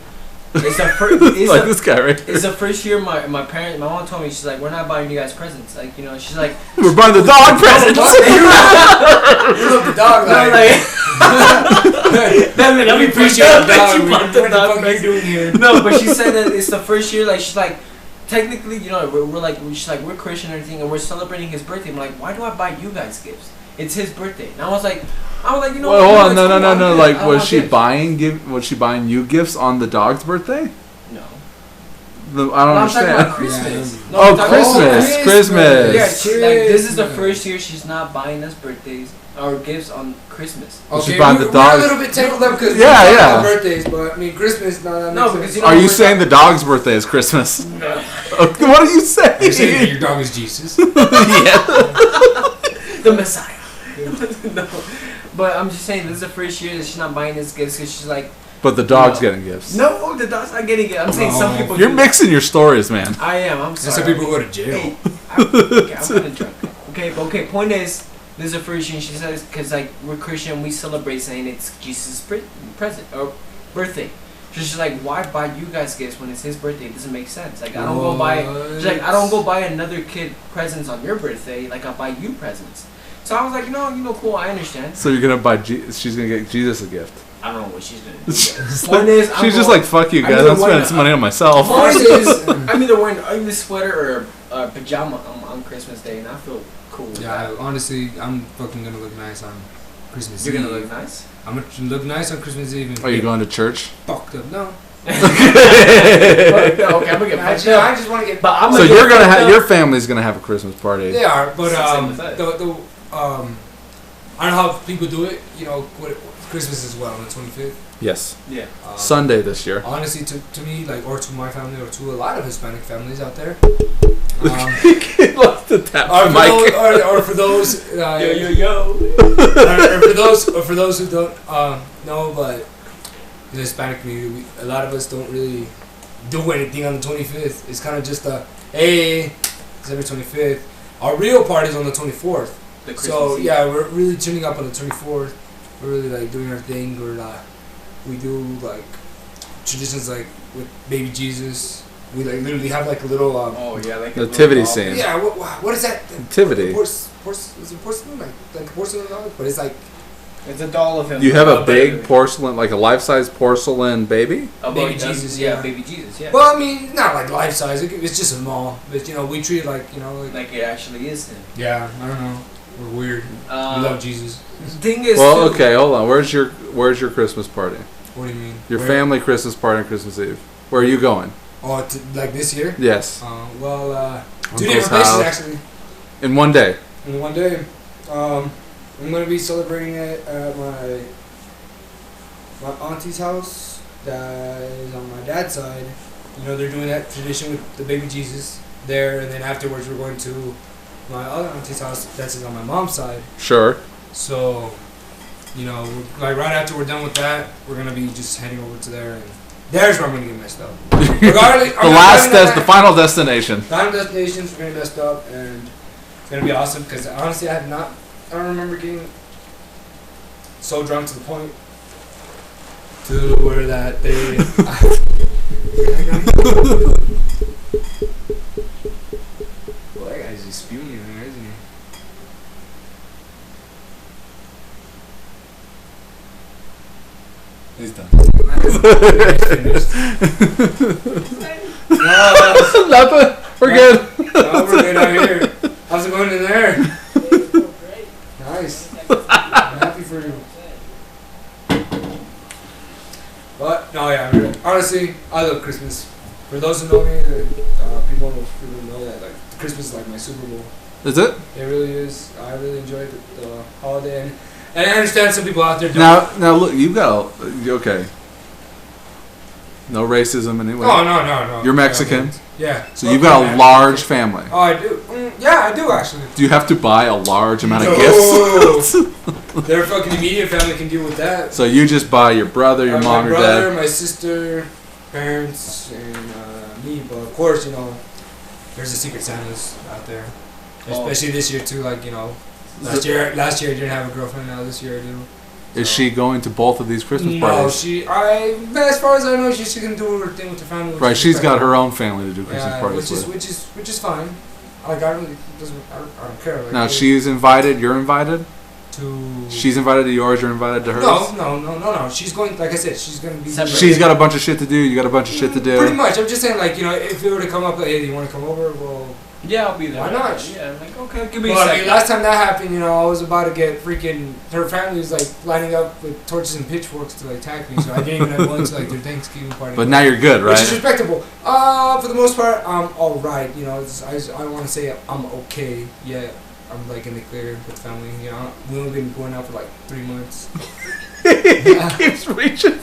It's the first. like this guy right here. It's the first year my mom told me, she's like, we're not buying you guys presents. Like, you know, she's like, We're buying the dog presents. You love the dog, no, like. let me appreciate that the dog. you bought What the the dog fuck are you doing here? No, but she said that it's the first year. Like, she's like, technically, you know, we're like, she's like, we're Christian and everything, and we're celebrating his birthday. I'm like, why do I buy you guys gifts? It's his birthday. And I was like, you know. Well, hold on, it's no. cool, I'm good. Like, I don't was want she gifts. Was she buying you gifts on the dog's birthday? No. I don't I'm talking understand. about Christmas. No, Oh, I'm talking about Christmas, Yeah, Christmas. like this is the first year she's not buying us birthdays or gifts on Christmas. She Okay, bought the we're a dog. little bit tangled up because Yeah, we're talking yeah. about birthdays, but I mean Christmas. No, No, because you know. Are you we're saying the dog's birthday is Christmas? No. What are you saying? You're saying that your dog is Jesus? yeah. The Messiah. No, but I'm just saying this is the first year that she's not buying us gifts because she's like, But the dog's No. getting gifts. no, the dog's not getting it. I'm saying some No. people. You're do. mixing your stories, man. I am. I'm There's sorry. some people who go to jail. Hey, I'm kind of drunk. Okay. Point is, this is the first year she says because like we're Christian, we celebrate saying it's Jesus' present or birthday. So she's like, why buy you guys gifts when it's his birthday? It doesn't make sense. Like I don't go buy. She's like, I don't go buy another kid presents on your birthday. Like I buy you presents. So I was like, cool. I understand. So you're gonna buy? She's gonna get Jesus a gift. I don't know what she's gonna do. Yet. Point is, She's just like, fuck you I'm guys. either I'm spending wearing some money on myself. Honestly, is I'm either wearing an ugly sweater or a pajama on Christmas Day, and I feel cool. With yeah, that. honestly, I'm fucking gonna look nice on Christmas You're Eve. gonna look nice. I'm gonna look nice on Christmas Eve. And Are you get going to church? fucked up? No. Okay, I'm gonna get fucked I up. just want to get. But I'm So gonna you're get gonna fucked have up. your family's gonna have a Christmas party. They are, but Same with us. I don't know how people do it. You know, Christmas is what on the 25th. Yes. Yeah. Sunday this year. Honestly, to me, like, or to my family, or to a lot of Hispanic families out there. Love to tap Or the for, mic. those, or for those, Yo. or for those who don't know, but in the Hispanic community, a lot of us don't really do anything on the 25th. It's kind of just hey, it's every 25th. Our real party's on the 24th. The Christmas So Eve. yeah, we're really tuning up on the 24th. We're really like doing our thing. We do like traditions like with baby Jesus. We like literally have like a little Oh yeah, like a Nativity little scene. yeah. What is that? Nativity. Is it porcelain? Like porcelain dog? But it's like It's a doll of him. You have a baby. big porcelain, like a life-size porcelain baby. A Baby baby Jesus, Jesus. yeah. Yeah, baby Jesus. Yeah. well, I mean, not like life size. It's just small. But you know, we treat it like Like it actually is him. yeah. I don't know. We're weird. We love Jesus. Thing is, Well, too, okay, hold on. Where's your Christmas party? What do you mean? Your Where- family Christmas party on Christmas Eve. Where are you going? Oh, like this year? Yes. Well, two Uncle's different places house. actually. In one day. And one day, I'm gonna be celebrating it at my auntie's house. That is on my dad's side. You know, they're doing that tradition with the baby Jesus there, and then afterwards we're going to my other auntie's house. That's on my mom's side. Sure. So, you know, like right after we're done with that, we're gonna be just heading over to there, and there's where I'm gonna get messed up. Regardless, The final destination. Final destinations are gonna be messed up, and it's gonna be awesome because honestly, I don't remember getting so drunk to the point to where that they. Well, that guy's just spewing in there, isn't he? He's done. No, Nothing. We're good. no, we're good out here. How's it going in there? Nice. I'm happy for you. But no, yeah. Honestly, I love Christmas. For those who know me, people know that like Christmas is like my Super Bowl. Is it? It really is. I really enjoy the holiday, and I understand some people out there don't. Now look, you've got okay. No racism anyway. Oh no. You're Mexican? Yeah. So you've got a large family. Oh, I do. Yeah, I do actually. Do you have to buy a large amount of No. gifts? Their fucking immediate family can deal with that. So you just buy your brother, your mom, my your brother, dad. my sister, parents, and me. But of course, you know, there's the Secret Santas out there. Especially this year too. Like, you know, last year I didn't have a girlfriend. Now this year I do. Is she going to both of these Christmas No, parties? as far as I know, she's gonna do her thing with her family. which Right, is she's got respectable. her own family to do Christmas Yeah, parties with. which is fine. Like I really I don't care. Like, Now she's invited. You're invited. to. She's invited to yours. You're invited to hers. No. She's going. Like I said, she's gonna be. Separate. She's got a bunch of shit to do. You got a bunch of shit to do. Pretty much. I'm just saying, like, you know, if it were to come up, like, hey, do you want to come over? Well, Yeah, I'll be there. Why not? Yeah, like okay, give me a well, I second. mean, last time that happened, you know, I was about to get freaking. Her family was like lining up with torches and pitchforks to like attack me, so I didn't even have one to like their Thanksgiving party. But now you're good, Which is right? respectable. For the most part, I'm all right. You know, I want to say I'm okay. Yeah, I'm like in the clear with family. You know, we've only been going out for like 3 months. Keeps reaching.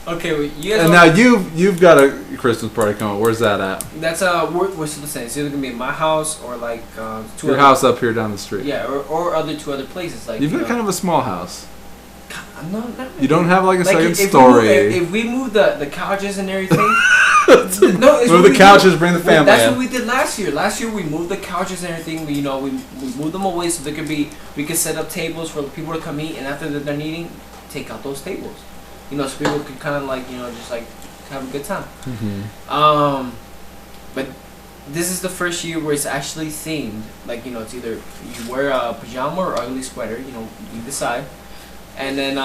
Okay, well, you guys. And now you've got a Christmas party coming. Where's that at? That's we're still saying it's either gonna be at my house or like two Your other, house up here down the street. Yeah, or two other places like. You've you got know, kind of a small house. No, not really. You don't have like a second if story. If we move the couches and everything. No, it's Move what the we did. couches, bring the Well, family that's in. what we did last year. Last year we moved the couches and everything. We moved them away so we could set up tables for people to come eat, and after they're done eating, take out those tables. You know, so people could kind of like just like have a good time. Mm-hmm. But this is the first year where it's actually themed. Like it's either you wear a pajama or ugly sweater. You decide. And then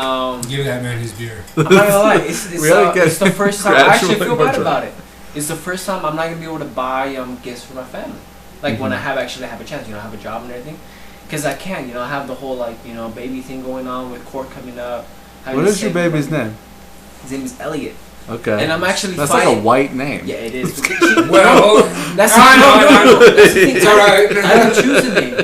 Give that man his beer. I'm not gonna lie, it's the first time. I actually feel bad gradually about it. It's the first time I'm not gonna be able to buy gifts for my family. Like when I have a chance, have a job and everything. Because I can, I have the whole baby thing going on with court coming up. What is your baby's name? His name is Elliot. Okay. And I'm actually That's fighting. like a white name. Yeah, it is. Well, That's I know. That's the thing. It's alright. I didn't choose the name.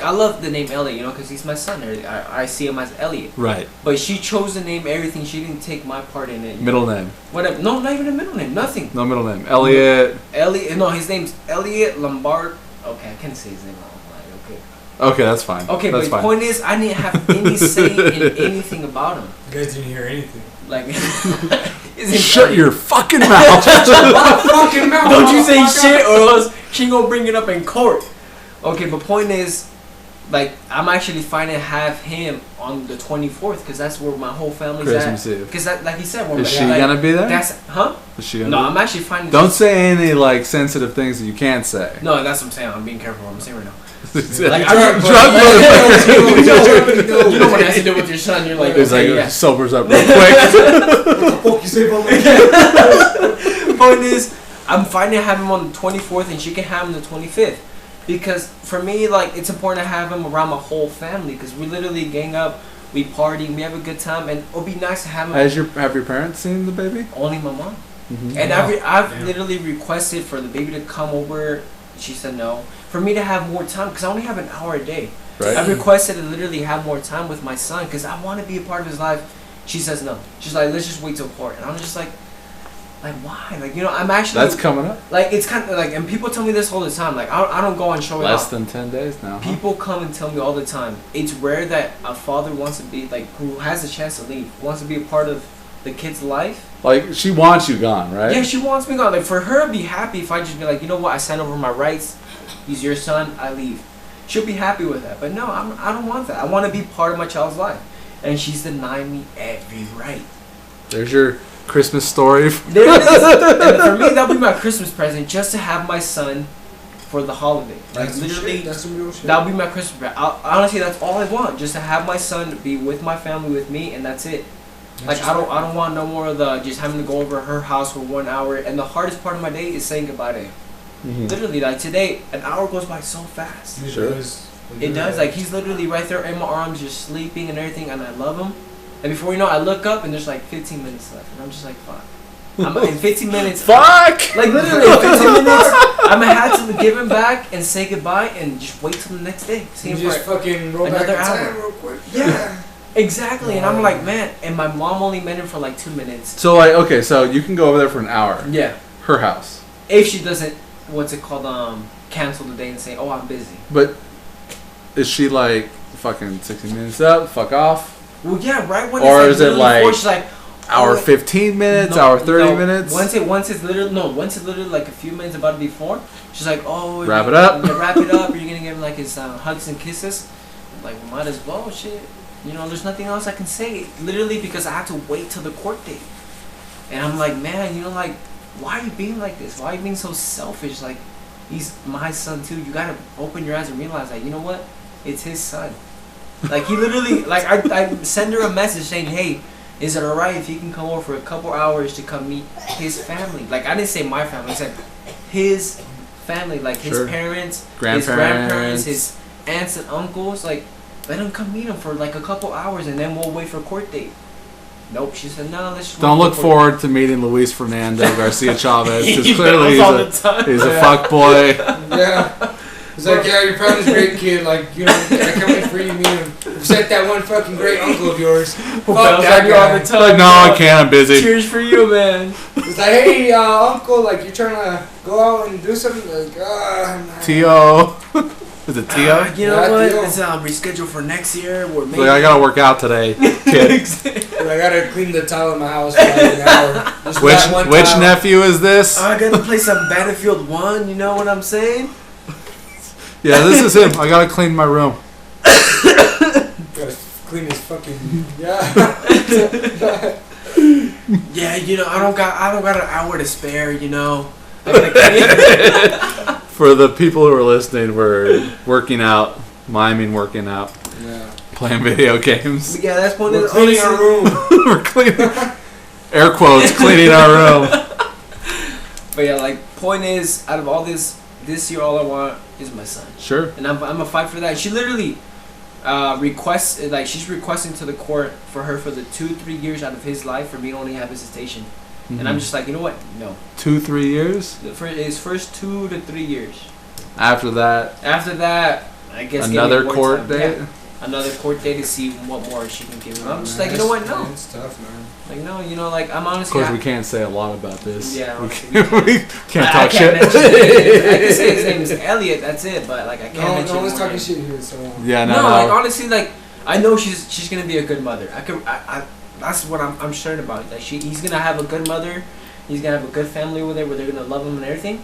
I love the name Elliot, because he's my son. I see him as Elliot. Right. But she chose the name, everything. She didn't take my part in it. Middle name. Whatever. No, not even a middle name. Nothing. No middle name. Elliot. Elliot. No, his name's Elliot Lombard. Okay, I can't say his name. Okay. Okay, that's fine. Okay, that's but the fine. point is, I didn't have any say in anything about him. You guys didn't hear anything. Like, his name's Shut Elliot. your fucking mouth. Fucking mouth. Don't you say motherfucker. shit, or else she gonna bring it up in court. Okay, but point is, I'm actually fine to have him on the 24th because that's where my whole family's Christmas at. Eve. Because like he said, Is she gonna be there? That's Is she gonna No, be I'm actually fine. To Don't say any sensitive things that you can't say. No, that's what I'm saying. I'm being careful what I'm saying right now. Like, I'm drug motherfucker. You know what it has to do with your son. You're like, It's okay, like yeah. sobers up real quick. Fuck you say about me. Point is, I'm fine to have him on the 24th and she can have him the 25th. Because for me, it's important to have him around my whole family because we literally gang up, we party, we have a good time, and it'll be nice to have him. Have your parents seen the baby? Only my mom. Mm-hmm. And Wow. I've Damn. literally requested for the baby to come over. She said no. For me to have more time, because I only have an hour a day. Right. I've requested to literally have more time with my son because I want to be a part of his life. She says no. She's like, let's just wait till court. And I'm just like why? I'm actually. That's coming up. It's kind of and people tell me this all the time. I don't go on show it Less off. than 10 days now. Huh? People come and tell me all the time. It's rare that a father wants to be who has a chance to leave, wants to be a part of the kid's life. She wants you gone, right? Yeah, she wants me gone. For her, I'd be happy if I just be you know what? I signed over my rights. He's your son. I leave. She'll be happy with that. But no, I don't want that. I want to be part of my child's life, and she's denying me every right. There's your Christmas story. There it is. And for me, that'll be my Christmas present, just to have my son for the holiday. That's some Literally, shit. That's some real shit. that'll be my Christmas present. Honestly, that's all I want, just to have my son be with my family, with me, and that's it. I don't want no more of the just having to go over her house for 1 hour. And the hardest part of my day is saying goodbye to him. Mm-hmm. Literally, today, an hour goes by so fast. Sure. It does. He's literally right there in my arms, just sleeping and everything, and I love him. And before you know it, I look up and there's 15 minutes left, and I'm just fuck. I'm in 15 minutes. Fuck! Literally, in 15 minutes, I'm gonna have to give him back and say goodbye and just wait till the next day. See You him just for fucking roll back in another time hour. real quick. Yeah. Exactly, and I'm like, man, and my mom only met him for 2 minutes. So, okay, so you can go over there for an hour. Yeah. Her house. If she doesn't, cancel the day and say, oh, I'm busy. But is she fucking 60 minutes up, fuck off? Well, yeah, right when Or it's is it literally before, she's like, Hour oh, 15 minutes, no, hour 30 no, minutes? Once it's literally a few minutes about it before, she's like, oh, Wrap it up. Yeah, wrap it up. Or you're gonna give him his hugs and kisses. like, might as well, shit. You know, there's nothing else I can say. Literally, because I had to wait till the court date. And I'm like, man, you know, like, why are you being like this? Why are you being so selfish? Like, he's my son too. You gotta open your eyes and realize that, you know what? It's his son. Like, he literally, like, I send her a message saying, hey, is it alright if he can come over for a couple hours to come meet his family? Like, I didn't say my family, I said his family, like his parents, his grandparents, his aunts and uncles. Like, let him come meet him for like a couple hours and then we'll wait for a court date. Nope, she said, no, let's just Don't look forward to meeting Luis Fernando Garcia Chavez, because clearly he's a fuck boy. Yeah. It's like, yeah, your family's a great kid. Like, you know, I can't wait for you to meet him. Except that one fucking great uncle of yours. Fuck that guy. All the time, Like, no, I can't, I'm busy. Cheers for you, man. It's like, hey, uncle, like, you're trying to go out and do something? Like, T.O. Is it T.O.? You know Yeah, what? T.O. Let's reschedule for next year. Or maybe Like, I gotta work out today, kid. I gotta clean the tile in my house for like an hour. Just Which that one which tile. nephew is this? I gotta play some Battlefield 1, you know what I'm saying? Yeah, this is him. I gotta clean my room. Gotta clean his fucking yeah. Yeah, you know, I don't got an hour to spare, you know. I gotta For the people who are listening, we're working out, miming working out, Yeah. playing video games. yeah, that's one We're of the cleaning our room. We're cleaning, air quotes, cleaning our room. But yeah, like, point is, out of all this year, all I want is my son. Sure. And I'm gonna fight for that. She literally requests, like, she's requesting to the court for her for the 2-3 years out of his life for me to only have visitation. And I'm just like, you know what? No. 2-3 years. For his first 2 to 3 years. After that, After that, I guess another give me more court time. date. Yeah. Another court date to see what more she can give me. I'm just like, you know what? No. It's tough, man. Like, no, you know, like, I'm Of honestly. course, we can't say a lot about this. Yeah, we honestly, can't I talk can't shit. mention his name. I can say his name is Elliot. That's it. But like, I can't No, mention. no one's more talking names. shit here, so. Yeah, No, no, like, honestly, like, I know she's gonna be a good mother. I that's what I'm sure about. Like, he's gonna have a good mother. He's gonna have a good family with her, where they're gonna love him and everything.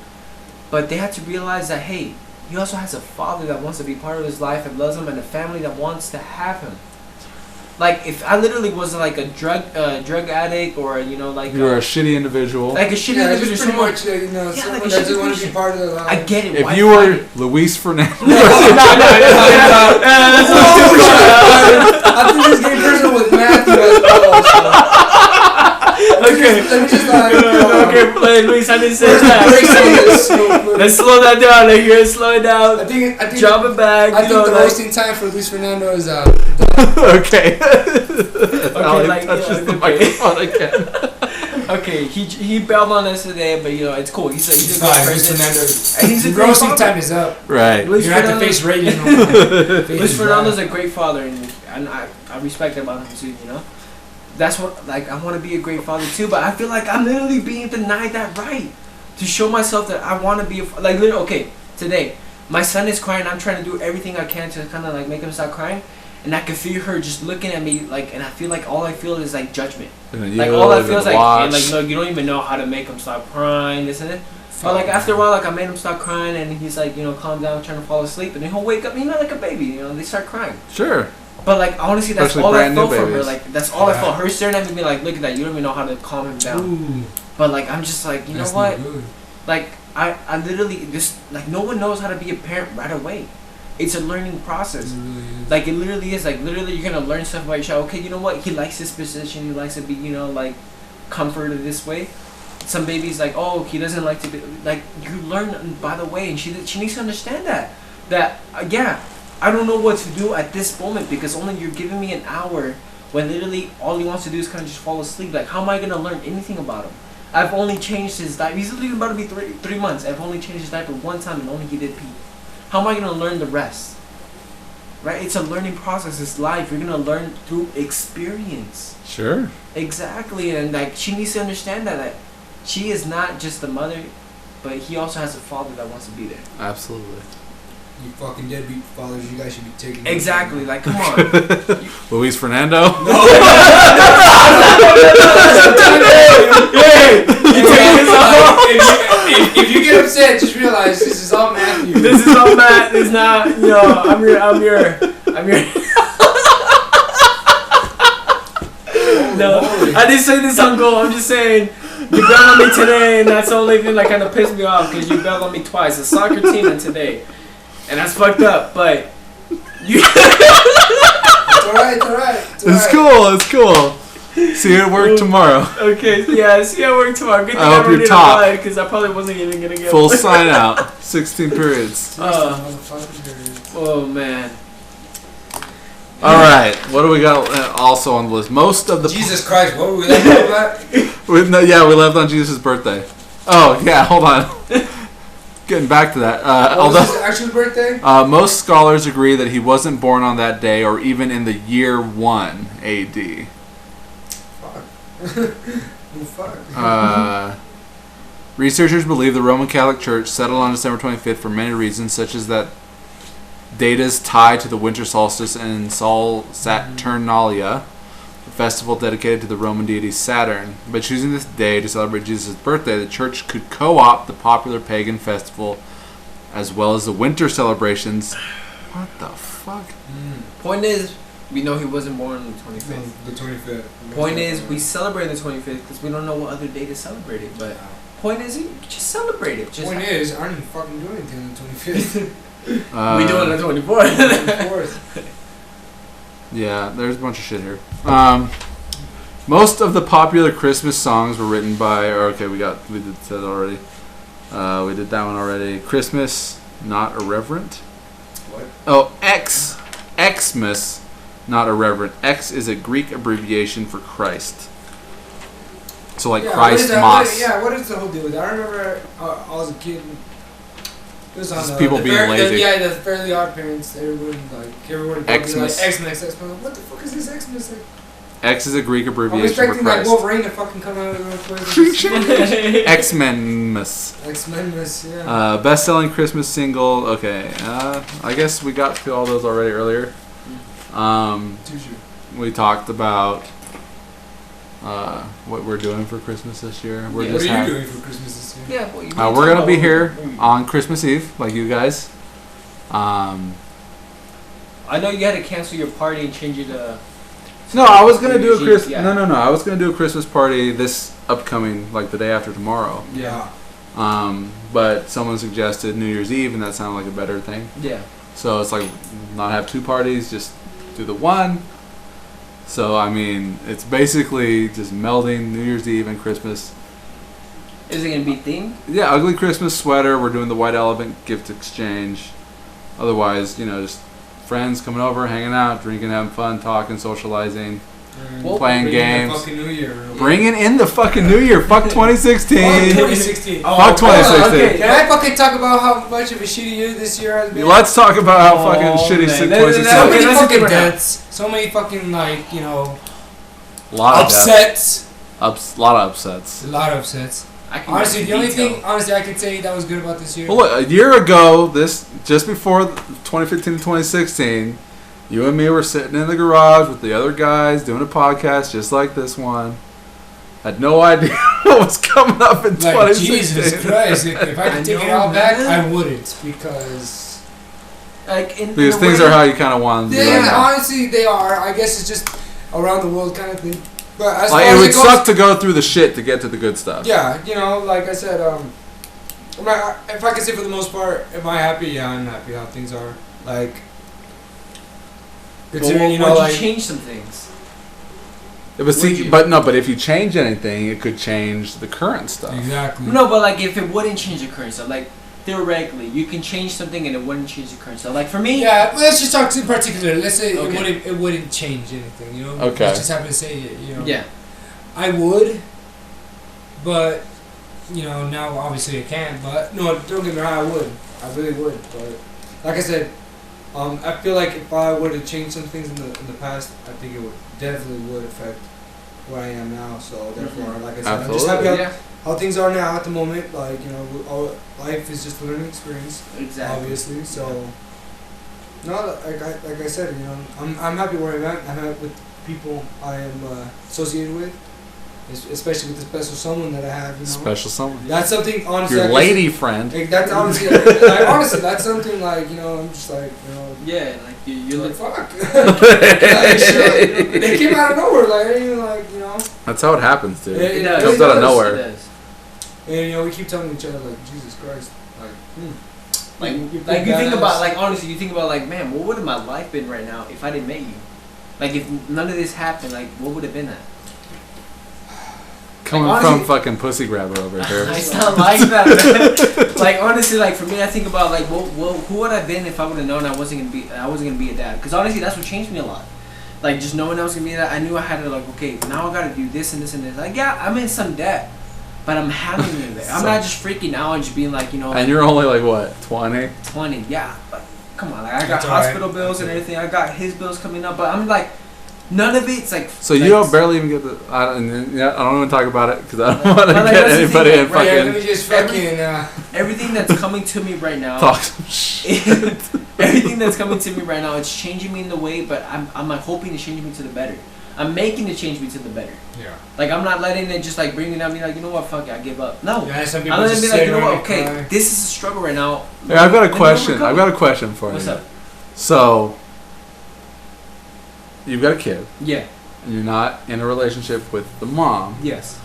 But they have to realize that, hey, he also has a father that wants to be part of his life and loves him, and a family that wants to have him. Like, if I literally wasn't like a drug addict, or, you know, like you're a shitty individual. like a shitty Yeah, individual, just pretty someone- much, you know, Yeah, someone like a that doesn't shitty want to be person. part of the life. I get it. If why you fight were it? Luis Fernando, I think this getting personal with Matthew as well. So. Okay. Let me just Okay, play Luis. I didn't say that. Let's slow that down. Like, here, slow it down. I think Drop it back. I you think know, the like, roasting time for Luis Fernando is okay. Okay, like, touches yeah, the okay. microphone again. Okay, he bailed on us today, but, you know, it's cool. He's a Luis good person. Fernando. And he's a great Roasting father. time is up. Right. Luis You don't have to Fernando- face ratings no more. Luis Fernando's a great father, and I respect that about him too. You know, that's what, like, I want to be a great father too. But I feel like I'm literally being denied that right to show myself that I want to be like, literally. Okay, today my son is crying. I'm trying to do everything I can to kind of like make him stop crying, and I can feel her just looking at me like, and I feel like all I feel is like judgment. Like, all I feel is like, hey, like, no, you don't even know how to make him stop crying, this and that. But like, after a while, like, I made him stop crying, and he's like, you know, calm down, trying to fall asleep, and then he'll wake up, you know, like a baby, you know, and they start crying. Sure. But like, honestly, that's Especially all I brand new felt from her. babies. Like, that's all I Yeah. felt. Her staring at me, being like, look at that, you don't even know how to calm him down. Ooh, But like, I'm just like, you that's know what? not good. Like, I literally just, like, no one knows how to be a parent right away. It's a learning process. It really is. Like, it literally is. Like, literally, you're gonna learn stuff about your child. Okay, you know what? He likes this position. He likes to be, you know, like, comforted this way. Some babies, like, oh, he doesn't like to be. Like, you learn by the way, and she needs to understand that. That yeah, I don't know what to do at this moment, because only you're giving me an hour when literally all he wants to do is kind of just fall asleep. Like, how am I gonna learn anything about him? I've only changed his diaper. He's literally about to be 3 months. I've only changed his diaper one time, and only he did pee. How am I gonna learn the rest? Right? It's a learning process. It's life. You're gonna learn through experience. Sure. Exactly, and like, she needs to understand that she is not just the mother, but he also has a father that wants to be there. Absolutely. You fucking deadbeat fathers, you guys should be taking. Exactly. Like, come on. Luis Fernando. If you get upset, just realize this is all Matthew. This is all Matt. It's not. You know, I'm your. No, I didn't say this, Uncle. I'm just saying you bailed on me today, and that's only thing that kind of pissed me off because you bailed on me twice. The soccer team and today, and that's fucked up. But you. It's alright. It's cool. It's cool. See you at work tomorrow. Okay, yeah, see you at work tomorrow. Good thing I I hope don't you're need a top. ride because I probably wasn't even gonna get Full sign out. 16 periods. Oh man. All right. What do we got also on the list? Most of the Jesus Christ, what were we talking about? we left on Jesus' birthday. Oh yeah, hold on. Getting back to that. What was his actual birthday? Most scholars agree that he wasn't born on that day or even in the year 1 AD. Fuck. Researchers believe the Roman Catholic Church settled on December 25th for many reasons, such as that data's tied to the winter solstice and Sol Saturnalia, a festival dedicated to the Roman deity Saturn. By choosing this day to celebrate Jesus' birthday, the church could co-opt the popular pagan festival as well as the winter celebrations. What the fuck? Point is, we know he wasn't born on the 25th. The 25th. Point is, we celebrate the 25th because we don't know what other day to celebrate it. But point is, you just celebrate it. Just Point is, I didn't fucking do anything on the 25th. we do it on the 24th. 24th. Yeah, there's a bunch of shit here. Most of the popular Christmas songs were written by. We did that already. We did that one already. Christmas, not irreverent. What? Oh, Xmas, not irreverent. X is a Greek abbreviation for Christ. So like Christ Mas. What is the whole deal with that? I remember I was a kid. It was on Just people being lazy. The Fairly Odd Parents. Everyone Xmas. Xmas. What the fuck is this Xmas? X is a Greek I'm abbreviation for expecting like Christ. Wolverine to fucking come out real quick. X-Menmas. X-Menmas, yeah. Best-selling Christmas single. Okay, I guess we got to all those already earlier. We talked about what we're doing for Christmas this year. What are you doing for Christmas this year? Yeah, well, we're gonna be here on Christmas Eve, like you guys. I know you had to cancel your party and change it to. No, I was gonna do a Christmas. No. I was gonna do a Christmas party this upcoming, like the day after tomorrow. Yeah. But someone suggested New Year's Eve, and that sounded like a better thing. Yeah. So it's like not have two parties, just do the one. So I mean, it's basically just melding New Year's Eve and Christmas. Is it gonna be themed? Yeah, ugly Christmas sweater. We're doing the white elephant gift exchange. Otherwise, just friends coming over, hanging out, drinking, having fun, talking, socializing, playing games. Fucking New Year. Bringing in the fucking New Year. Fuck 2016. Fuck 2016. Fuck 2016. Okay. Can I fucking talk about how much of a shitty year this year has been? Let's talk about how fucking shitty man. 2016. So many let's fucking get rid of deaths. So many fucking Lot of upsets. Lot of upsets. A lot of upsets. I can Honestly, the only detail. thing I could say that was good about this year. Well, look, a year ago, just before 2015 to 2016, you and me were sitting in the garage with the other guys doing a podcast just like this one. Had no idea what was coming up in 2016. Jesus Christ! If I could take it all back, I wouldn't because Because things are how you kind of want them to be right now. honestly, they are. I guess it's just around the world kind of thing. But as Like, far it as would goes, suck to go through the shit to get to the good stuff. Yeah, like I said, if I can say for the most part, am I happy? Yeah, I'm happy how things are. Like, considering Would you change some things? Yeah, but if you change anything, it could change the current stuff. Exactly. No, but like if it wouldn't change the current stuff, like theoretically, you can change something and it wouldn't change the current stuff. Like for me, Yeah, but let's just talk in particular. Let's say Okay. it wouldn't change anything. Okay. Let's just happen to say it. yeah. I would, but now obviously I can't. But no, don't get me wrong, I would. I really would. But like I said, I feel like if I were to change some things in the past, I think it definitely would affect where I am now. So therefore, like I said, I'm just happy how things are now at the moment. Like our life is just a learning experience, Exactly. obviously. So no, like I said, I'm happy where I'm at. I'm happy with people I am associated with. especially with the special someone that I have. You know, Special someone. that's something honestly. Your I just- lady friend. Like, that's honestly, like, honestly, that's something like, you know, I'm just like, you know, Yeah, like you're like, like, fuck. Like, shit, they came out of nowhere, like, I didn't even, like, you know. That's how it happens, dude. It does. Comes really out of does. nowhere. It does. And, you know, we keep telling each other, like, Jesus Christ. Like, You're like you think badass. about, like, honestly, you think about, like, man, what would have my life been right now if I didn't meet you? Like, if none of this happened, like, what would have been that? Coming Like, from honestly- fucking pussy grabber over here. It's not like that, man. Like, honestly, like, for me, I think about, like, who would I have been if I would have known I wasn't gonna be a dad? Because honestly, that's what changed me a lot. Like, just knowing I was gonna be a dad, I knew I had to, like, okay, now I gotta do this and this and this. Like, yeah, I'm in some debt, but I'm handling it. I'm not just freaking out and just being like, you know, And you're only like, what, 20? 20, yeah, but come on, like, I got That's all right. hospital bills and everything. I got his bills coming up, but I'm like, none of it's like. So you like, don't barely even get the. I don't even talk about it because I don't want to But, like, get that's the anybody thing, in like, right, Yeah, let fucking me just fucking, everything that's coming to me right now. talk some shit. Everything that's coming to me right now, it's changing me in the way, but I'm like hoping to change me to the better. I'm making it change me to the better. yeah. Like, I'm not letting it just like bring it up, be like, you know what, fuck it, I give up. No. Yeah, some people I'm letting it just be like, sit you know around what, and okay, cry. this is a struggle right now. Hey, I've got a And question. overcome I've got a question for What's you. up? So, you've got a kid, Yeah. and you're not in a relationship with the mom, Yes.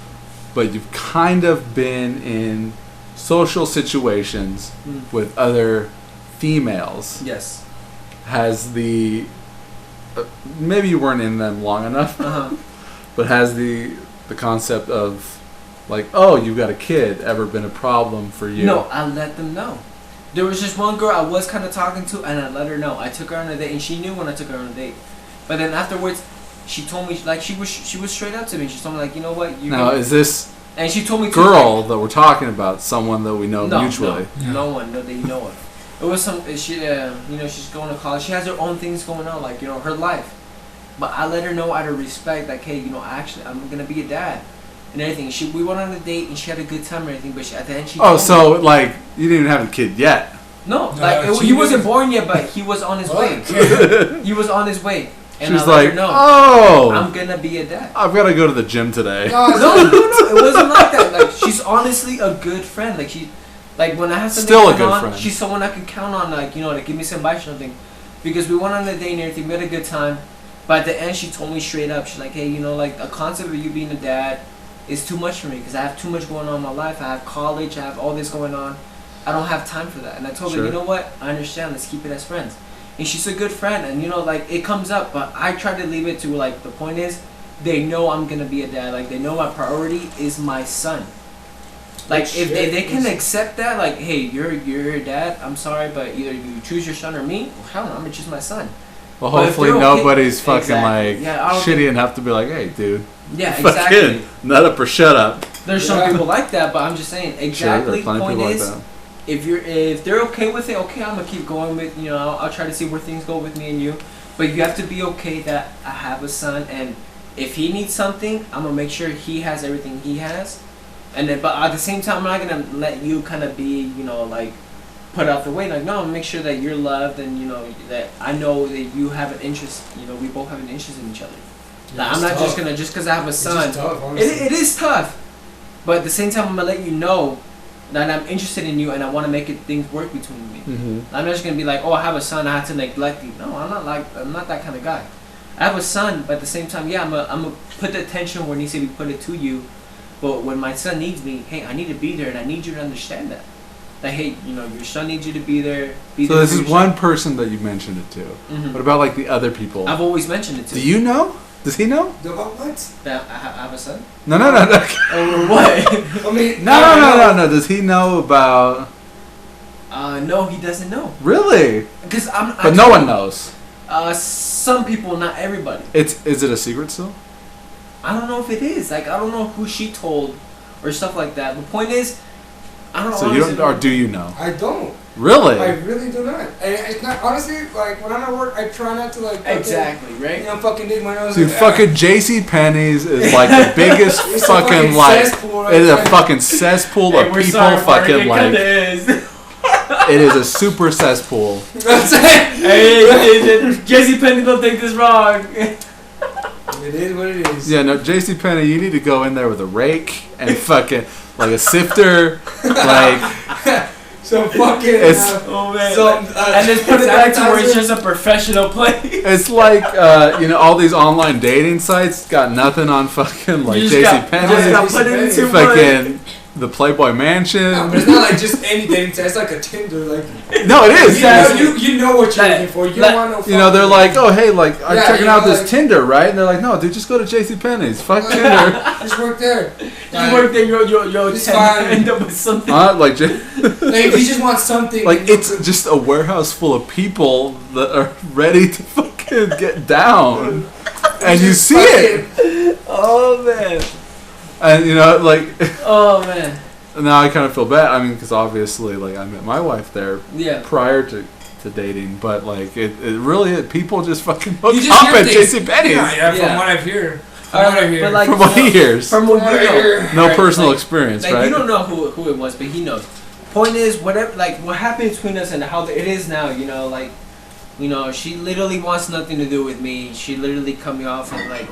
but you've kind of been in social situations Mm. with other females. Yes. Has the maybe you weren't in them long enough, Uh-huh. but has the concept of like, oh, you've got a kid ever been a problem for you? No, I let them know. There was just one girl I was kind of talking to, and I let her know. I took her on a date, and she knew when I took her on a date. But then afterwards, she told me, like, she was straight up to me. She told me, like, you know what, you. Now, is this And she told me to, girl that we're talking about someone that we know no, mutually? No one that you know of. It was some she, you know, she's going to college. She has her own things going on, like, you know, her life. But I let her know out of respect, like, hey, you know, actually, I'm gonna be a dad and everything. We went on a date and she had a good time and everything. But at the end, she. Oh, told me, so like you didn't even have a kid yet? no, No, like she he wasn't didn't- born yet, but he was on his way. He was on his way, and She's I let like, her know oh, I'm gonna be a dad. I've got to go to the gym today. No, No, it wasn't like that. Like, she's honestly a good friend. Like, she, like, when I have something Still a going good on, friend. she's someone I can count on. Like, you know, to give me some advice or something. Because we went on a date and everything, we had a good time. But at the end, she told me straight up, she's like, hey, you know, like, a concept of you being a dad is too much for me because I have too much going on in my life. I have college, I have all this going on. I don't have time for that. And I told her, Sure. you know what? I understand. Let's keep it as friends. And she's a good friend. And, you know, like, it comes up. But I try to leave it to, like, the point is, they know I'm going to be a dad. Like, they know my priority is my son. Like, if they can accept that, like, hey, you're a dad, I'm sorry, but either you choose your son or me, well, hell no, I'm going to choose my son. Well, But if hopefully they're okay- nobody's fucking Exactly. like Yeah, I don't shitty enough to be like, hey, dude, Yeah, exactly. fucking nut up or shut up. There's some Yeah. people like that, but I'm just saying, Sure, there exactly, are plenty of point people is, like that. if they're okay with it, okay, I'm gonna keep going with, you know, I'll try to see where things go with me and you, but you have to be okay that I have a son, and if he needs something, I'm gonna make sure he has everything he has, and then, but at the same time, I'm not gonna let you kind of be, you know, like, put out the way, like, no, I'm gonna make sure that you're loved, and, you know, that I know that you have an interest, you know, we both have an interest in each other. Like, I'm not just gonna, just because I have a son, it is tough, but at the same time, I'm gonna let you know that I'm interested in you and I want to make things work between me. Mm-hmm. I'm not just gonna be like, oh, I have a son, I have to neglect you. No, I'm not that kind of guy. I have a son, but at the same time, yeah, I'm gonna put the attention where it needs to be put it to you. But when my son needs me, hey, I need to be there, and I need you to understand that. Like, hey, you know, your son needs you to be there. So this is one person that you mentioned it to. Mm-hmm. What about like the other people? I've always mentioned it to Do you know? Does he know? About what? that I have a son. No. Or what? I mean, No. Does he know about? No, he doesn't know. Really? Because But no one knows. Some people, not everybody. Is it a secret still? I don't know if it is. Like, I don't know who she told or stuff like that. The point is, I don't know. So you don't, or do you know? I don't. Really? I really do not. And it's not, honestly, like, when I'm at work, I try not to, like, fucking, Exactly, right? you know, fucking dig my nose. Dude, like, fucking JC Penney's is like the biggest It's a fucking like. cesspool right It is a there. fucking cesspool Hey, of we're people sorry, fucking Mark, it like. kinda is. It is a super cesspool. That's it. Hey, Jesse Penny, don't take this wrong. It is what it is. Yeah, no, JCPenney, you need to go in there with a rake and fucking like a sifter, like So fucking. It's- Oh man. So, and just put it back to where it's sanitizer? just a professional play. it's like all these online dating sites got nothing on fucking like You just got JCPenney, put it into fucking the Playboy Mansion. No, but it's not like just any dating site. It's like a Tinder. Like No, it is. you know what you're Like- looking for. You like- don't want no. You know, they're fucking- like, oh, hey, like, I'm Yeah, checking you out know, this like- Tinder, right? And they're like, no, dude, just go to JCPenney's. Fuck Tinder. just work there. You work there, yo, It's tend fine. to end up with something. Like, Like if you just want something. like it's just a warehouse full of people that are ready to fucking get down, and you see it, Oh man. and you know, like, Oh man. now I kind of feel bad. I mean, because obviously, like, I met my wife there Yeah. prior to dating, but like, it really people just fucking hook You just up hear at things. JCPenney's. Yeah, from Yeah. what I've heard. From what I hear. But like, From what he hears, from what you know. no right, personal like- experience, Like right? you don't know who it was, but he knows. Point is, whatever, like what happened between us and how it is now, like, she literally wants nothing to do with me. She literally cut me off and like,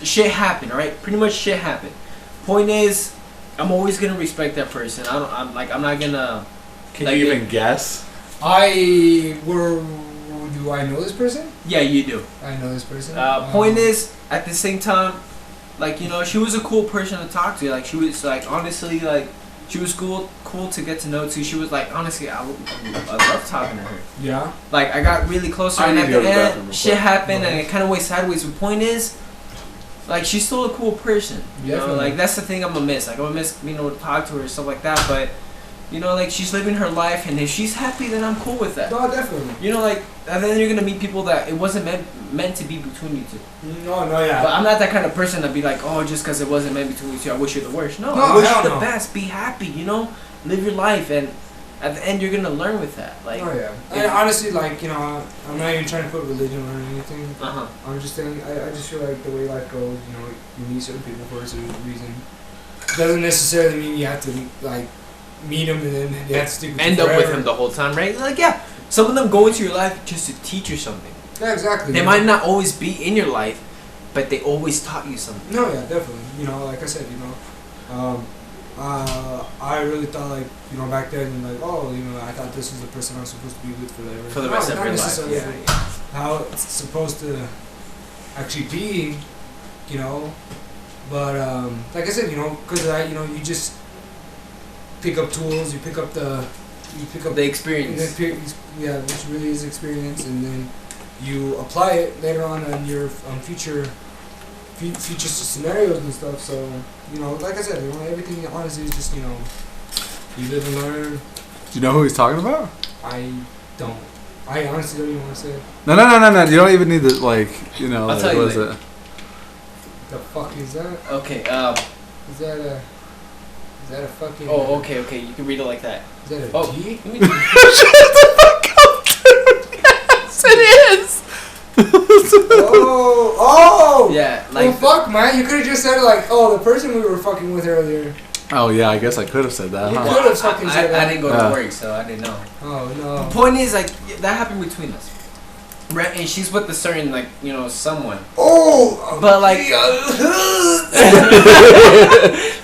shit happened, right? Pretty much shit happened. Point is, I'm always gonna respect that person. I'm not gonna. Can like, you even guess? Do I know this person? Yeah, you do. I know this person. Point is, at the same time, like she was a cool person to talk to. Like she was like honestly like she was cool to get to know too. She was like honestly I love talking to her. Yeah. Like I got really close to her, I and need at to go the to the bathroom end real shit quick. happened and it kind of went sideways. The point is, like she's still a cool person. You know, Definitely. like that's the thing I'm gonna miss. Like I'm gonna miss being able to talk to her and stuff like that. But like she's living her life, and if she's happy, then I'm cool with that. No, definitely. Like and then you're gonna meet people that it wasn't meant to be between you two. No, yeah. But I'm not that kind of person to be like, oh, just because it wasn't meant between you two, I wish you the worst. No, No, I wish hell you the no. best. Be happy, live your life, and at the end, you're gonna learn with that. Like, Oh yeah. And honestly, like I'm not even trying to put religion or anything. uh huh. I'm just saying, I just feel like the way life goes, you meet certain people for a certain reason. Doesn't necessarily mean you have to like meet them and then they have to stick with End you up with forever. him the whole time, right? Like, yeah, some of them go into your life just to teach you something. Yeah, exactly. They might not always be in your life, but they always taught you something. No, yeah, definitely. Like I said, I really thought like back then like I thought this was the person I'm supposed to be with forever. For the No, rest of not your life. necessarily Yeah, for yeah. how it's supposed to actually be, But like I said, because you just pick up tools, you pick up The and experience. then which really is experience, and then you apply it later on in your future scenarios and stuff. So like I said, everything honestly is just you live and learn. Do you know who he's talking about? I don't. I honestly don't even want to say it. No. You don't even need to like, I'll like, tell you what is later. it? The fuck is that? Okay. Is that a fucking? Oh, okay. You can read it like that. Is that a Oh. G? Let me- Shut the fuck up, dude. Yes, it is. Oh! yeah, Well, like. fuck, man. You could have just said like, oh, the person we were fucking with earlier. Oh yeah, I guess I could have said that. You Huh? could have fucking said I that. didn't go Yeah. to work, so I didn't know. Oh The no. point is, like, that happened between us. Right, and she's with a certain, like, someone. Oh! But, like-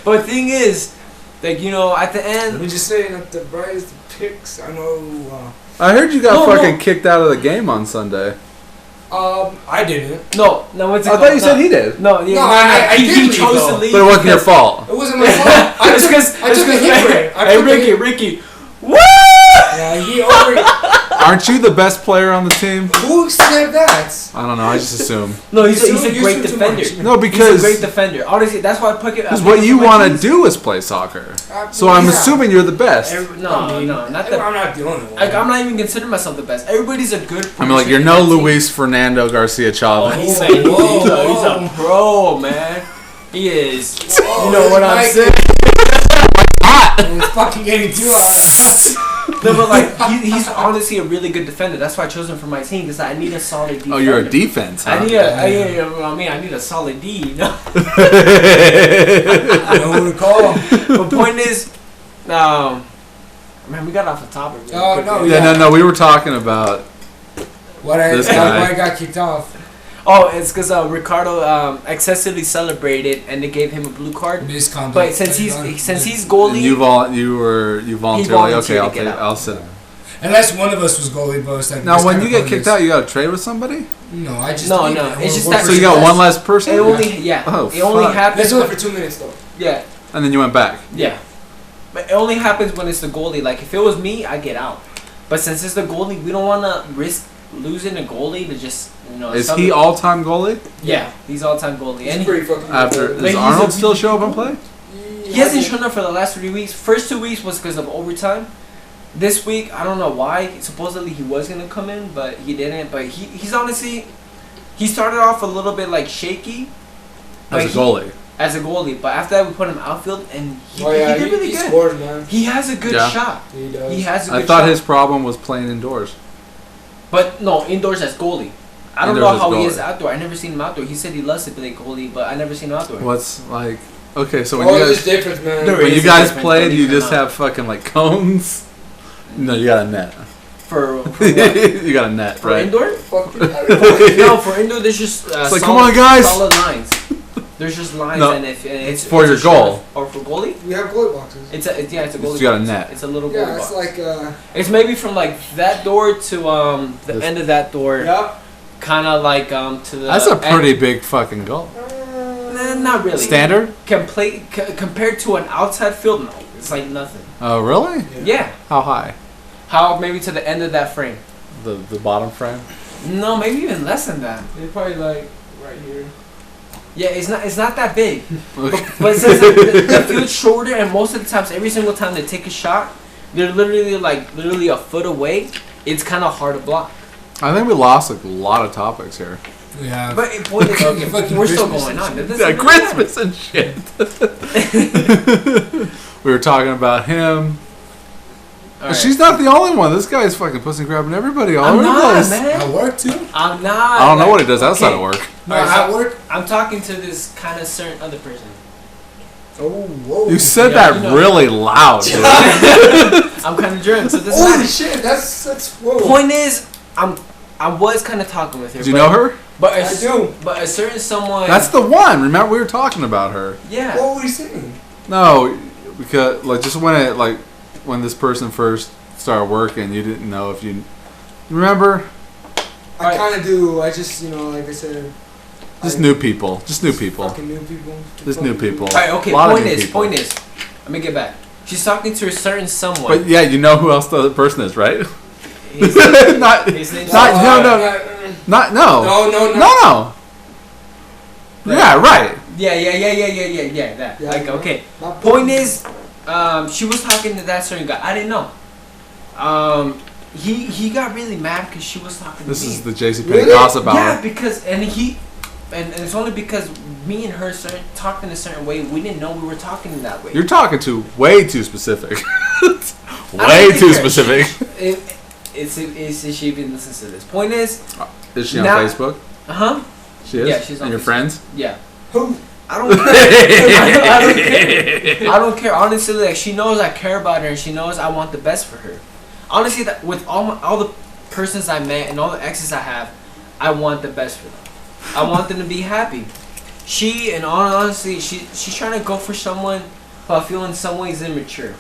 But thing is, like, at the Let end, me just say that the brightest picks I know. I heard you got No, fucking no. kicked out of the game on Sunday. I didn't. no, what's it I called? thought you said he did, No, yeah, No, I he did leave, chose though. to leave. but it wasn't your because- fault. It wasn't my fault. I took the hit for it. I Hey, took the hit. Ricky. Woo! Yeah, he already. Aren't you the best player on the team? Who said that? I don't know. I just assume. No, he's a You great assume too defender. much. No, He's a because great defender. Honestly, that's why I pick it. because what you want to do is play soccer. So I'm Yeah. assuming you're the best. No, not the. I'm not the only one. Like, I'm not even considering myself the best. Everybody's a good. I mean, like person you're in no that team. Luis Fernando Garcia Oh, Chavez. he's Whoa, a, he's, whoa, he's a whoa. pro, man. He is. Whoa, You know what I'm Mike. saying? It's fucking getting too hot. No, but like he's honestly a really good defender. That's why I chose him for my team because I need a solid defender. Oh, you're a defense, huh? I need a solid D. You know. I know who to call. But point is, man, we got off the topic. really Oh, quick no, there. Yeah, no. We were talking about. Why This guy. I got kicked off. Oh, it's because Ricardo excessively celebrated and they gave him a blue card. Misconduct. But since he's goalie, And you voluntarily volunteered okay. to get out. I'll sit. Unless one of us was goalie, but it's like Now, this when kind you of get kicked pointless. out, you got to trade with somebody. No, I just No, leave no, it. it's just Or that- So you got Yes. one less person. it only Oh, it only fuck. happens. Let's do it when- for 2 minutes though. Yeah, And then you went back. yeah. But it only happens when it's the goalie. Like if it was me, I get out. But since it's the goalie, we don't want to risk losing a goalie to just Is he all-time goalie? Yeah, he's all-time goalie, and It's pretty fucking After good. Like, does he's Arnold a- still show up and play? he hasn't shown up for the last 3 weeks. First 2 weeks was because of overtime. This week, I don't know why. Supposedly he was gonna come in, but he didn't. But he's honestly, he started off a little bit like shaky As a goalie. as a goalie. But after that, we put him outfield, and he Oh yeah, did really he good. scores, man. He has a good Yeah. shot. He does. He has a good I thought shot. his problem was playing indoors. But no, indoors as goalie. I don't Indoors know as how he goalie. is outdoor. I never seen him outdoor. He said he loves to play goalie, but I never seen him outdoor. What's like? Okay, so when Oh, you there's guys difference, man. There when is you a guys difference, played, believe you it or just not. have fucking like cones. No, you got a net. For what? You got a net, For right? indoor? Fuck you. No, for indoor there's just It's like, come on, guys. solid lines. There's just lines, No, and if and it's for it's your a short- goal. or for goalie, We have goalie boxes. it's a it's a goalie. You got a box. net. It's a little goalie Yeah, box. it's like It's maybe from like that door to the This- end of that door, yeah. kind of like to the. That's a end- pretty big fucking goal. Nah, not really. Standard? Compared to an outside field, no, it's like nothing. Oh, really? Yeah, How high? how maybe to the end of that frame. The bottom frame. No, maybe even less than that. They're probably like right here. Yeah, it's not that big. Okay. But since the field's shorter, and most of the times, every single time they take a shot, they're literally a foot away. It's kind of hard to block. I think we lost like a lot of topics here. Yeah. But it, boy, okay, Fucking we're still Christmas going and on. shit. It doesn't Yeah, really matter. Christmas and shit. We were talking about him. All right. She's not the only one. This guy's fucking pussy grabbing everybody all I'm over the not, place. man. At work too? I'm not. I don't know what he does outside Okay. of work. No, Alright, at so- work. I'm talking to this kind of certain other person. Oh, whoa. You said Yeah, that you know. really loud, dude. I'm kind of drunk, so this Holy is shit, that's whoa. point is I was kind of talking with her. Did you but, know her? But I do. But a certain someone. That's the one. Remember we were talking about her. yeah. What were you saying? No, because like just when this person first started working, you didn't know if you remember. I Alright. kind of do. I just, like I said. Just I- new people. Just new people. Fucking new people. Just new Fucking people. All right. Okay. A lot of Point new is. people. Point is. Let me get back. She's talking to a certain someone. But yeah, you know who else the other person is, right? His, not, his name's Not- no, no. no. not, no, No. no. Yeah, right. Yeah. That. Yeah, like I know. okay. Not Point is, she was talking to that certain guy. I didn't know. He got really mad because she was talking This to me. is the JCPenney Really? gossip Yeah, hour. because and it's only because me and her talked in a certain way. We didn't know we were talking in that way. You're talking to way too specific. I way don't too think her- specific. It's she even listens to this. Point is, Is she on Now- Facebook? She is. Yeah, she's on And your Facebook. friends? yeah. Who? I don't care. I don't care. I don't care. Honestly, like she knows I care about her, and she knows I want the best for her. Honestly, that with all the persons I met and all the exes I have, I want the best for them. I want them to be happy. She, and honestly, she's trying to go for someone who I feel in some ways immature.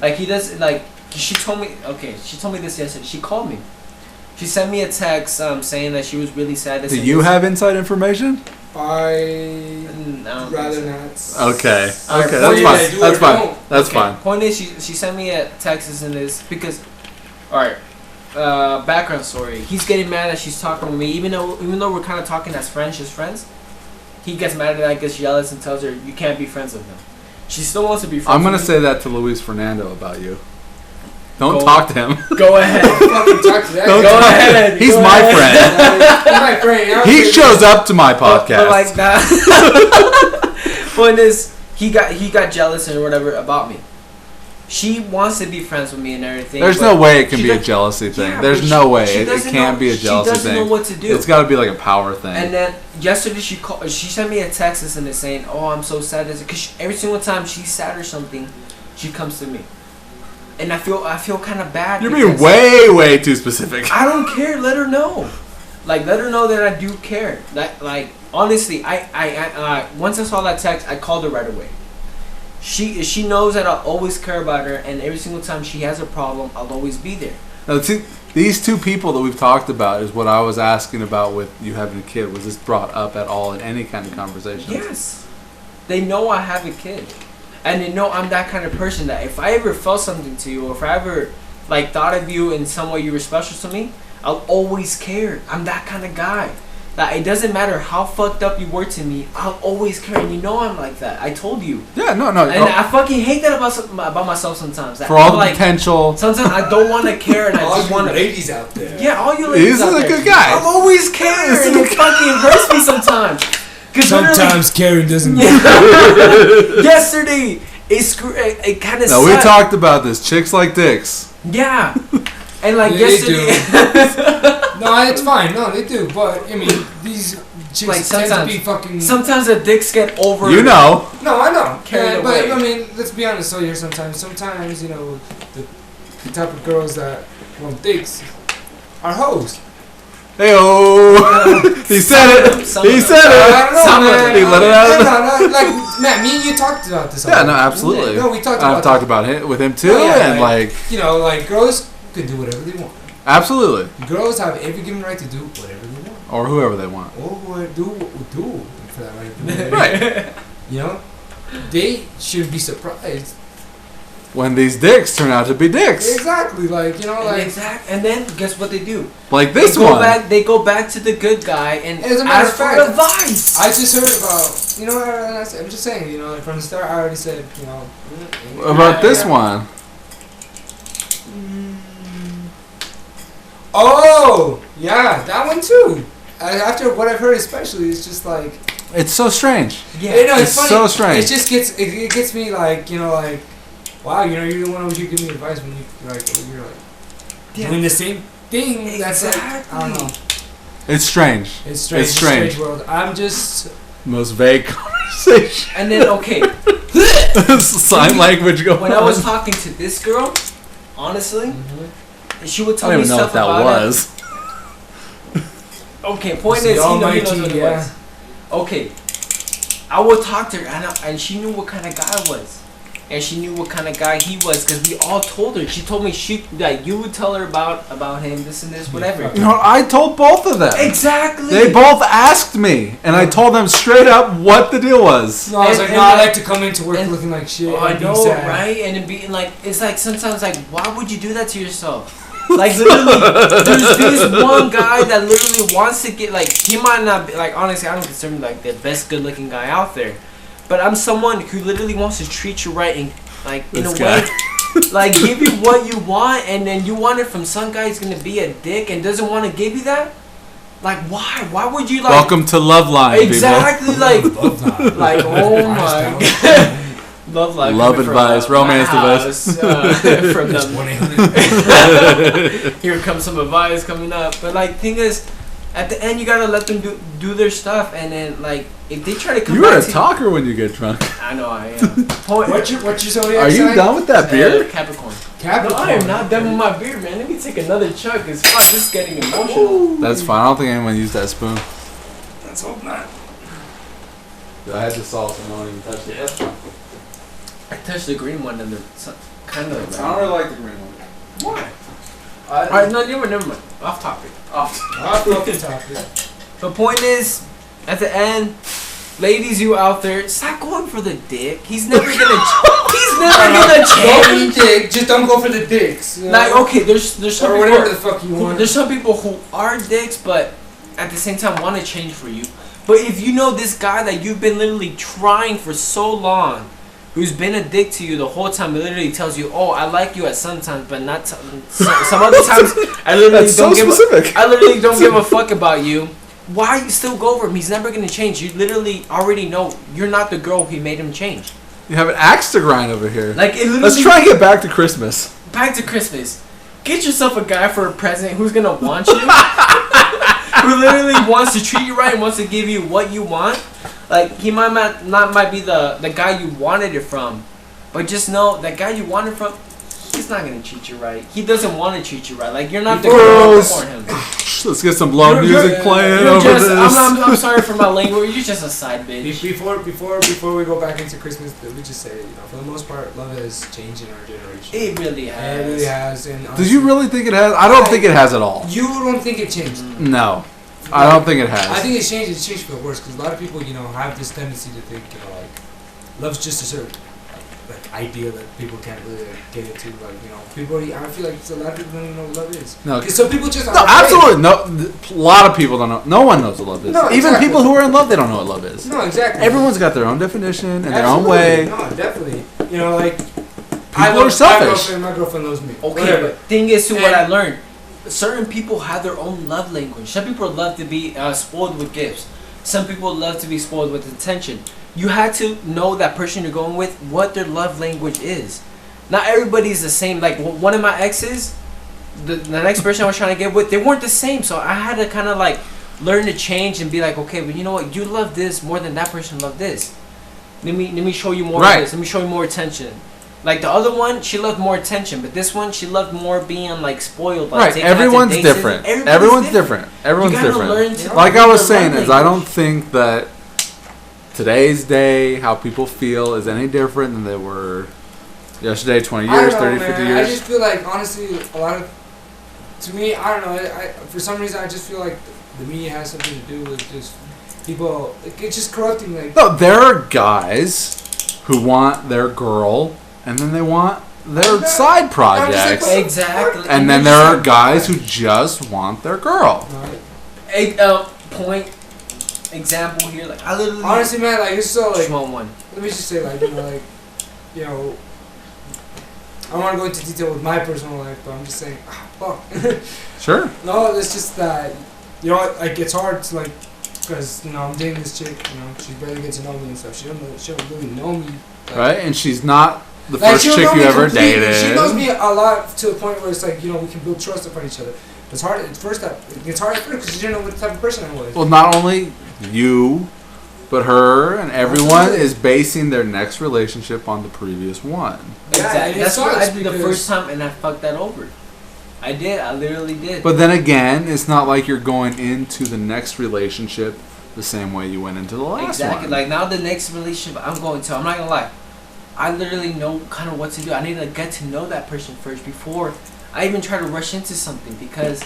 Like he does, like she told me. Okay, she told me this yesterday. She called me. She sent me a text saying that she was really sad. Do you have inside information? I rather not. Okay. Alright, Okay, point that's is- fine. do That's or fine. don't. That's Okay, fine. Point is, she sent me a text in this because, all right, background story. He's getting mad that she's talking to me, even though we're kind of talking as friends, just friends. He gets mad at that, gets jealous, and tells her you can't be friends with him. She still wants to be friends. I'm gonna with say that to Luis Fernando about you. Don't Go- talk to him. me. Go ahead. Fucking talk to that Don't guy. Go talk- ahead. He's go my ahead. friend. He's my friend. you know? He shows up to my But podcast. like that. Point is, he got jealous and whatever about me. She wants to be friends with me and everything. There's but no way it can she be a does- jealousy thing. Yeah, There's but no she way it doesn't can't know- be a jealousy She doesn't thing. know what to do. It's got to be like a power thing. And then yesterday she called. She sent me a text and saying, "Oh, I'm so sad." Because every single time she's sad or something, she comes to me, and I feel kind of bad. You're being because way too specific. I don't care. Let her know. Like, let her know that I do care. That, like, honestly, I once I saw that text, I called her right away. She knows that I'll always care about her, and every single time she has a problem, I'll always be there. Now, these two people that we've talked about is what I was asking about with you having a kid. Was this brought up at all in any kind of conversation? Yes. They know I have a kid. And they know I'm that kind of person that if I ever felt something to you, or if I ever, like, thought of you in some way you were special to me, I'll always care. I'm that kind of guy. That it doesn't matter how fucked up you were to me, I'll always care. And you know I'm like that. I told you. Yeah, no. And I fucking hate that about myself sometimes. For all the like, potential. Sometimes I don't want to care, and I All just you want to. ladies out there. Yeah, all you ladies This out is a there. good guy. I'll always care, and it fucking hurts me sometimes. 'Cause literally, Sometimes Karen doesn't. yesterday, it kind of. No, we talked about this. Chicks like dicks. Yeah, and like Yeah, they yesterday. No, it's fine. No, they do. But I mean, these chicks Like, tend to sometimes- be fucking. Sometimes the dicks get over. You know. No, I know. Carried But away. I mean, let's be honest. So here, sometimes you know, the type of girls that want dicks are hoes. Hey-oh. He said it. Some He of said I it. don't know, Some of man. them. He let it out. No, like Matt, me and you talked about this. Yeah, already. no, absolutely. No, we talked I've about talked about it with him too, Oh, yeah, and like, You know, like girls can do whatever they want. absolutely, Girls have every given right to do whatever they want, or whoever they want. or do for that matter. Right. You know, they should be surprised. When these dicks turn out to be dicks, Exactly, like you know, like and then guess what they do? like this they go one. Back, they go back to the good guy and As a matter ask of for fact, advice. I just heard about. You know, I'm just saying. You know, from the start, I already said. You know, About this one. Oh, yeah, that one too. After what I've heard, especially, it's just like. It's so strange. Yeah, You know, It's funny. so strange. It just gets me like, you know, like, wow, you know, you're the one who give me advice when you're like Yeah. doing the same thing. That's like, I don't know. It's strange. It's strange. It's strange. Strange world. I'm just. Most vague conversation. And then okay, Sign language going when I was on. talking to this girl, honestly, she would I tell don't me even know stuff what that about was. it. Okay, point The is, he knows almighty, what it yeah. was. Okay, I would talk to her, and she knew what kind of guy I was, and she knew what kind of guy he was, because we all told her. She told me that you would tell her about him, this and this, whatever. You know, I told both of them. Exactly. They both asked me, and I told them straight up what the deal was. No, I was And- like, and no, I like- like to come into work and- looking like shit. Oh, I and being know, sad. right? And it being like, it's like sometimes like, why would you do that to yourself? Like literally, there's this one guy that literally wants to get like, he might not be like, honestly, I don't consider him like the best good-looking guy out there, but I'm someone who literally wants to treat you right and like in This a guy. way, like give you what you want, and then you want it from some guy who's gonna be a dick and doesn't want to give you that. Like why? Why would you like? Welcome to Love Line, Exactly, like, like oh my god. Love life. Love coming from, advice, romance my advice. house, from It's them. 1-800. Here comes some advice coming up. But like, thing is, at the end you gotta let them do their stuff, and then like if they try to come You're back a to talker when you get drunk. I know I am. Point. What's your zodiac Are you sign? done with that beer? Capricorn. Capricorn. No, I am not done with my beer, man. Let me take another chug. Cause fuck, this is getting emotional. That's fine. I don't think anyone used that spoon. Let's hope not. I had the sauce and I don't even touch it. That's fine. I touched the green one and the kind of. I don't really like the green one. Why? Alright, no, never mind. Off topic. Off the topic. The point is, at the end, ladies, you out there, stop going for the dick. He's never gonna. He's never gonna Go for change. the dick. Just don't go for the dicks. You know? Like, okay, there's some or people. whatever the fuck you want. There's some people who are dicks, but at the same time want to change for you. But if you know this guy that you've been literally trying for so long, who's been a dick to you the whole time, literally tells you, "Oh, I like you at sometimes, but not some other times. I literally That's don't so give. specific. I literally don't give a fuck about you. Why you still go over him? He's never gonna change. You literally already know you're not the girl who made him change. You have an axe to grind over here. Like it literally. Let's try and get back to Christmas. Back to Christmas. Get yourself a guy for a present who's gonna want you. Who literally wants to treat you right and wants to give you what you want. Like he might not be the guy you wanted it from, but just know that guy you wanted from, he's not gonna treat you right. He doesn't want to treat you right. Like you're not the girl Bros. for him. Let's get some low music playing You're over just, this. I'm sorry for my language. You're just a side bitch. Before we go back into Christmas, we just say, you know, for the most part, love has changed in our generation. It really has. It really has. And Did honestly, you really think it has? I don't think it has at all. You don't think it changed? No, I don't think it has. I think it's changed. It's changed for the worse because a lot of people, you know, have this tendency to think, you know, like love's just a certain like idea that people can't really get into. Like, you know, people. I feel like a lot of people don't even know what love is. No. 'Cause some people just are No, afraid. absolutely no. A lot of people don't know. No one knows what love is. No, Even exactly. people who are in love, they don't know what love is. No, exactly. Everyone's got their own definition and their own Absolutely. way. No, definitely. You know, like People are selfish. My girlfriend loves me. Okay, Whatever. but thing is, to what And- I learned, certain people have their own love language. Some people love to be spoiled with gifts. Some people love to be spoiled with attention. You had to know that person you're going with, what their love language is. Not everybody's the same. Like one of my exes, the next person I was trying to get with, they weren't the same. So I had to kind of like learn to change and be like, okay, but you know what? You love this more than that person loved this. Let me show you more Right. of this. Let me show you more attention. Like the other one, she loved more attention, but this one, she loved more being like spoiled. Like, Right. taken out to Everyone's dates. different. Everyone's different. Everyone's You gotta different. learn to Like I learn was their saying, love is I don't language. think that today's day, how people feel, is any different than they were yesterday, 20 I years, don't know, 30, man. 50 I years. just feel like, honestly, a lot of, to me, I don't know. I for some reason, I just feel like the media has something to do with just people. It's just corrupting. Like, No, there are guys who want their girl, and then they want their No, side I'm projects. just like, Exactly. And then there are guys who just want their girl. Point example here. Like I literally honestly, man, like it's so like. small one. Let me just say, like, you know, like, you know, I don't want to go into detail with my personal life, but I'm just saying, fuck. Sure. No, it's just that, you know, like, it's hard to, like, because, you know, I'm dating this chick, you know, she barely gets to know me and stuff. She don't really know me. Like, Right? And she's not the like, first she don't chick know you me ever completely. dated. She knows me a lot to the point where it's like, you know, we can build trust upon each other. It's hard at first. It's hard at first because she didn't know what type of person I was. Well, not only you, but her and everyone is basing their next relationship on the previous one. Exactly. it That's what I sucks did the because- first time, and I fucked that over. I did. I literally did. But then again, it's not like you're going into the next relationship the same way you went into the last Exactly. one. Like now, the next relationship I'm going to, I'm not gonna lie. I literally know kind of what to do. I need to get to know that person first before I even try to rush into something. Because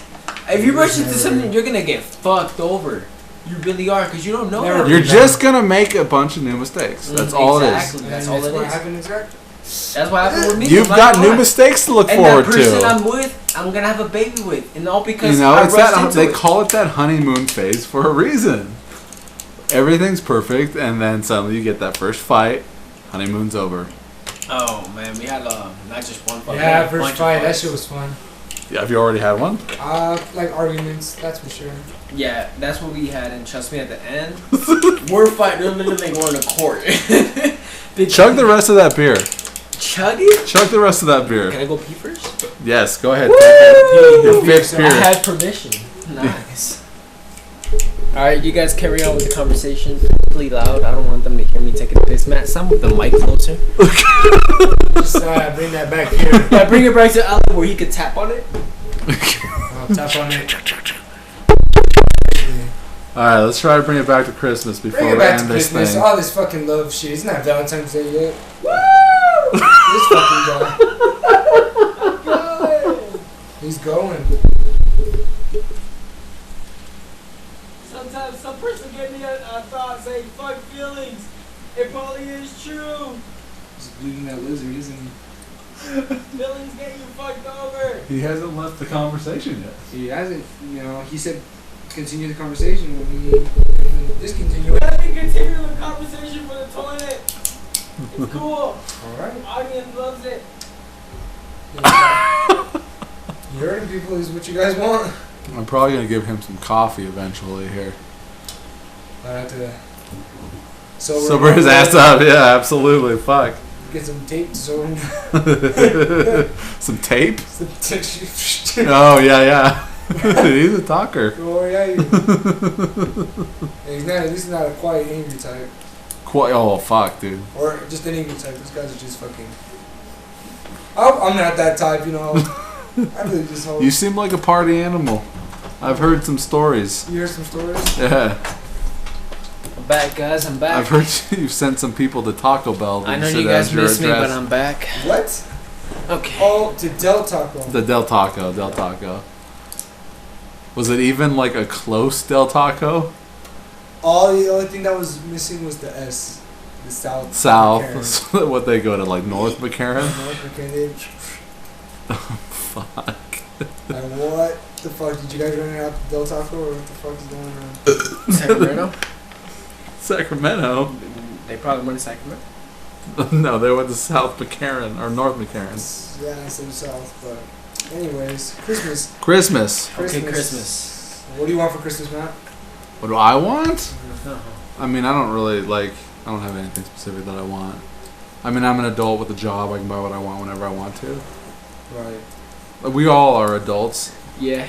if you rush into something, you're gonna get fucked over. You really are, because you don't know. Never. that You're person. just gonna make a bunch of new mistakes. That's all it is. Exactly. And That's all that's it what is. happened exactly. That's what happened with me. You've I'm not got gonna new lie. mistakes to look And forward that person to. I'm with, I'm gonna have a baby with, and all because You know, I it's rushed that into they it. call it that honeymoon phase for a reason. Everything's perfect, and then suddenly you get that first fight. Honeymoon's over. Oh man, we had not just one fight. we Yeah, had a bunch first of fight. That fights. shit was fun. Yeah, have you already had one? Like arguments, that's for sure. Yeah, that's what we had, and trust me, at the end, we're fighting. They're literally going to court. Chug the rest of that beer. Chug it? Chug the rest of that beer. Can I go pee first? Yes, go ahead. Your Your fifth I beer. had permission. Nice. Alright, you guys carry on with the conversation. Pretty loud. I don't want them to hear me taking a piss. Matt, some with the mic closer. Just bring that back here. Yeah, bring it back to Alan where he could tap on it. I'll tap on it. All right, let's try to bring it back to Christmas before Bring it we back to end this Christmas. thing. All this fucking love shit. It's not Valentine's Day yet. Woo! This fucking guy. He's going. Sometimes some person gave me a thought saying, fuck feelings. It probably is true. He's bleeding that lizard, isn't he? Feelings get you fucked over. He hasn't left the conversation yet. He hasn't, you know, he said continue the conversation when we discontinue it. Let me continue the conversation for the toilet. It's cool. Alright. Audience loves it. You heard people is what you guys want. I'm probably gonna give him some coffee eventually here. I have to Sober his ass up. Yeah, absolutely. Fuck. Get some tape so Some tape? some tissue. Oh yeah, yeah. He's a talker. Oh yeah. He's not. At least not a quiet, angry type, Oh fuck, dude. or just an angry type. These guys are just fucking. I'm not that type, you know. I really just hope. You seem like a party animal. I've heard some stories. You hear some stories? Yeah. I'm back, guys. I'm back. I've heard you've sent some people to Taco Bell. I know said you that's guys your miss me, but address. I'm back. What? Okay. Oh, to Del Taco. The Del Taco. Was it even like a close Del Taco? The only thing that was missing was the S. The South. South. So what they go to, like North McCarran? North McCarran. Fuck. Like, what the fuck? Did you guys run out to Del Taco or what the fuck is going on? Sacramento? Sacramento? They probably went to Sacramento. No, they went to South McCarran or North McCarran. Yeah, it's in the South, but anyways, Christmas. Christmas. Okay, Christmas. What do you want for Christmas, Matt? What do I want? Uh-huh. I mean, I don't really I don't have anything specific that I want. I mean, I'm an adult with a job. I can buy what I want whenever I want to. Right. We all are adults. Yeah.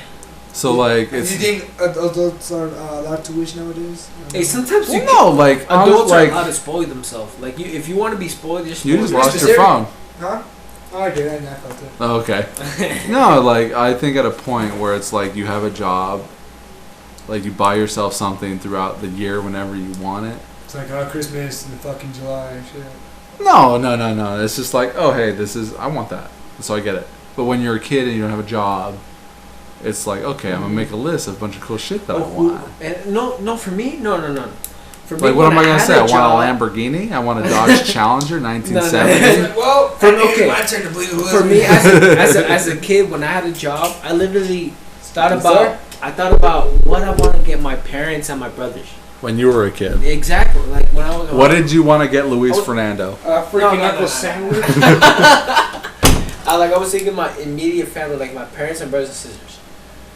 So, like, Do you it's... think adults are allowed to wish nowadays? Hey, sometimes you Well, no, like, adults are like, allowed to spoil themselves. Like, if you want to be spoiled, just you just spoil lost your Specific? phone. Huh? Oh, I did. I felt it. Oh, okay. No, like, I think at a point where it's like you have a job, like, you buy yourself something throughout the year whenever you want it. It's like Christmas in the fucking July and shit. No. It's just like, oh, hey, I want that. So I get it. But when you're a kid and you don't have a job, it's like, okay, I'm going to make a list of a bunch of cool shit that I want. And no, for me, no. For me, Like, what when am I going to had say? I a job- want a Lamborghini? I want a Dodge Challenger 1970? It's like, well, For- okay. my turn to believe it was For me, as a kid, when I had a job, I literally thought about what I want to get my parents and my brothers. When you were a kid. Exactly, like when I was. What did you want to get Luis Fernando? freaking No. apple sandwich. I was thinking my immediate family, like my parents and brothers and sisters.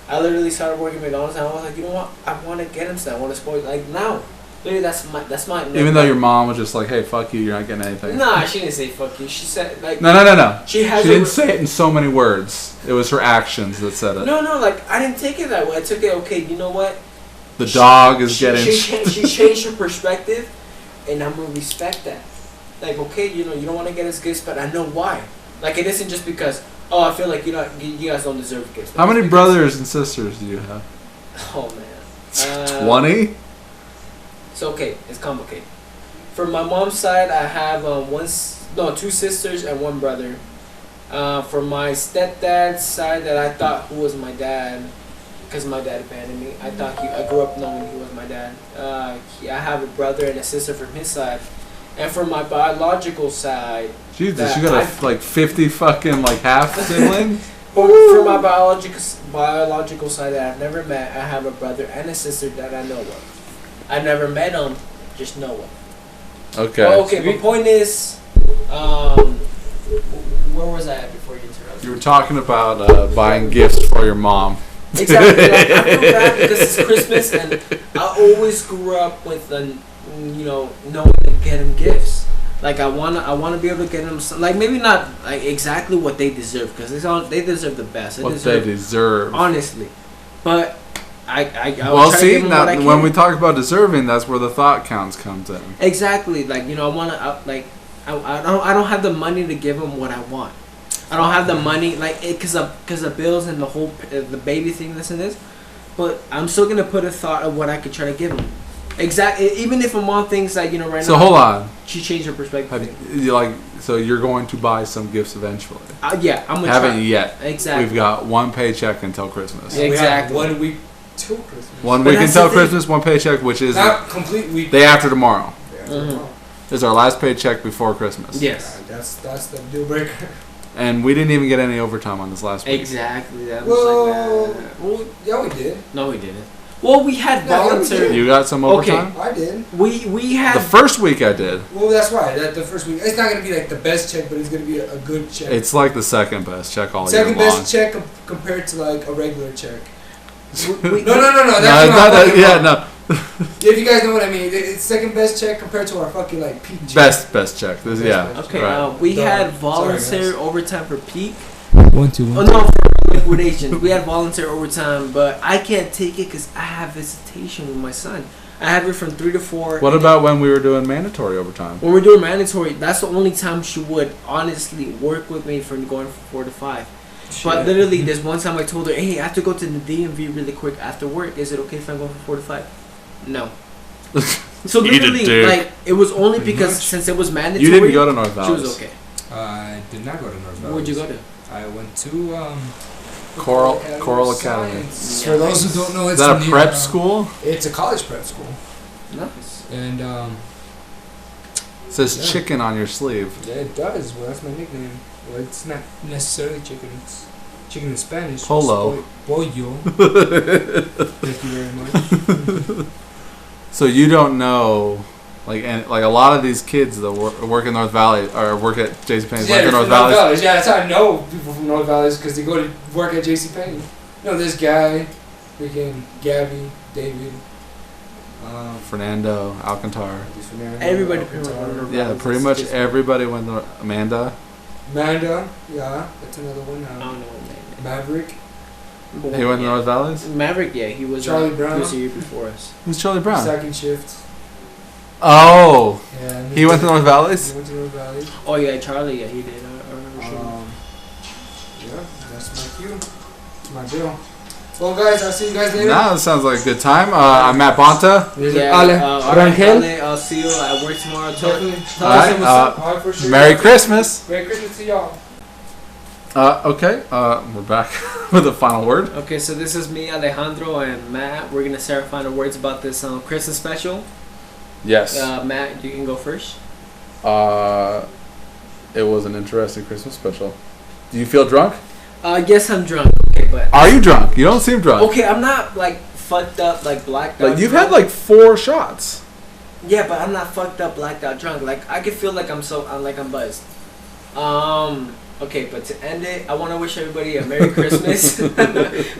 I literally started working at McDonald's, and I was like, you know what? I want to get them stuff. I want to spoil. Like now, literally, that's my. Even though your mom was just like, hey, fuck you, you're not getting anything. Nah, she didn't say fuck you. She said like. No. She has. She didn't say it in so many words. It was her actions that said it. No, like I didn't take it that way. I took it. Okay, you know what? The dog is she, getting... she changed her perspective, and I'm gonna respect that. Like, okay, you don't want to get us gifts, but I know why. Like, it isn't just because I feel like you guys don't deserve gifts. How many brothers and sisters do you have? Oh man, 20? It's okay. It's complicated. For my mom's side, I have two sisters and one brother. For my stepdad's side, that I thought who was my dad. Because my dad abandoned me. I grew up knowing he was my dad. I have a brother and a sister from his side. And for my biological side... Jesus, you got 50 fucking, half siblings? For my biological side that I've never met, I have a brother and a sister that I know of. I've never met them, just know them. Okay. Well, okay, the point is... where was I at before you interrupted? You were talking about buying gifts for your mom. Exactly. Like, I feel bad because it's Christmas, and I always grew up with knowing to get them gifts. Like I wanna be able to get them maybe not like exactly what they deserve because they deserve the best. They deserve, honestly. But I well, try to see give them what I now can. when we talk about deserving, that's where the thought counts comes in. Exactly. Like I don't have the money to give them what I want. I don't have the money, because of bills and the whole the baby thing, this and this. But I'm still gonna put a thought of what I could try to give him. Exactly. Even if a mom thinks right now. So hold on. She changed her perspective. So you're going to buy some gifts eventually. Yeah, I'm gonna. Haven't yet. Exactly. We've got one paycheck until Christmas. Yeah. Exactly. We have 1 week till Christmas. 1 But week that's until the thing. Christmas, one paycheck, which is Not complete week. day after tomorrow. Yeah, Mhm. Is our last paycheck before Christmas. Yes. That's the deal breaker. And we didn't even get any overtime on this last week. Exactly. That was Well, yeah, we did. no, we didn't. Well, we had No, we voluntary. did. You got some Okay. overtime? I did. We had. The first week I did. Well, that's right. The first week. It's not gonna be like the best check, but it's gonna be a good check. It's like the second best check all Second year long. best check compared to like a regular check. we- No. No, That's it's not not fucking yeah, wrong. no. If you guys know what I mean, it's second best check compared to our fucking peak check. Best check. This, Best yeah. best Okay. Right. We Done. had Sorry, voluntary guys. overtime for peak. 1, 2, Oh no, for liquidations. We had voluntary overtime, but I can't take it because I have visitation with my son. I have her from 3 to 4. What about when we were doing mandatory overtime? when we're doing mandatory? That's the only time she would honestly work with me from going from 4 to 5. But literally, there's one time I told her, "Hey, I have to go to the DMV really quick after work. Is it okay if I go for 45?" No. So Eat a literally, dick. like, it was only Pretty because much. since it was mandatory. You didn't go to North Valley. She was okay. I did not go to North Valley. Where'd you go to? I went to Coral Academy. Science. For those who don't know, Is it's that a near, prep school? It's a college prep school, Nice. and It says Yeah. chicken on your sleeve. yeah, it does. Well, that's my nickname. Well, it's not necessarily chicken. It's chicken in Spanish. Polo. It's pollo. Thank you very much. So you don't know, like, and like a lot of these kids that work in North Valley or work at JCPenney's Yeah, went to from North Valley. Yeah, that's how I know people from North Valley because they go to work at JCPenney. You know, this guy, freaking Gabby, David, Fernando Alcantar. Everybody pretty much went to North Yeah, Valley. pretty much everybody went to Amanda. Amanda, yeah, that's another one. I don't know what name. Maverick, He went to North Valleys. Maverick, yeah, he was Charlie Brown. He was a year before us. Who's Charlie Brown? second shift. Oh, Yeah, he went to North He Valleys. went to North Valley. Oh yeah, Charlie, yeah, he did. I remember seeing him. Yeah, that's my cue. It's my deal. Well, guys, I'll see you guys later. Nah, that sounds like a good time. I'm Matt Bonta. This is Yeah, Ale. all right, Rangel. Ale, I'll see you at work tomorrow. Tell Definitely. tell All us right, what's up. All right, for sure. Merry Christmas. Merry Christmas to y'all. Okay, we're back with a final word. Okay, so this is me, Alejandro, and Matt. We're gonna say our final words about this Christmas special. Yes. Matt, you can go first. It was an interesting Christmas special. Do you feel drunk? Yes, I'm drunk. Okay, but Are you drunk? You don't seem drunk. okay, I'm not like fucked up, like blacked out. Like you've drunk. had like 4 shots. Yeah, but I'm not fucked up, blacked out, drunk. Like I could feel like I'm buzzed. Okay, but to end it, I want to wish everybody a Merry Christmas.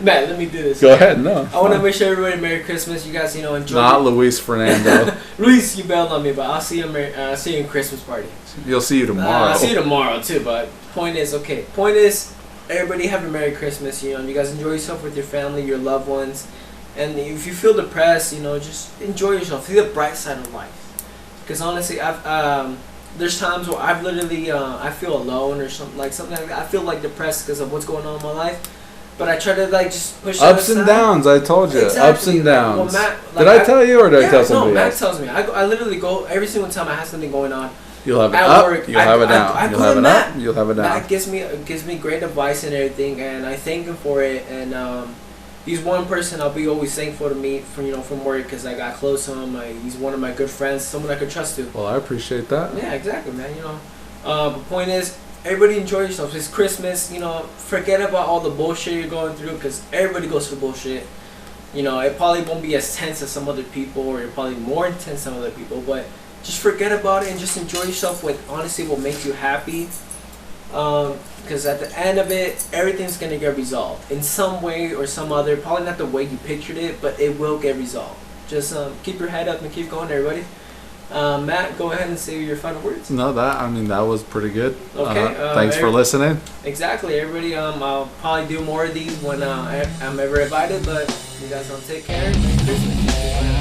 Matt, let me do this. Go ahead. No. I want to wish everybody a Merry Christmas. You guys, enjoy. Not Luis Fernando. Luis, you bailed on me, but I'll see you. See you in Christmas party. You'll see you tomorrow. I'll see you tomorrow too. But point is, everybody have a Merry Christmas. You guys enjoy yourself with your family, your loved ones, and if you feel depressed, just enjoy yourself. See the bright side of life. Because honestly, there's times where I've literally I feel alone or something like that. I feel like depressed because of what's going on in my life. But I try to just push it Ups and aside. downs. I told you. Exactly. Ups and downs. Well, Matt, did I tell you or did I tell somebody No, Matt else? tells me. I literally go every single time I have something going on. You'll have it At up. work, You'll have it down. I You'll go have to it Matt. up. You'll have it down. Matt gives me great advice and everything, and I thank him for it. And he's one person I'll be always thankful to meet from work because I got close to him. He's one of my good friends, someone I could trust to. Well, I appreciate that. Yeah, exactly, man. The point is, everybody enjoy yourselves. It's Christmas. Forget about all the bullshit you're going through because everybody goes through bullshit. It probably won't be as tense as some other people, or you're probably more intense than other people, but just forget about it and just enjoy yourself with honestly what makes you happy. Because at the end of it, everything's gonna get resolved in some way or some other. Probably not the way you pictured it, but it will get resolved. Just keep your head up and keep going, everybody. Matt, go ahead and say your final words. No, that was pretty good. Okay, thanks for listening. Exactly, everybody. I'll probably do more of these when I'm ever invited. But you guys don't take care. Merry Christmas.